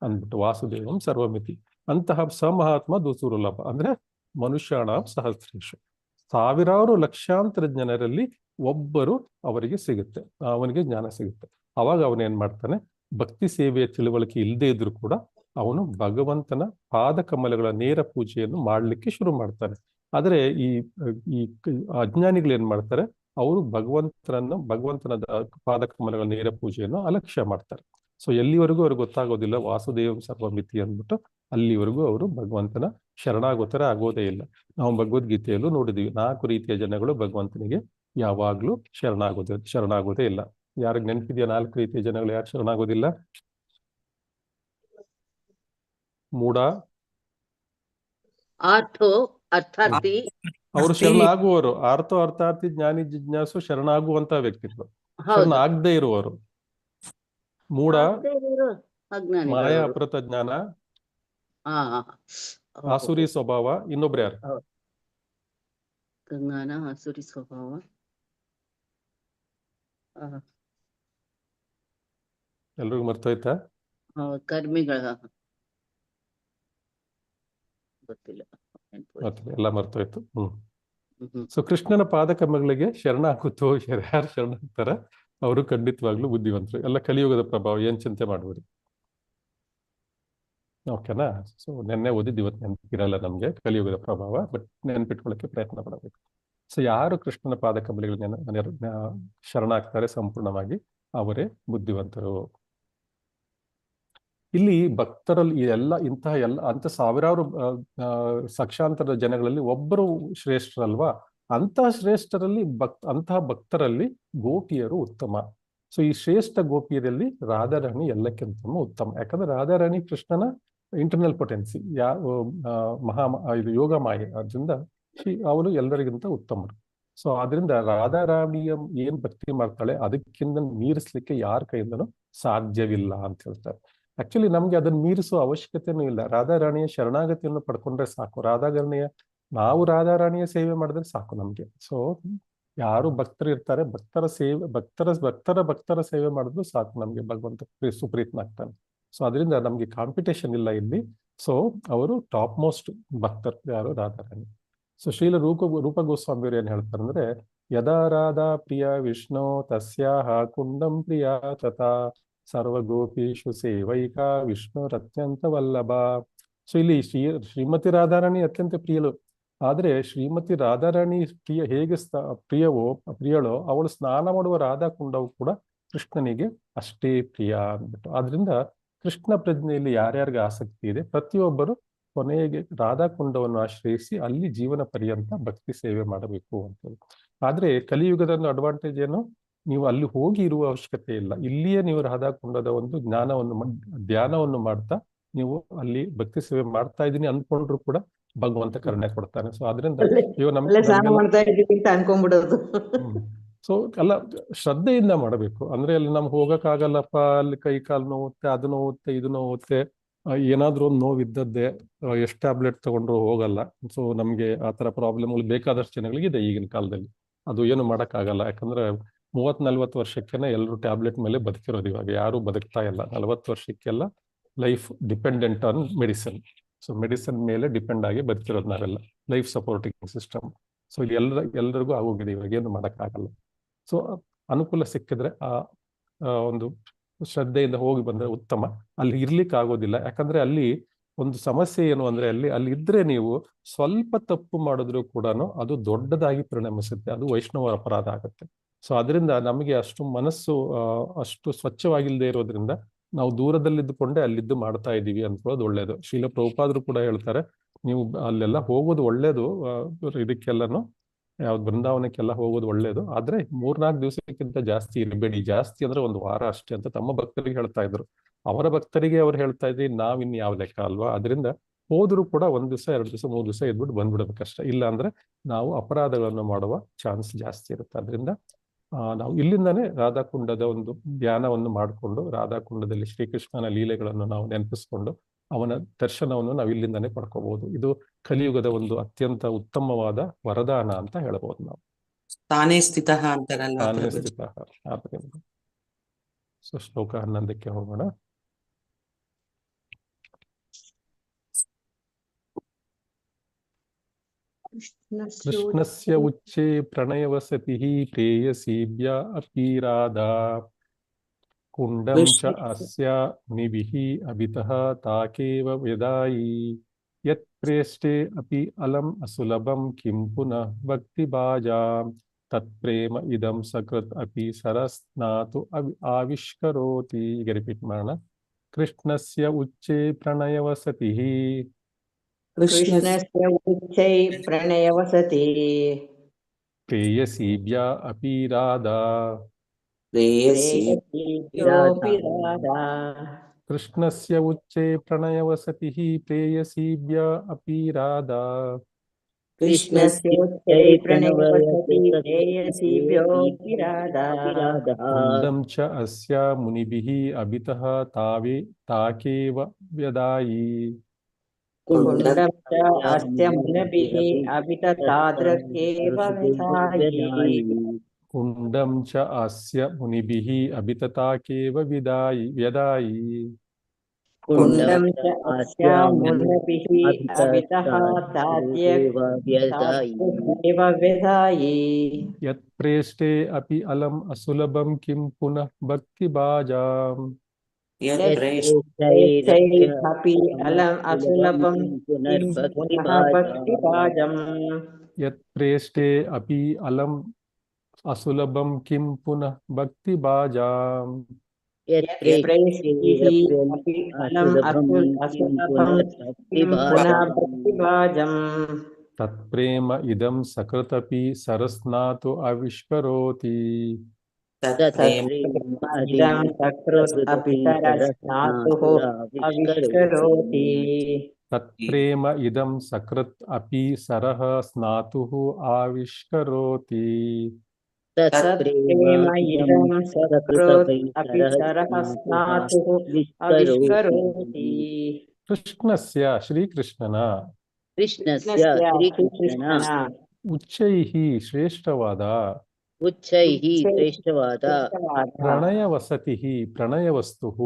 ಅಂದ್ಬಿಟ್ಟು. ವಾಸುದೇವಂ ಸರ್ವಮಿತಿ ಅಂತಹ ಸಮಹಾತ್ಮ ದುಸುರುಲಭ. ಅಂದ್ರೆ ಮನುಷ್ಯಾಣಾಂ ಸಹಸ್ರೇಶು, ಸಾವಿರಾರು ಲಕ್ಷಾಂತರ ಜನರಲ್ಲಿ ಒಬ್ಬರು ಅವರಿಗೆ ಸಿಗುತ್ತೆ, ಅವನಿಗೆ ಜ್ಞಾನ ಸಿಗುತ್ತೆ. ಅವಾಗ ಅವನೇನ್ ಮಾಡ್ತಾನೆ, ಭಕ್ತಿ ಸೇವೆಯ ತಿಳುವಳಿಕೆ ಇಲ್ಲದೆ ಇದ್ರು ಕೂಡ ಅವನು ಭಗವಂತನ ಪಾದ ಕಮಲಗಳ ನೇರ ಪೂಜೆಯನ್ನು ಮಾಡಲಿಕ್ಕೆ ಶುರು ಮಾಡ್ತಾನೆ. ಆದರೆ ಈ ಈ ಅಜ್ಞಾನಿಗಳು ಏನ್ ಮಾಡ್ತಾರೆ, ಅವರು ಭಗವಂತನ ಪಾದ ಕಮಲಗಳ ನೇರ ಪೂಜೆಯನ್ನು ಅಲಕ್ಷ್ಯ ಮಾಡ್ತಾರೆ. ಸೊ ಎಲ್ಲಿವರೆಗೂ ಅವ್ರಿಗೆ ಗೊತ್ತಾಗೋದಿಲ್ಲ ವಾಸುದೇವ ಸರ್ವಮಿತಿ ಅಂದ್ಬಿಟ್ಟು, ಅಲ್ಲಿವರೆಗೂ ಅವರು ಭಗವಂತನ ಶರಣಾಗೋತರ ಆಗೋದೇ ಇಲ್ಲ. ನಾವು ಭಗವದ್ಗೀತೆಯಲ್ಲೂ ನೋಡಿದೀವಿ, 4 ರೀತಿಯ ಜನಗಳು ಭಗವಂತನಿಗೆ ಯಾವಾಗ್ಲೂ ಶರಣಾಗೋದೇ ಇಲ್ಲ. ಯಾರಿಗೆ ನೆನಪಿದೆಯಾ 4 ರೀತಿಯ ಜನಗಳು ಯಾರು ಶರಣಾಗೋದಿಲ್ಲ? ಮೂಢ, ಅರ್ಥಾರ್ಥಿ, ಅವರು ಶರಣಾಗುವವರು. ಅರ್ಥಾರ್ಥಿ, ಜ್ಞಾನಿ, ಜಿಜ್ಞಾಸು, ಶರಣಾಗುವಂತ ವ್ಯಕ್ತಿಗಳು. ಶರಣಾಗದೇ ಇರುವವರು ಮೂಢ, ಮಾಯಾ ಅಪೃತ ಜ್ಞಾನ, ಆಸುರಿ ಸ್ವಭಾವ. ಇನ್ನೊಬ್ರು ಯಾರು? ಜ್ಞಾನ, ಆಸುರಿ ಸ್ವಭಾವ, ಎಲ್ರಿಗೂ ಮರ್ತೋಯ್ತಾ? ಕರ್ಮಿಗಳ ಗೊತ್ತಿಲ್ಲ, ಎಲ್ಲ ಮರ್ತೋಯ್ತು. ಸೊ ಕೃಷ್ಣನ ಪಾದಕಮಗಳಿಗೆ ಶರಣಾಗುತ್ತೋ ಯಾರು ಶರಣಾಗ್ತಾರ ಅವರು ಖಂಡಿತವಾಗ್ಲೂ ಬುದ್ಧಿವಂತರು. ಎಲ್ಲ ಕಲಿಯುಗದ ಪ್ರಭಾವ, ಏನ್ ಚಿಂತೆ ಮಾಡ್ಬೇಡಿ. ಓಕೆನಾ? ಸೊ ನೆನ್ನೆ ಓದಿದ್ದು ಇವತ್ತು ನೆನಪಿರಲ್ಲ ನಮ್ಗೆ ಕಲಿಯುಗದ ಪ್ರಭಾವ, ಬಟ್ ನೆನ್ಪಿಟ್ಕೊಳ್ಳಕ್ಕೆ ಪ್ರಯತ್ನ ಪಡಬೇಕು. ಸೊ ಯಾರು ಕೃಷ್ಣನ ಪಾದಕಮಲಗಳಿಗೆ ಶರಣಾಗ್ತಾರೆ ಸಂಪೂರ್ಣವಾಗಿ, ಅವರೇ ಬುದ್ಧಿವಂತರು. ಇಲ್ಲಿ ಭಕ್ತರಲ್ಲಿ ಅಂತ ಸಾವಿರಾರು ಲಕ್ಷಾಂತರ ಜನಗಳಲ್ಲಿ ಒಬ್ಬರು ಶ್ರೇಷ್ಠರಲ್ವಾ? ಅಂತಹ ಶ್ರೇಷ್ಠರಲ್ಲಿ ಅಂತಹ ಭಕ್ತರಲ್ಲಿ ಗೋಪಿಯರು ಉತ್ತಮ. ಸೊ ಈ ಶ್ರೇಷ್ಠ ಗೋಪಿಯರಲ್ಲಿ ರಾಧಾರಾಣಿ ಎಲ್ಲಕ್ಕಿಂತ ಉತ್ತಮ. ಯಾಕಂದ್ರೆ ರಾಧಾರಾಣಿ ಕೃಷ್ಣನ ಇಂಟರ್ನಲ್ ಪೊಟೆನ್ಸಿ, ಇದು ಯೋಗ ಮಾಯೆ. ಅದರಿಂದ ಅವಳು ಎಲ್ಲರಿಗಿಂತ ಉತ್ತಮರು. ಸೊ ಆದ್ರಿಂದ ರಾಧಾರಾಣಿಯ ಏನ್ ಭಕ್ತಿ ಮಾಡ್ತಾಳೆ ಅದಕ್ಕಿಂತ ಮೀರಿಸ್ಲಿಕ್ಕೆ ಯಾರ ಕೈಯಿಂದನೂ ಸಾಧ್ಯವಿಲ್ಲ ಅಂತ ಹೇಳ್ತಾರೆ. ಆಕ್ಚುಲಿ ನಮ್ಗೆ ಅದನ್ನ ಮೀರಿಸುವ ಅವಶ್ಯಕತೆನೂ ಇಲ್ಲ. ರಾಧಾರಾಣಿಯ ಶರಣಾಗತಿಯನ್ನು ಪಡ್ಕೊಂಡ್ರೆ ಸಾಕು. ನಾವು ರಾಧಾರಾಣಿಯ ಸೇವೆ ಮಾಡಿದ್ರೆ ಸಾಕು ನಮ್ಗೆ. ಸೊ ಯಾರು ಭಕ್ತರು ಇರ್ತಾರೆ, ಭಕ್ತರ ಸೇವೆ ಮಾಡಿದ್ರು ಸಾಕು ನಮ್ಗೆ, ಭಗವಂತ ಸುಪ್ರೀತನಾಗ್ತಾನೆ. ಸೊ ಅದರಿಂದ ನಮ್ಗೆ ಕಾಂಪಿಟೇಷನ್ ಇಲ್ಲ ಇಲ್ಲಿ. ಸೊ ಅವರು ಟಾಪ್ ಮೋಸ್ಟ್ ಭಕ್ತರು ಯಾರು? ರಾಧಾರಾಣಿ. ಸೊ ಶ್ರೀಲ ರೂಪ ಗೋಸ್ವಾಮಿಯವರು ಏನ್ ಹೇಳ್ತಾರೆ ಅಂದ್ರೆ, ಯದಾ ರಾಧಾ ಪ್ರಿಯ ವಿಷ್ಣು ತಸ್ಯಾಹ ಕುಂಡಂ ಪ್ರಿಯ ತಥಾ ಸರ್ವಗೋಪೀಶು ಸೇವೈಕಾ ವಿಷ್ಣುರತ್ಯಂತ ವಲ್ಲಭ. ಸೊ ಇಲ್ಲಿ ಶ್ರೀಮತಿ ರಾಧಾರಾಣಿ ಅತ್ಯಂತ ಪ್ರಿಯಳು. ಆದ್ರೆ ಶ್ರೀಮತಿ ರಾಧಾರಾಣಿ ಹೇಗೆ ಪ್ರಿಯಳೋ ಅವಳು ಸ್ನಾನ ಮಾಡುವ ರಾಧಾ ಕುಂಡವು ಕೂಡ ಕೃಷ್ಣನಿಗೆ ಅಷ್ಟೇ ಪ್ರಿಯ ಅಂದ್ಬಿಟ್ಟು. ಆದ್ರಿಂದ ಕೃಷ್ಣ ಪ್ರಜ್ಞೆಯಲ್ಲಿ ಯಾರ್ಯಾರಿಗೆ ಆಸಕ್ತಿ ಇದೆ ಪ್ರತಿಯೊಬ್ಬರು ಕೊನೆಗೆ ರಾಧಾ ಕುಂಡವನ್ನು ಆಶ್ರಯಿಸಿ ಅಲ್ಲಿ ಜೀವನ ಪರ್ಯಂತ ಭಕ್ತಿ ಸೇವೆ ಮಾಡಬೇಕು ಅಂತೇಳಿ. ಆದ್ರೆ ಕಲಿಯುಗದ ಒಂದು ಅಡ್ವಾಂಟೇಜ್ ಏನು, ನೀವು ಅಲ್ಲಿ ಹೋಗಿ ಇರುವ ಅವಶ್ಯಕತೆ ಇಲ್ಲ. ಇಲ್ಲಿಯೇ ನೀವು ರಾಧಾ ಕುಂಡದ ಒಂದು ಧ್ಯಾನವನ್ನು ಮಾಡ್ತಾ ನೀವು ಅಲ್ಲಿ ಭಕ್ತಿ ಸೇವೆ ಮಾಡ್ತಾ ಇದೀನಿ ಅಂದ್ಕೊಂಡ್ರು ಕೂಡ ಭಗವಂತ ಕರುಣೆ ಕೊಡ್ತಾನೆ. ಸೊ ಅದರಿಂದ ಸೊ ಎಲ್ಲ ಶ್ರದ್ಧೆಯಿಂದ ಮಾಡಬೇಕು. ಅಂದ್ರೆ ಅಲ್ಲಿ ನಮ್ಗೆ ಹೋಗಕ್ಕಾಗಲ್ಲಪ್ಪ, ಅಲ್ಲಿ ಕೈ ಕಾಲು ನೋವುತ್ತೆ, ಅದು ನೋವುತ್ತೆ, ಇದು ನೋವುತ್ತೆ, ಏನಾದ್ರೂ ಒಂದು ನೋವಿದ್ದದ್ದೇ, ಎಷ್ಟು ಟ್ಯಾಬ್ಲೆಟ್ ತಗೊಂಡ್ರು ಹೋಗಲ್ಲ. ಸೊ ನಮ್ಗೆ ಆತರ ಪ್ರಾಬ್ಲಮ್ಗಳು ಬೇಕಾದಷ್ಟು ಜನಗಳಿಗೆ ಇದೆ ಈಗಿನ ಕಾಲದಲ್ಲಿ. ಅದು ಏನು ಮಾಡಕ್ಕಾಗಲ್ಲ. ಯಾಕಂದ್ರೆ 30-40 ವರ್ಷಕ್ಕೆನೆ ಎಲ್ಲರೂ ಟ್ಯಾಬ್ಲೆಟ್ ಮೇಲೆ ಬದುಕಿರೋದು. ಇವಾಗ ಯಾರು ಬದುಕ್ತಾ ಇಲ್ಲ. 40 ವರ್ಷಕ್ಕೆಲ್ಲ life dependent on medicine. So medicine ಮೇಲೆ ಡಿಪೆಂಡ್ ಆಗಿ ಬದುಕಿರೋದು ನಾವೆಲ್ಲ, ಲೈಫ್ ಸಪೋರ್ಟಿಂಗ್ ಸಿಸ್ಟಮ್. ಸೊ ಇಲ್ಲಿ ಎಲ್ಲರಿಗೂ ಆಗೋಗಿದೆ, ಇವಾಗ ಏನು ಮಾಡಕ್ಕಾಗಲ್ಲ. ಸೊ ಅನುಕೂಲ ಸಿಕ್ಕಿದ್ರೆ ಆ ಒಂದು ಶ್ರದ್ಧೆಯಿಂದ ಹೋಗಿ ಬಂದ್ರೆ ಉತ್ತಮ. ಅಲ್ಲಿ ಇರ್ಲಿಕ್ಕೆ ಆಗೋದಿಲ್ಲ. ಯಾಕಂದ್ರೆ ಅಲ್ಲಿ ಒಂದು ಸಮಸ್ಯೆ ಏನು ಅಂದ್ರೆ, ಅಲ್ಲಿ ಇದ್ರೆ ನೀವು ಸ್ವಲ್ಪ ತಪ್ಪು ಮಾಡಿದ್ರು ಕೂಡ ಅದು ದೊಡ್ಡದಾಗಿ ಪರಿಣಮಿಸುತ್ತೆ, ಅದು ವೈಷ್ಣವ ಅಪರಾಧ ಆಗುತ್ತೆ. ಸೊ ಅದರಿಂದ ನಮಗೆ ಅಷ್ಟು ಮನಸ್ಸು ಅಷ್ಟು ಸ್ವಚ್ಛವಾಗಿಲ್ಲದೆ ಇರೋದ್ರಿಂದ ನಾವು ದೂರದಲ್ಲಿದ್ದುಕೊಂಡೇ ಅಲ್ಲಿದ್ದು ಮಾಡ್ತಾ ಇದ್ದೀವಿ ಅನ್ಕೊಳ್ಳೋದು ಒಳ್ಳೇದು. ಶ್ರೀಲ ಪ್ರಭುಪಾದರು ಕೂಡ ಹೇಳ್ತಾರೆ, ನೀವು ಅಲ್ಲೆಲ್ಲ ಹೋಗೋದು ಒಳ್ಳೇದು, ಇದಕ್ಕೆಲ್ಲನು ಯಾವ್ದು ಬೃಂದಾವನಕ್ಕೆಲ್ಲ ಹೋಗೋದು ಒಳ್ಳೇದು, ಆದ್ರೆ 3-4 ದಿವಸಕ್ಕಿಂತ ಜಾಸ್ತಿ ಇರಬೇಡಿ. ಜಾಸ್ತಿ ಅಂದ್ರೆ 1 ವಾರ ಅಷ್ಟೇ ಅಂತ ತಮ್ಮ ಭಕ್ತರಿಗೆ ಹೇಳ್ತಾ ಇದ್ರು. ಅವರ ಭಕ್ತರಿಗೆ ಅವ್ರು ಹೇಳ್ತಾ ಇದ್ರಿ, ನಾವಿನ್ ಯಾವ ಲೆಕ್ಕ ಅಲ್ವಾ? ಅದರಿಂದ ಹೋದ್ರು ಕೂಡ 1 ದಿವಸ 2 ದಿವಸ 3 ದಿವಸ ಇದ್ಬಿಟ್ಟು ಬಂದ್ಬಿಡಬೇಕಷ್ಟ. ಇಲ್ಲ ಅಂದ್ರೆ ನಾವು ಅಪರಾಧಗಳನ್ನು ಮಾಡುವ ಚಾನ್ಸ್ ಜಾಸ್ತಿ ಇರುತ್ತೆ. ಅದರಿಂದ ನಾವು ಇಲ್ಲಿಂದಾನೇ ರಾಧಾಕುಂಡದ ಒಂದು ಧ್ಯಾನವನ್ನು ಮಾಡಿಕೊಂಡು ರಾಧಾಕುಂಡದಲ್ಲಿ ಶ್ರೀಕೃಷ್ಣನ ಲೀಲೆಗಳನ್ನು ನಾವು ನೆನಪಿಸ್ಕೊಂಡು ಅವನ ದರ್ಶನವನ್ನು ನಾವು ಇಲ್ಲಿಂದಾನೇ ಪಡ್ಕೋಬಹುದು. ಇದು ಕಲಿಯುಗದ ಒಂದು ಅತ್ಯಂತ ಉತ್ತಮವಾದ ವರದಾನ ಅಂತ ಹೇಳಬಹುದು ನಾವು. ತಾನೇ ಸ್ಥಿತ ಅಂತಾರಲ್ಲ. ತಾನೇ ಸ್ಥಿತ. ಸೊ ಶ್ಲೋಕ 11ಕ್ಕೆ ಹೋಗೋಣ. ಕೃಷ್ಣಸ್ಯ ಉಚ್ಚೆ ಪ್ರಣಯವಸತಿ ಪ್ರೇಯಸೀಭ್ಯ ಅಪಿ ರಾಧಾ ಕುಂಡಂ ಚ ಅಸ್ಯ ಮುನಿಭಿಃ ಅಭಿತಃ ತಾಕೇವ ವೇದಾಯಿ ಯತ್ ಪ್ರೇಷ್ಠೆ ಅಪಿ ಅಲಂ ಅಸುಲಭಂ ಕಿಂ ಪುನಃ ಭಕ್ತಿಭಾಜಾಂ ತತ್ಪ್ರೇಮ ಇದಂ ಸಕೃತ್ ಅಪಿ ಸರಸ್ನಾತು ಆವಿಷ್ಕರೋತಿ. ಈಗ ರಿಪೀಟ್ ಮಾಡೋಣ. ಕೃಷ್ಣಸ್ಯ ಉಚ್ಚೆ ಪ್ರಣಯವಸತಿಃ ಕೃಷ್ಣಸ್ಯ ಉಚ್ಚೈ ಪ್ರಣಯವಸತಿ ಪ್ರೇಯಸೀಭ್ಯ ಅಪಿ ರಾಧಾ ಪ್ರೇಯಸೀಭ್ಯೋऽಪಿ ರಾಧಾ. ಕೃಷ್ಣಸ್ಯ ಉಚ್ಚೆ ಪ್ರಣಯವಸತಿಃ ಪ್ರೇಯಸೀಭ್ಯ ಅಪಿ ರಾಧಾ ಕೃಷ್ಣಸ್ಯ ಉಚ್ಚೈ ಪ್ರಣಯವಸತಿ ಪ್ರೇಯಸೀಭ್ಯೋऽಪಿ ರಾಧಾ. ಕುಂಡಂ ಚ ಅಸ್ಯ ಮುನಿಭಿಃ ಅಭಿತಃ ತಾಕೇವ ವ್ಯದಾಯಿ ಕುಂಡಂ ಚ ಅಸ್ಯ ಮುನಿಭಿಃ ಅಭಿತಃ ತಾದೃಕೇವ ವಿಧಾಯಿ. ಕುಂಡಂ ಚ ಅಸ್ಯ ಮುನಿಭಿಃ ಅಭಿತತಾಕೇವ ವ್ಯದಾಯಿ ಕುಂಡಂ ಚ ಅಸ್ಯ ಮುನಿಭಿಃ ಅಭಿತಃ ತಾದೃಕೇವ ವಿಧಾಯಿ. ಯತ್ ಪ್ರೇಷ್ಠೆ ಅಪಿ ಅಲಂ ಅಸುಲಭಂ ಕಿಂ ಪುನಃ ಭಕ್ತಿಭಾಜಾಂ ಅಪಿ ಅಲಂ ಅಸುಲಭಂ ಕಿಂ ಪುನಃ ಭಕ್ತಿಭಾಜಂ. ಯತ್ ಪ್ರೇಷ್ಠೆ ಅಪಿ ಅಲಂ ಅಸುಲಭಂ ಕಿಂ ಪುನಃ ಭಕ್ತಿಭಾಜಾಂ ಯತ್ ಪ್ರೇಷ್ಠಿಃ ಅಪಿ ಅಲಂ ಅಸುಲಭಂ ಕಿಂ ಪುನಃ ಭಕ್ತಿಭಾಜಂ. ತತ್ಪ್ರೇಮ ಇದಂ ಸಕೃತಪಿ ಸರಸ್ನಾತು ಆವಿಷ್ಕರೋತಿ ಇದಂ ಸಕೃತ್ ಅಪಿ ಸರಸ್ನಾತುಃ ಆವಿಷ್ಕರೋತಿ. ತತ್ಪ್ರೇಮ ಇದಂ ಸಕೃತ್ ಅಪಿ ಸರಃ ಸ್ನಾತುಃ ಆವಿಷ್ಕರೋತಿ ತತ್ಪ್ರೇಮ ಇದಂ ಸಕೃತ್ ಅಪಿ ಸರಃ ಸ್ನಾತುಃ ಆವಿಷ್ಕರೋತಿ. ಕೃಷ್ಣಸ್ಯ ಶ್ರೀಕೃಷ್ಣನ ಕೃಷ್ಣಸ್ಯ ಶ್ರೀಕೃಷ್ಣನ ಉಚ್ಚೈಃ ಶ್ರೇಷ್ಠವಾದ ಉಚ್ಚೈಃ ಶ್ರೇಷ್ಠವಾದ ಪ್ರಣಯವಸತಿಃ ಪ್ರಣಯವಸ್ತುಃ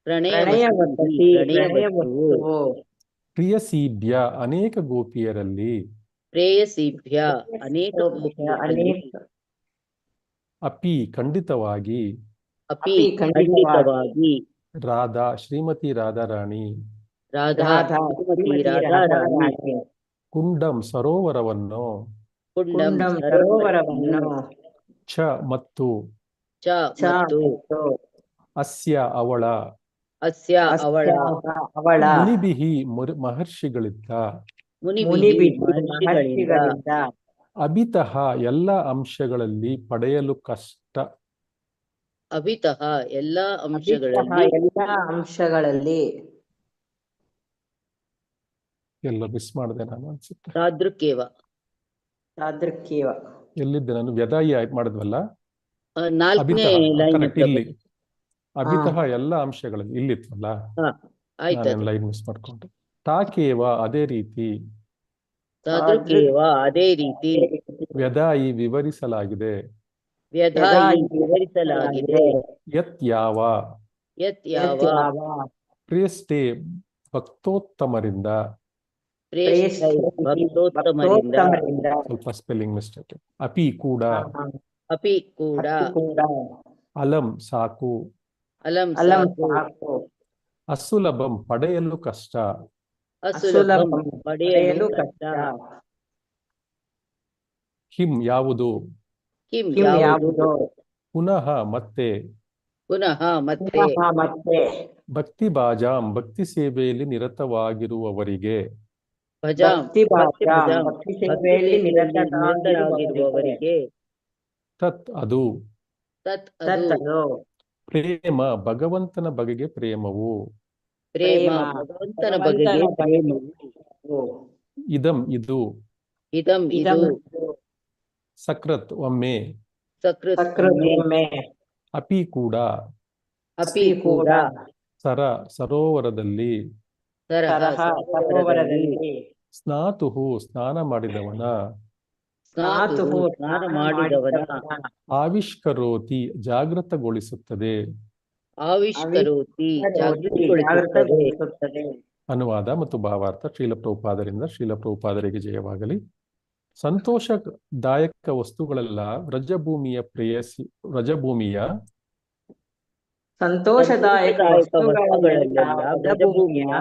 ಪ್ರಣಯವಸತಿ ಪ್ರಣಯವಸ್ತುವು ಪ್ರಿಯಸೀಭ್ಯ ಅನೇಕ ಗೋಪಿಯರಲ್ಲಿ ಪ್ರೇಯಸೀಭ್ಯ ಅನೇಕ ಗೋಪಿಯರಲ್ಲಿ ಅಪಿ ಖಂಡಿತವಾಗಿ ಅಪಿ ಖಂಡಿತವಾಗಿ ರಾಧಾ ಶ್ರೀಮತಿ ರಾಧಾರಾಣಿ ರಾಧಾ ಶ್ರೀಮತಿ ರಾಧಾರಾಣಿ ಕುಂಡಂ ಸರೋವರವನ್ನು ಕುಂಡಂ ಸರೋವರವನ್ನು ಚ ಮತ್ತು ಚ ಮತ್ತು ಅಸ್ಯ ಅವಳ ಅಸ್ಯ ಅವಳ ಅವಳ ಮುನಿಭಿಃ ಮಹರ್ಷಿಗಳಿದ್ದ ಮುನಿಭಿಃ ಮಹರ್ಷಿಗಳಿಂದ ಅಭಿತಃ ಎಲ್ಲ ಅಂಶಗಳಲ್ಲಿ ಪಡೆಯಲು ಕಷ್ಟ ಅಭಿತಃ ಎಲ್ಲ ಅಂಶಗಳಲ್ಲಿ ಎಲ್ಲ ಅಂಶಗಳಲ್ಲಿ ಎಲ್ಲ ಮಿಸ್ ಮಾಡಿದೆ ನಾನು ಅನ್ಸುತ್ತೆ. ತಾದೃಕೇವ ತಾದೃಕೇವ ಎಲ್ಲಿದ್ದೆ ನಾನು? ವ್ಯದಾಯಿ ಮಾಡಿದ್ವಲ್ಲ, ನಾಲ್ಕನೇ ಅಭಿತಃ ಲೈನ್ ಕರೆಕ್ಟ್ ಇಲ್ಲಿ ಅಭಿತಃ ಎಲ್ಲ ಅಂಶಗಳಲ್ಲಿ ಇಲ್ಲಿತ್ವಲ್ಲ, ಆಯ್ತು. ಲೈನ್ ಮಿಸ್ ಮಾಡ್ಕೊಂಡೆ. ತಾಕೇವ ಅದೇ ರೀತಿ, ತಾದೃಕೇವ ಅದೇ ರೀತಿ, ವ್ಯದಾಯಿ ವಿವರಿಸಲಾಗಿದೆ, ವ್ಯದಾಯಿ ವಿವರಿಸಲಾಗಿದೆ, ಯತ್ ಯಾವ ಯತ್ ಯಾವ ಪ್ರೇಷ್ಠೆ ಭಕ್ತೋತ್ತಮರಿಂದ, ಭಕ್ತೋತ್ತಮರಿಂದ, ಸ್ವಲ್ಪ ಸ್ಪೆಲ್ಲಿಂಗ್ ಮಿಸ್ಟೇಕ್, ಅಪಿ ಕೂಡ, ಅಪಿ ಕೂಡ, ಅಲಂ ಸಾಕು, ಅಲಂ ಸಾಕು, ಅಸುಲಭಂ ಪಡೆಯಲು ಕಷ್ಟ, ಅಸುಲಭಂ ಪಡೆಯಲು ಕಷ್ಟ, ಹಿಂ ಯಾವುದು, ಕಿಂ ಯಾವುದು, ಪುನಃ ಮತ್ತೆ, ಪುನಃ ಮತ್ತೆ, ಭಕ್ತಿ ಬಾಜಾಂ ಭಕ್ತಿ ಸೇವೆಯಲ್ಲಿ ನಿರತವಾಗಿರುವವರಿಗೆ, ಭಜಾಂ ಭಕ್ತಿ ಸೇವೆಯಲ್ಲಿ ನಿರತರಾಗಿರುವವರಿಗೆ, ತತ್ ಅದು, ತತ್ ಅದು, ಪ್ರೇಮ ಭಗವಂತನ ಬಗೆಗೆ ಪ್ರೇಮವು, ಪ್ರೇಮ ಭಗವಂತನ ಬಗೆಗೆ ಪ್ರೇಮವು, ಇದಂ ಇದು, ಇದಂ ಇದು, ಸಕೃತ್ ಒಮ್ಮೆ, ಸಕೃತ್ ಅಪಿ ಕೂಡ, ಅಪಿ ಕೂಡ, ಸರೋವರದಲ್ಲಿ, ಸರೋವರದಲ್ಲಿ, ಸ್ನಾತುಹು ಸ್ನಾನ ಮಾಡಿದವನ, ಸ್ನಾನ ಮಾಡಿದವನ, ಆವಿಷ್ಕರೋತಿ ಜಾಗೃತಗೊಳಿಸುತ್ತದೆ, ಆವಿಷ್ಕರೋತಿ ಜಾಗೃತಗೊಳಿಸುತ್ತದೆ. ಅನುವಾದ ಮತ್ತು ಭಾವಾರ್ಥ ಶ್ರೀಲ ಪ್ರಭುಪಾದರಿಗೆ ಜಯವಾಗಲಿ. ಸಂತೋಷದಾಯಕ ವಸ್ತುಗಳೆಲ್ಲ ವ್ರಜಭೂಮಿಯ ಸಂತೋಷದಾಯಕ ವಸ್ತುಗಳಲ್ಲೆಲ್ಲ ಬ್ರಜಭೂಮಿಯ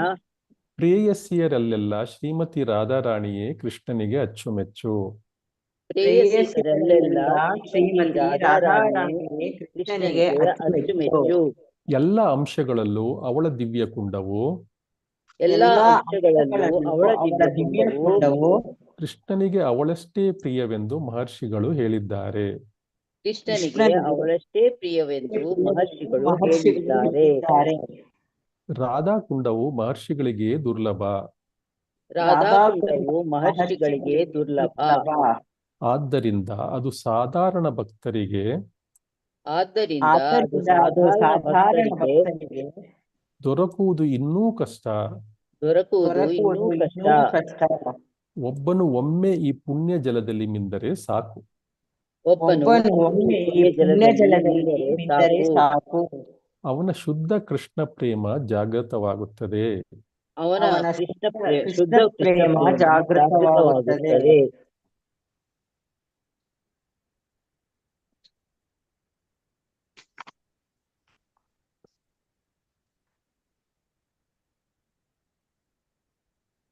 ಪ್ರೇಯಸಿಯರಲ್ಲೆಲ್ಲ ಶ್ರೀಮತಿ ರಾಧಾರಾಣಿಯೇ ಕೃಷ್ಣನಿಗೆ ಅಚ್ಚುಮೆಚ್ಚು. ಪ್ರೇಯಸಿಯರಲ್ಲೆಲ್ಲ ಶ್ರೀಮತಿ ರಾಧಾರಾಣಿಯೇ ಕೃಷ್ಣನಿಗೆ ಅಚ್ಚುಮೆಚ್ಚು. ಎಲ್ಲ ಅಂಶಗಳಲ್ಲೂ ಅವಳ ದಿವ್ಯ ಕುಂಡವು ಎಲ್ಲ ಅಂಶಗಳಲ್ಲೂ ಅವಳ ದಿವ್ಯ ಕುಂಡವು ಕೃಷ್ಣನಿಗೆ ಅವಳಷ್ಟೇ ಪ್ರಿಯವೆಂದು ಮಹರ್ಷಿಗಳು ಹೇಳಿದ್ದಾರೆ. ಕೃಷ್ಣನಿಗೆ ಅವಳಷ್ಟೇ ಪ್ರಿಯವೆಂದು ಮಹರ್ಷಿಗಳು ಹೇಳಿದ್ದಾರೆ. ರಾಧಾಕುಂಡವು ಮಹರ್ಷಿಗಳಿಗೆ ದುರ್ಲಭ. ರಾಧಾಕುಂಡವು ಮಹರ್ಷಿಗಳಿಗೆ ದುರ್ಲಭ. ಆದ್ದರಿಂದ ಅದು ಸಾಧಾರಣ ಭಕ್ತರಿಗೆ ದೊರಕುವುದು ಇನ್ನೂ ಕಷ್ಟ. ಒಬ್ಬನು ಒಮ್ಮೆ ಈ ಪುಣ್ಯ ಜಲದಲ್ಲಿ ಮಿಂದರೆ ಸಾಕು. ಅವನ ಶುದ್ಧ ಕೃಷ್ಣ ಪ್ರೇಮ ಜಾಗೃತವಾಗುತ್ತದೆ.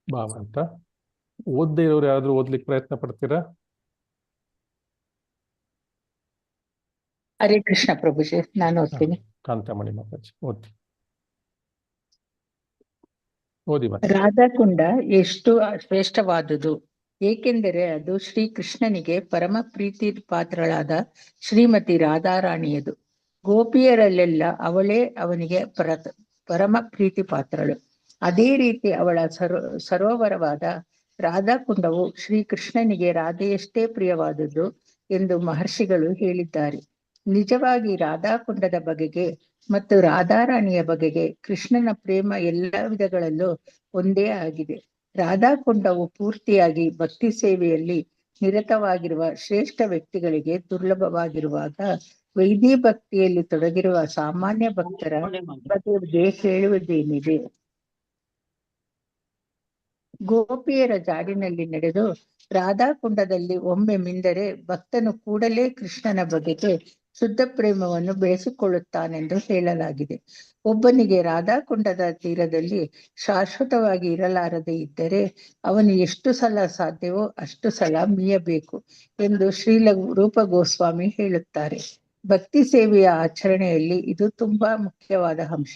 ಭಾವಂತ ಓದ್ದೇ ಇರೋರು ಯಾರಾದ್ರೂ ಓದ್ಲಿಕ್ಕೆ ಪ್ರಯತ್ನ ಪಡ್ತೀರಾ? ಹರೇ ಕೃಷ್ಣ ಪ್ರಭುಜಿ, ನಾನು ಓದ್ತೀನಿ. ಕಾಂತಮಣಿ ಮಾತಾಜಿ ಓದಿ. ಓದಿ ಬಾ. ರಾಧಾಕುಂಡ ಎಷ್ಟು ಶ್ರೇಷ್ಠವಾದುದು, ಏಕೆಂದರೆ ಅದು ಶ್ರೀಕೃಷ್ಣನಿಗೆ ಪರಮ ಪ್ರೀತಿ ಪಾತ್ರಳಾದ ಶ್ರೀಮತಿ ರಾಧಾರಾಣಿಯದು. ಗೋಪಿಯರಲ್ಲೆಲ್ಲ ಅವಳೇ ಅವನಿಗೆ ಪರಮ ಪ್ರೀತಿ ಪಾತ್ರಳು. ಅದೇ ರೀತಿ ಅವಳ ಸರೋವರವಾದ ರಾಧಾಕುಂಡವು ಶ್ರೀಕೃಷ್ಣನಿಗೆ ರಾಧೆಯಷ್ಟೇ ಪ್ರಿಯವಾದುದು ಎಂದು ಮಹರ್ಷಿಗಳು ಹೇಳಿದ್ದಾರೆ. ನಿಜವಾಗಿ ರಾಧಾಕುಂಡದ ಬಗೆಗೆ ಮತ್ತು ರಾಧಾರಾಣಿಯ ಬಗೆಗೆ ಕೃಷ್ಣನ ಪ್ರೇಮ ಎಲ್ಲ ವಿಧಗಳಲ್ಲೂ ಒಂದೇ ಆಗಿದೆ. ರಾಧಾಕುಂಡವು ಪೂರ್ತಿಯಾಗಿ ಭಕ್ತಿ ಸೇವೆಯಲ್ಲಿ ನಿರತವಾಗಿರುವ ಶ್ರೇಷ್ಠ ವ್ಯಕ್ತಿಗಳಿಗೆ ದುರ್ಲಭವಾಗಿರುವಾಗ, ವೈದಿ ಭಕ್ತಿಯಲ್ಲಿ ತೊಡಗಿರುವ ಸಾಮಾನ್ಯ ಭಕ್ತರ ಬಗ್ಗೆ ಹೇಳುವುದೇನಿದೆ? ಗೋಪಿಯರ ಜಾಡಿನಲ್ಲಿ ನಡೆದು ರಾಧಾಕುಂಡದಲ್ಲಿ ಒಮ್ಮೆ ಮಿಂದರೆ ಭಕ್ತನು ಕೂಡಲೇ ಕೃಷ್ಣನ ಬಗೆಗೆ ಶುದ್ಧ ಪ್ರೇಮವನ್ನು ಬೆಳೆಸಿಕೊಳ್ಳುತ್ತಾನೆಂದು ಹೇಳಲಾಗಿದೆ. ಒಬ್ಬನಿಗೆ ರಾಧಾಕುಂಡದ ತೀರದಲ್ಲಿ ಶಾಶ್ವತವಾಗಿ ಇರಲಾರದೆ ಇದ್ದರೆ ಅವನು ಎಷ್ಟು ಸಲ ಸಾಧ್ಯವೋ ಅಷ್ಟು ಸಲ ಮೀಯಬೇಕು ಎಂದು ಶ್ರೀಲ ರೂಪ ಗೋಸ್ವಾಮಿ ಹೇಳುತ್ತಾರೆ. ಭಕ್ತಿ ಸೇವೆಯ ಆಚರಣೆಯಲ್ಲಿ ಇದು ತುಂಬಾ ಮುಖ್ಯವಾದ ಅಂಶ.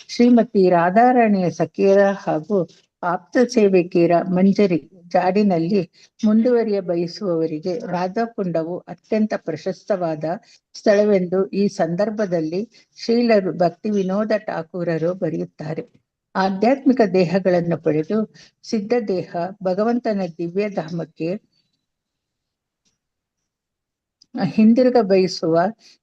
ಶ್ರೀಮತಿ ರಾಧಾರಾಣಿಯ ಸಖಿಯರ ಹಾಗೂ ಆಪ್ತ ಸೇವಕಿಯರ ಮಂಜರಿ ಜಾಡಿನಲ್ಲಿ ಮುಂದುವರಿಯ ಬಯಸುವವರಿಗೆ ರಾಧಾಕುಂಡವು ಅತ್ಯಂತ ಪ್ರಶಸ್ತವಾದ ಸ್ಥಳವೆಂದು ಈ ಸಂದರ್ಭದಲ್ಲಿ ಶ್ರೀಲರು ಭಕ್ತಿ ವಿನೋದ ಠಾಕೂರರು ಬರೆಯುತ್ತಾರೆ. ಆಧ್ಯಾತ್ಮಿಕ ದೇಹಗಳನ್ನು ಪಡೆದು ಸಿದ್ಧ ದೇಹ ಭಗವಂತನ ದಿವ್ಯ ಧಾಮಕ್ಕೆ ಹಿಂದಿರುಗ ಬಯಸುವ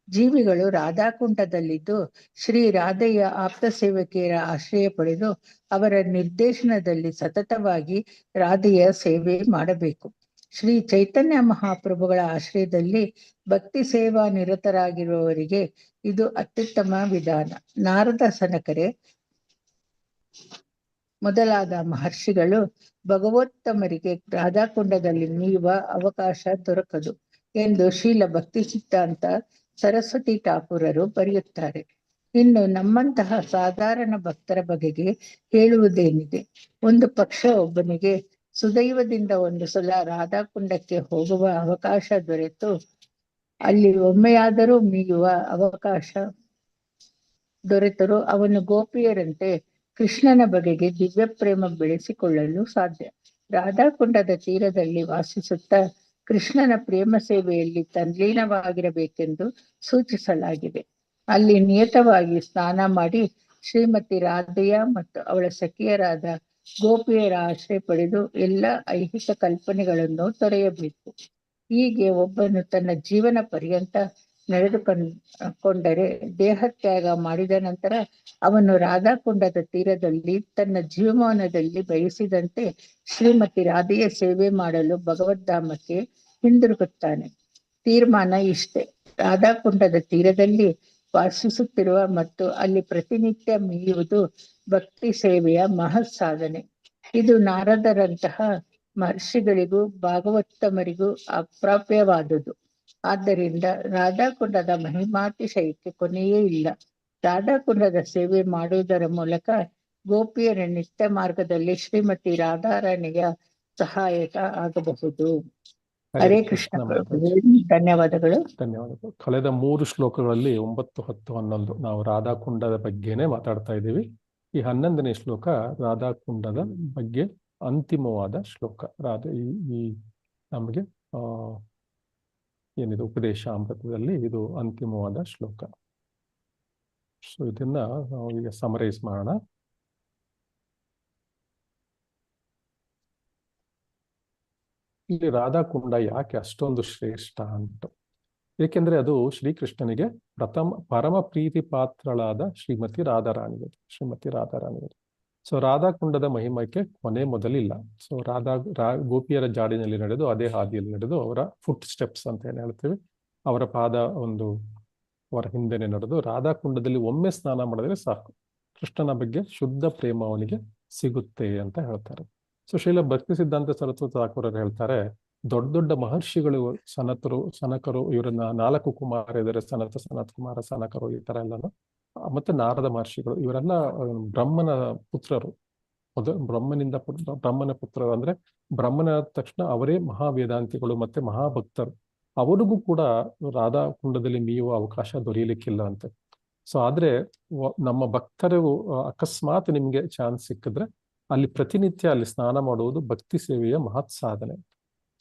ಜೀವಿಗಳು ರಾಧಾಕುಂಡದಲ್ಲಿದ್ದು ಶ್ರೀ ರಾಧೆಯ ಆಪ್ತ ಸೇವಕಿಯರ ಆಶ್ರಯ ಪಡೆದು ಅವರ ನಿರ್ದೇಶನದಲ್ಲಿ ಸತತವಾಗಿ ರಾಧೆಯ ಸೇವೆ ಮಾಡಬೇಕು. ಶ್ರೀ ಚೈತನ್ಯ ಮಹಾಪ್ರಭುಗಳ ಆಶ್ರಯದಲ್ಲಿ ಭಕ್ತಿ ಸೇವಾ ನಿರತರಾಗಿರುವವರಿಗೆ ಇದು ಅತ್ಯುತ್ತಮ ವಿಧಾನ. ನಾರದ ಸನಕರೆ ಮೊದಲಾದ ಮಹರ್ಷಿಗಳು ಭಗವೋತ್ತಮರಿಗೆ ರಾಧಾಕುಂಡದಲ್ಲಿ ಮೀಯುವ ಅವಕಾಶ ದೊರಕದು ಎಂದು ಶೀಲ ಭಕ್ತಿ ಸಿದ್ಧಾಂತ ಸರಸ್ವತಿ ಠಾಕೂರರು ಬರೆಯುತ್ತಾರೆ. ಇನ್ನು ನಮ್ಮಂತಹ ಸಾಧಾರಣ ಭಕ್ತರ ಬಗೆಗೆ ಹೇಳುವುದೇನಿದೆ? ಒಂದು ಪಕ್ಷ ಒಬ್ಬನಿಗೆ ಸುದೈವದಿಂದ ಒಂದು ಸಲ ರಾಧಾಕುಂಡಕ್ಕೆ ಹೋಗುವ ಅವಕಾಶ ದೊರೆತು ಅಲ್ಲಿ ಒಮ್ಮೆಯಾದರೂ ಮೀಯುವ ಅವಕಾಶ ದೊರೆತರೂ ಅವನು ಗೋಪಿಯರಂತೆ ಕೃಷ್ಣನ ಬಗೆಗೆ ದಿವ್ಯ ಪ್ರೇಮ ಬೆಳೆಸಿಕೊಳ್ಳಲು ಸಾಧ್ಯ. ರಾಧಾಕುಂಡದ ತೀರದಲ್ಲಿ ವಾಸಿಸುತ್ತಾ ಕೃಷ್ಣನ ಪ್ರೇಮ ಸೇವೆಯಲ್ಲಿ ತಲ್ಲೀನವಾಗಿರಬೇಕೆಂದು ಸೂಚಿಸಲಾಗಿದೆ. ಅಲ್ಲಿ ನಿಯತವಾಗಿ ಸ್ನಾನ ಮಾಡಿ ಶ್ರೀಮತಿ ರಾಧೆಯ ಮತ್ತು ಅವಳ ಸಖಿಯರಾದ ಗೋಪಿಯರ ಆಶ್ರಯ ಪಡೆದು ಎಲ್ಲ ಐಹಿಕ ಕಲ್ಪನೆಗಳನ್ನು ತೊರೆಯಬೇಕು. ಹೀಗೆ ಒಬ್ಬನು ತನ್ನ ಜೀವನ ಪರ್ಯಂತ ನಡೆದುಕೊಂಡರೆ ದೇಹತ್ಯಾಗ ಮಾಡಿದ ನಂತರ ಅವನು ರಾಧಾಕುಂಡದ ತೀರದಲ್ಲಿ ತನ್ನ ಜೀವಮಾನದಲ್ಲಿ ಬಯಸಿದಂತೆ ಶ್ರೀಮತಿ ರಾಧೆಯ ಸೇವೆ ಮಾಡಲು ಭಗವದ್ಧಾಮಕ್ಕೆ ಹಿಂದಿರುಗುತ್ತಾನೆ. ತೀರ್ಮಾನ ಇಷ್ಟೇ: ರಾಧಾಕುಂಡದ ತೀರದಲ್ಲಿ ವಾಸಿಸುತ್ತಿರುವ ಮತ್ತು ಅಲ್ಲಿ ಪ್ರತಿನಿತ್ಯ ಮೀಯುವುದು ಭಕ್ತಿ ಸೇವೆಯ ಮಹತ್ ಸಾಧನೆ. ಇದು ನಾರದರಂತಹ ಮಹರ್ಷಿಗಳಿಗೂ ಭಾಗವತಮರಿಗೂ ಅಪ್ರಾಪ್ಯವಾದುದು. ಆದ್ದರಿಂದ ರಾಧಾಕುಂಡದ ಮಹಿಮಾತಿಶಯಕ್ಕೆ ಕೊನೆಯೇ ಇಲ್ಲ. ರಾಧಾಕುಂಡದ ಸೇವೆ ಮಾಡುವುದರ ಮೂಲಕ ಗೋಪಿಯರ ನಿತ್ಯ ಮಾರ್ಗದಲ್ಲಿ ಶ್ರೀಮತಿ ರಾಧಾರಾಣಿಯ ಸಹಾಯಕ ಆಗಬಹುದು. ಹರೇ ಕೃಷ್ಣ ಪ್ರಭುಜಿ, ಧನ್ಯವಾದಗಳು. ಧನ್ಯವಾದಗಳು. ಕಳೆದ 3 ಶ್ಲೋಕಗಳಲ್ಲಿ 9, 10, 11 ನಾವು ರಾಧಾಕುಂಡದ ಬಗ್ಗೆನೇ ಮಾತಾಡ್ತಾ ಇದ್ದೀವಿ. ಈ 11ನೇ ಶ್ಲೋಕ ರಾಧಾಕುಂಡದ ಬಗ್ಗೆ ಅಂತಿಮವಾದ ಶ್ಲೋಕ. ಈ ನಮಗೆ ಏನಿದೆ ಉಪದೇಶ ಅಮೃತದಲ್ಲಿ ಇದು ಅಂತಿಮವಾದ ಶ್ಲೋಕ. ಸೊ ಇದನ್ನ ನಾವು ಈಗ ಸಮರೈಸ್ ಮಾಡೋಣ. ಇಲ್ಲಿ ರಾಧಾಕುಂಡ ಯಾಕೆ ಅಷ್ಟೊಂದು ಶ್ರೇಷ್ಠ ಅಂತ, ಏಕೆಂದ್ರೆ ಅದು ಶ್ರೀಕೃಷ್ಣನಿಗೆ ಪರಮ ಪ್ರೀತಿ ಪಾತ್ರಳಾದ ಶ್ರೀಮತಿ ರಾಧಾರಾಣಿಯರು. ಸೊ ರಾಧಾಕುಂಡದ ಮಹಿಮಕ್ಕೆ ಕೊನೆ ಮೊದಲಿಲ್ಲ. ಸೊ ಗೋಪಿಯರ ಜಾಡಿನಲ್ಲಿ ನಡೆದು ಅದೇ ಹಾದಿಯಲ್ಲಿ ನಡೆದು ಅವರ ಫುಟ್ ಸ್ಟೆಪ್ಸ್ ಅಂತ ಏನ್ ಹೇಳ್ತೀವಿ, ಅವರ ಪಾದ ಅವರ ಹಿಂದೆನೆ ನಡೆದು ರಾಧಾಕುಂಡದಲ್ಲಿ ಒಮ್ಮೆ ಸ್ನಾನ ಮಾಡಿದ್ರೆ ಸಾಕು, ಕೃಷ್ಣನ ಬಗ್ಗೆ ಶುದ್ಧ ಪ್ರೇಮ ಅವನಿಗೆ ಸಿಗುತ್ತೆ ಅಂತ ಹೇಳ್ತಾರೆ. ಸೊ ಶ್ರೀಲ ಭಕ್ತಿ ಸಿದ್ಧಾಂತ ಸರಸ್ವತಿ ಠಾಕೂರರು ಹೇಳ್ತಾರೆ, ದೊಡ್ಡ ದೊಡ್ಡ ಮಹರ್ಷಿಗಳು ಸನಕರು ಇವರನ್ನ 4 ಕುಮಾರ ಇದ್ದಾರೆ, ಸನತ್ ಕುಮಾರ, ಸನಕರು, ಈ ತರ ಎಲ್ಲಾನು, ಮತ್ತೆ ನಾರದ ಮಹರ್ಷಿಗಳು, ಇವರೆಲ್ಲ ಬ್ರಹ್ಮನ ಪುತ್ರರು. ಬ್ರಹ್ಮನ ಪುತ್ರರು ಅಂದ್ರೆ ಬ್ರಹ್ಮನ ತಕ್ಷಣ ಅವರೇ ಮಹಾವೇದಾಂತಿಗಳು ಮತ್ತೆ ಮಹಾಭಕ್ತರು. ಅವರಿಗೂ ಕೂಡ ರಾಧಾಕುಂಡದಲ್ಲಿ ಮೀಯುವ ಅವಕಾಶ ದೊರೆಯಲಿಕ್ಕಿಲ್ಲ ಅಂತೆ. ಸೊ ಆದ್ರೆ ನಮ್ಮ ಭಕ್ತರು ಅಕಸ್ಮಾತ್ ನಿಮ್ಗೆ ಚಾನ್ಸ್ ಸಿಕ್ಕಿದ್ರೆ ಅಲ್ಲಿ ಪ್ರತಿನಿತ್ಯ ಅಲ್ಲಿ ಸ್ನಾನ ಮಾಡುವುದು ಭಕ್ತಿ ಸೇವೆಯ ಮಹತ್ ಸಾಧನೆ.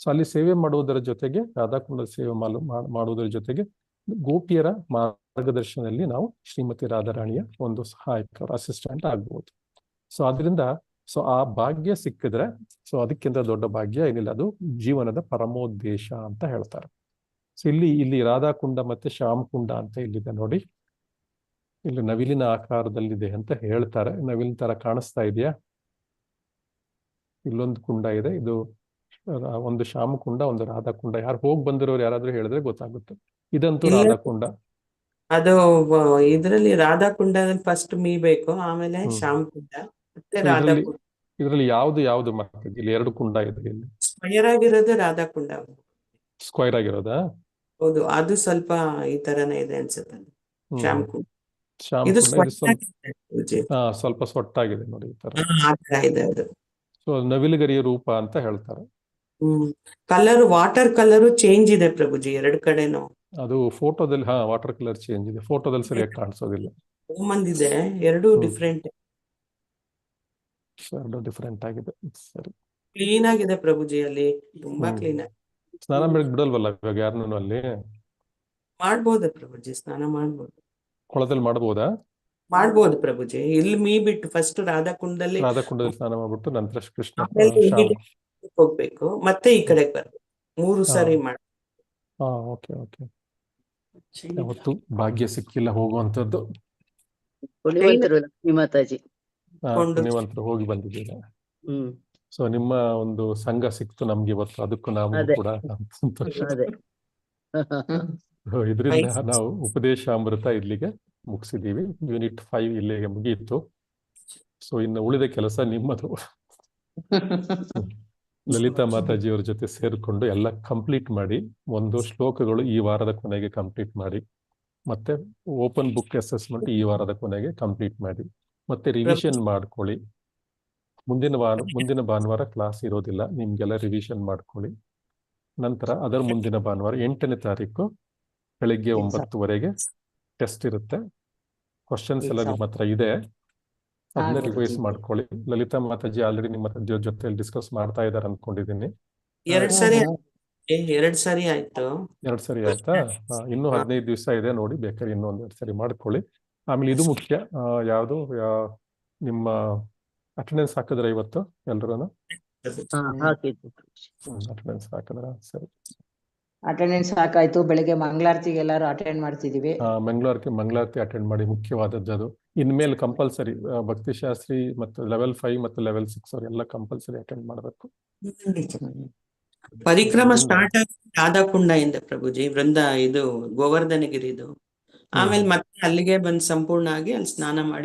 ಸೊ ಅಲ್ಲಿ ಸೇವೆ ಮಾಡುವುದರ ಜೊತೆಗೆ, ರಾಧಾಕುಂಡದ ಸೇವೆ ಮಾಡುವುದರ ಜೊತೆಗೆ ಗೋಪಿಯರ ಮಾರ್ಗದರ್ಶನದಲ್ಲಿ ನಾವು ಶ್ರೀಮತಿ ರಾಧಾರಾಣಿಯ ಒಂದು ಸಹಾಯಕ ಅಸಿಸ್ಟೆಂಟ್ ಆಗ್ಬಹುದು. ಸೊ ಅದರಿಂದ ಆ ಭಾಗ್ಯ ಸಿಕ್ಕಿದ್ರೆ, ಸೊ ಅದಕ್ಕಿಂತ ದೊಡ್ಡ ಭಾಗ್ಯ ಏನಿಲ್ಲ, ಅದು ಜೀವನದ ಪರಮೋದ್ದೇಶ ಅಂತ ಹೇಳ್ತಾರೆ. ಸೊ ಇಲ್ಲಿ ರಾಧಾಕುಂಡ ಮತ್ತೆ ಶ್ಯಾಮಕುಂಡ ಅಂತ ಇಲ್ಲಿದೆ ನೋಡಿ, ಇಲ್ಲಿ ನವಿಲಿನ ಆಕಾರದಲ್ಲಿದೆ ಅಂತ ಹೇಳ್ತಾರೆ. ನವಿಲಿನ ತರ ಕಾಣಿಸ್ತಾ ಇದೆಯಾ? ಇಲ್ಲೊಂದು ಕುಂಡ ಇದೆ, ಇದು ಒಂದು ಶ್ಯಾಮಕುಂಡ, ಒಂದು ರಾಧಾಕುಂಡ. ಯಾರು ಹೋಗಿ ಬಂದಿರೋರು ಯಾರಾದ್ರೂ ಹೇಳಿದ್ರೆ ಗೊತ್ತಾಗುತ್ತೆ. ಇದಂತೂ ರಾಧಾಕುಂಡ. ಅದು ಇದ್ರಲ್ಲಿ ರಾಧಾಕುಂಡದಲ್ಲಿ ಫಸ್ಟ್ ಮೀಬೇಕು, ಆಮೇಲೆ ಶ್ಯಾಮಕುಂಡ, ಮತ್ತೆ ರಾಧಾಕುಂಡ. ಇದ್ರಲ್ಲಿ ಯಾವ್ದು ಮತ್ತೆ ಇಲ್ಲಿ 2 ಕುಂಡ ಇದೆ. ಇಲ್ಲಿ ಸ್ಕ್ವಯರ್ ಆಗಿರೋದು ರಾಧಾಕುಂಡ. ಸ್ಕ್ವೈರ್ ಆಗಿರೋದಾ? ಹೌದು, ಅದು ಸ್ವಲ್ಪ ಈ ತರನೇ ಇದೆ ಅನ್ಸುತ್ತೆ. ಶ್ಯಾಮಕುಂಡ ಸ್ವಲ್ಪ ಸೊಟ್ಟಾಗಿದೆ ನೋಡಿ, ಈ ತರ ಇದೆ ಅದು. ಸೊ ನವಿಲುಗರಿಯ ರೂಪ ಅಂತ ಹೇಳ್ತಾರೆ. ಕಲರ್, ವಾಟರ್ ಕಲರ್ ಚೇಂಜ್ ಇದೆ ಪ್ರಭುಜಿ 2 ಕಡೆನೂ. ಅದು ಫೋಟೋದಲ್ಲಿ ವಾಟರ್ ಕಲರ್ ಚೇಂಜ್ ಇದೆ, ಫೋಟೋದಲ್ಲಿ ಸರಿಯಾಗಿ ಕಾಣಿಸೋದಿಲ್ಲ. ಬಂದಿದೆ 2 ಡಿಫ್ರೆಂಟ್ ಆಗಿದೆ. ಸರಿ, ಕ್ಲೀನ್ ಆಗಿದೆ ಪ್ರಭುಜಿ, ಅಲ್ಲಿ ತುಂಬಾ ಕ್ಲೀನ್ ಆಗಿದೆ. ಸ್ನಾನ ಬೆಳಗ್ಗೆ ಬಿಡಲ್ವಲ್ಲ ಇವಾಗ ಯಾರನ್ನು ಅಲ್ಲಿ? ಮಾಡ್ಬೋದ ಪ್ರಭುಜಿ, ಸ್ನಾನ ಮಾಡ್ಬೋದು. ಕೊಳದಲ್ಲಿ ಮಾಡ್ಬೋದಾ? ಮಾಡ್ಬೋದು ಪ್ರಭುಜಿ. ಇಲ್ಲಿ ಮೀ ಬಿಟ್ಟು ಫಸ್ಟ್ ರಾಧಾಕುಂಡದಲ್ಲಿ ಸ್ನಾನ ಮಾಡ್ಬಿಟ್ಟು ನಂತರ ಕೃಷ್ಣ ಹೋಗ್ಬೇಕು, ಮತ್ತೆ ಈ ಕಡೆಗೆ ಬರ್ಬೇಕು. 3 ಸಾರಿ ಮಾಡಿ. ಓಕೆ. ಯಾವತ್ತು ಭಾಗ್ಯ ಸಿಕ್ಕಿಲ್ಲ ಹೋಗುವಂತದ್ದು. ಲಕ್ಷ್ಮೀ ಮಾತಾಜಿ ನೀವಂತೂ ಹೋಗಿ ಬಂದಿದ್ದೀರಾ. ಸೊ ನಿಮ್ಮ ಒಂದು ಸಂಘ ಸಿಕ್ತು ನಮ್ಗೆ ಇವತ್ತು, ಅದಕ್ಕೂ ನಾವು ಕೂಡ ಸಂತೋಷ. ಇದರಿಂದ ನಾವು ಉಪದೇಶಾಮೃತ ಇಲ್ಲಿಗೆ ಮುಗಿಸಿದೀವಿ. ಯೂನಿಟ್ 5 ಇಲ್ಲಿಗೆ ಮುಗಿಯಿತು. ಸೊ ಇನ್ನು ಉಳಿದ ಕೆಲಸ ನಿಮ್ಮದು. ಲಲಿತಾ ಮಾತಾಜಿಯವರ ಜೊತೆ ಸೇರಿಕೊಂಡು ಎಲ್ಲ ಕಂಪ್ಲೀಟ್ ಮಾಡಿ, 1 ಶ್ಲೋಕಗಳು ಈ ವಾರದ ಕೊನೆಗೆ ಕಂಪ್ಲೀಟ್ ಮಾಡಿ, ಮತ್ತೆ ಓಪನ್ ಬುಕ್ ಅಸೆಸ್ಮೆಂಟ್ ಈ ವಾರದ ಕೊನೆಗೆ ಕಂಪ್ಲೀಟ್ ಮಾಡಿ, ಮತ್ತೆ ರಿವಿಷನ್ ಮಾಡ್ಕೊಳ್ಳಿ. ಮುಂದಿನ ಭಾನುವಾರ ಕ್ಲಾಸ್ ಇರೋದಿಲ್ಲ, ನಿಮ್ಗೆಲ್ಲ ರಿವಿಷನ್ ಮಾಡ್ಕೊಳ್ಳಿ. ನಂತರ ಅದರ ಮುಂದಿನ ಭಾನುವಾರ 8ನೇ ತಾರೀಕು ಬೆಳಿಗ್ಗೆ 9:00 ಟೆಸ್ಟ್ ಇರುತ್ತೆ. ಕ್ವಶನ್ಸ್ ಎಲ್ಲ ನಿಮ್ಮ ಹತ್ರ ಇದೆ, ಅದನ್ನ ರಿವೈಸ್ ಮಾಡ್ಕೊಳ್ಳಿ. ಲಲಿತಾ ಮಾತಾಜಿ ಆಲ್ರೆಡಿ ನಿಮ್ಮ ಜೊತೆ ಡಿಸ್ಕಸ್ ಮಾಡ್ತಾ ಇದಾರೆ ಅನ್ಕೊಂಡಿದ್ದೀನಿ. 2 ಸಾರಿ ಆಯ್ತು. 2 ಸರಿ ಆಯ್ತಾ? ಇನ್ನೂ 15 ದಿವಸ ಇದೆ ನೋಡಿ, ಬೇಕಾದ್ರೆ ಇನ್ನೂ 1-2 ಸರಿ ಮಾಡ್ಕೊಳ್ಳಿ. ಆಮೇಲೆ ಇದು ಮುಖ್ಯ, ಯಾವುದು ನಿಮ್ಮ ಅಟೆಂಡೆನ್ಸ್ ಹಾಕಿದ್ರೆ ಇವತ್ತು ಎಲ್ರೂ? ಅಟೆಂಡೆನ್ಸ್ ಹಾಕಿದ್ರ? ಸರಿ, ಅಟೆಂಡೆನ್ಸ್ ಹಾಕಾಯ್ತು. ಬೆಳಿಗ್ಗೆ ಮಂಗಳಾರತಿಗೆ ಎಲ್ಲರೂ ಅಟೆಂಡ್ ಮಾಡ್ತಿದೀವಿ. ಮಂಗಳಾರತಿ ಅಟೆಂಡ್ ಮಾಡಿ, ಮುಖ್ಯವಾದದ್ದು ಅದು. ಇನ್ಮೇಲೆ ಕಂಪಲ್ಸರಿ ಭಕ್ತಿಶಾಸ್ತ್ರಿ ಮತ್ತು ಲೆವೆಲ್ 5 ಮತ್ತು ಲೆವೆಲ್ 6 ಅವರೆಲ್ಲ ಕಂಪಲ್ಸರಿ ಅಟೆಂಡ್ ಮಾಡಬೇಕು. ಪರಿಕ್ರಮ ಸ್ಟಾರ್ಟ್ ಆಗಿ ರಾಧಾಕುಂಡ ಇಂದ ಪ್ರಭುಜಿ, ಇದು ಗೋವರ್ಧನಗಿರಿದು. ಆಮೇಲೆ ಮತ್ತೆ ಅಲ್ಲಿಗೆ ಬಂದು ಸಂಪೂರ್ಣ ಆಗಿ ಅಲ್ಲಿ ಸ್ನಾನ ಮಾಡಿ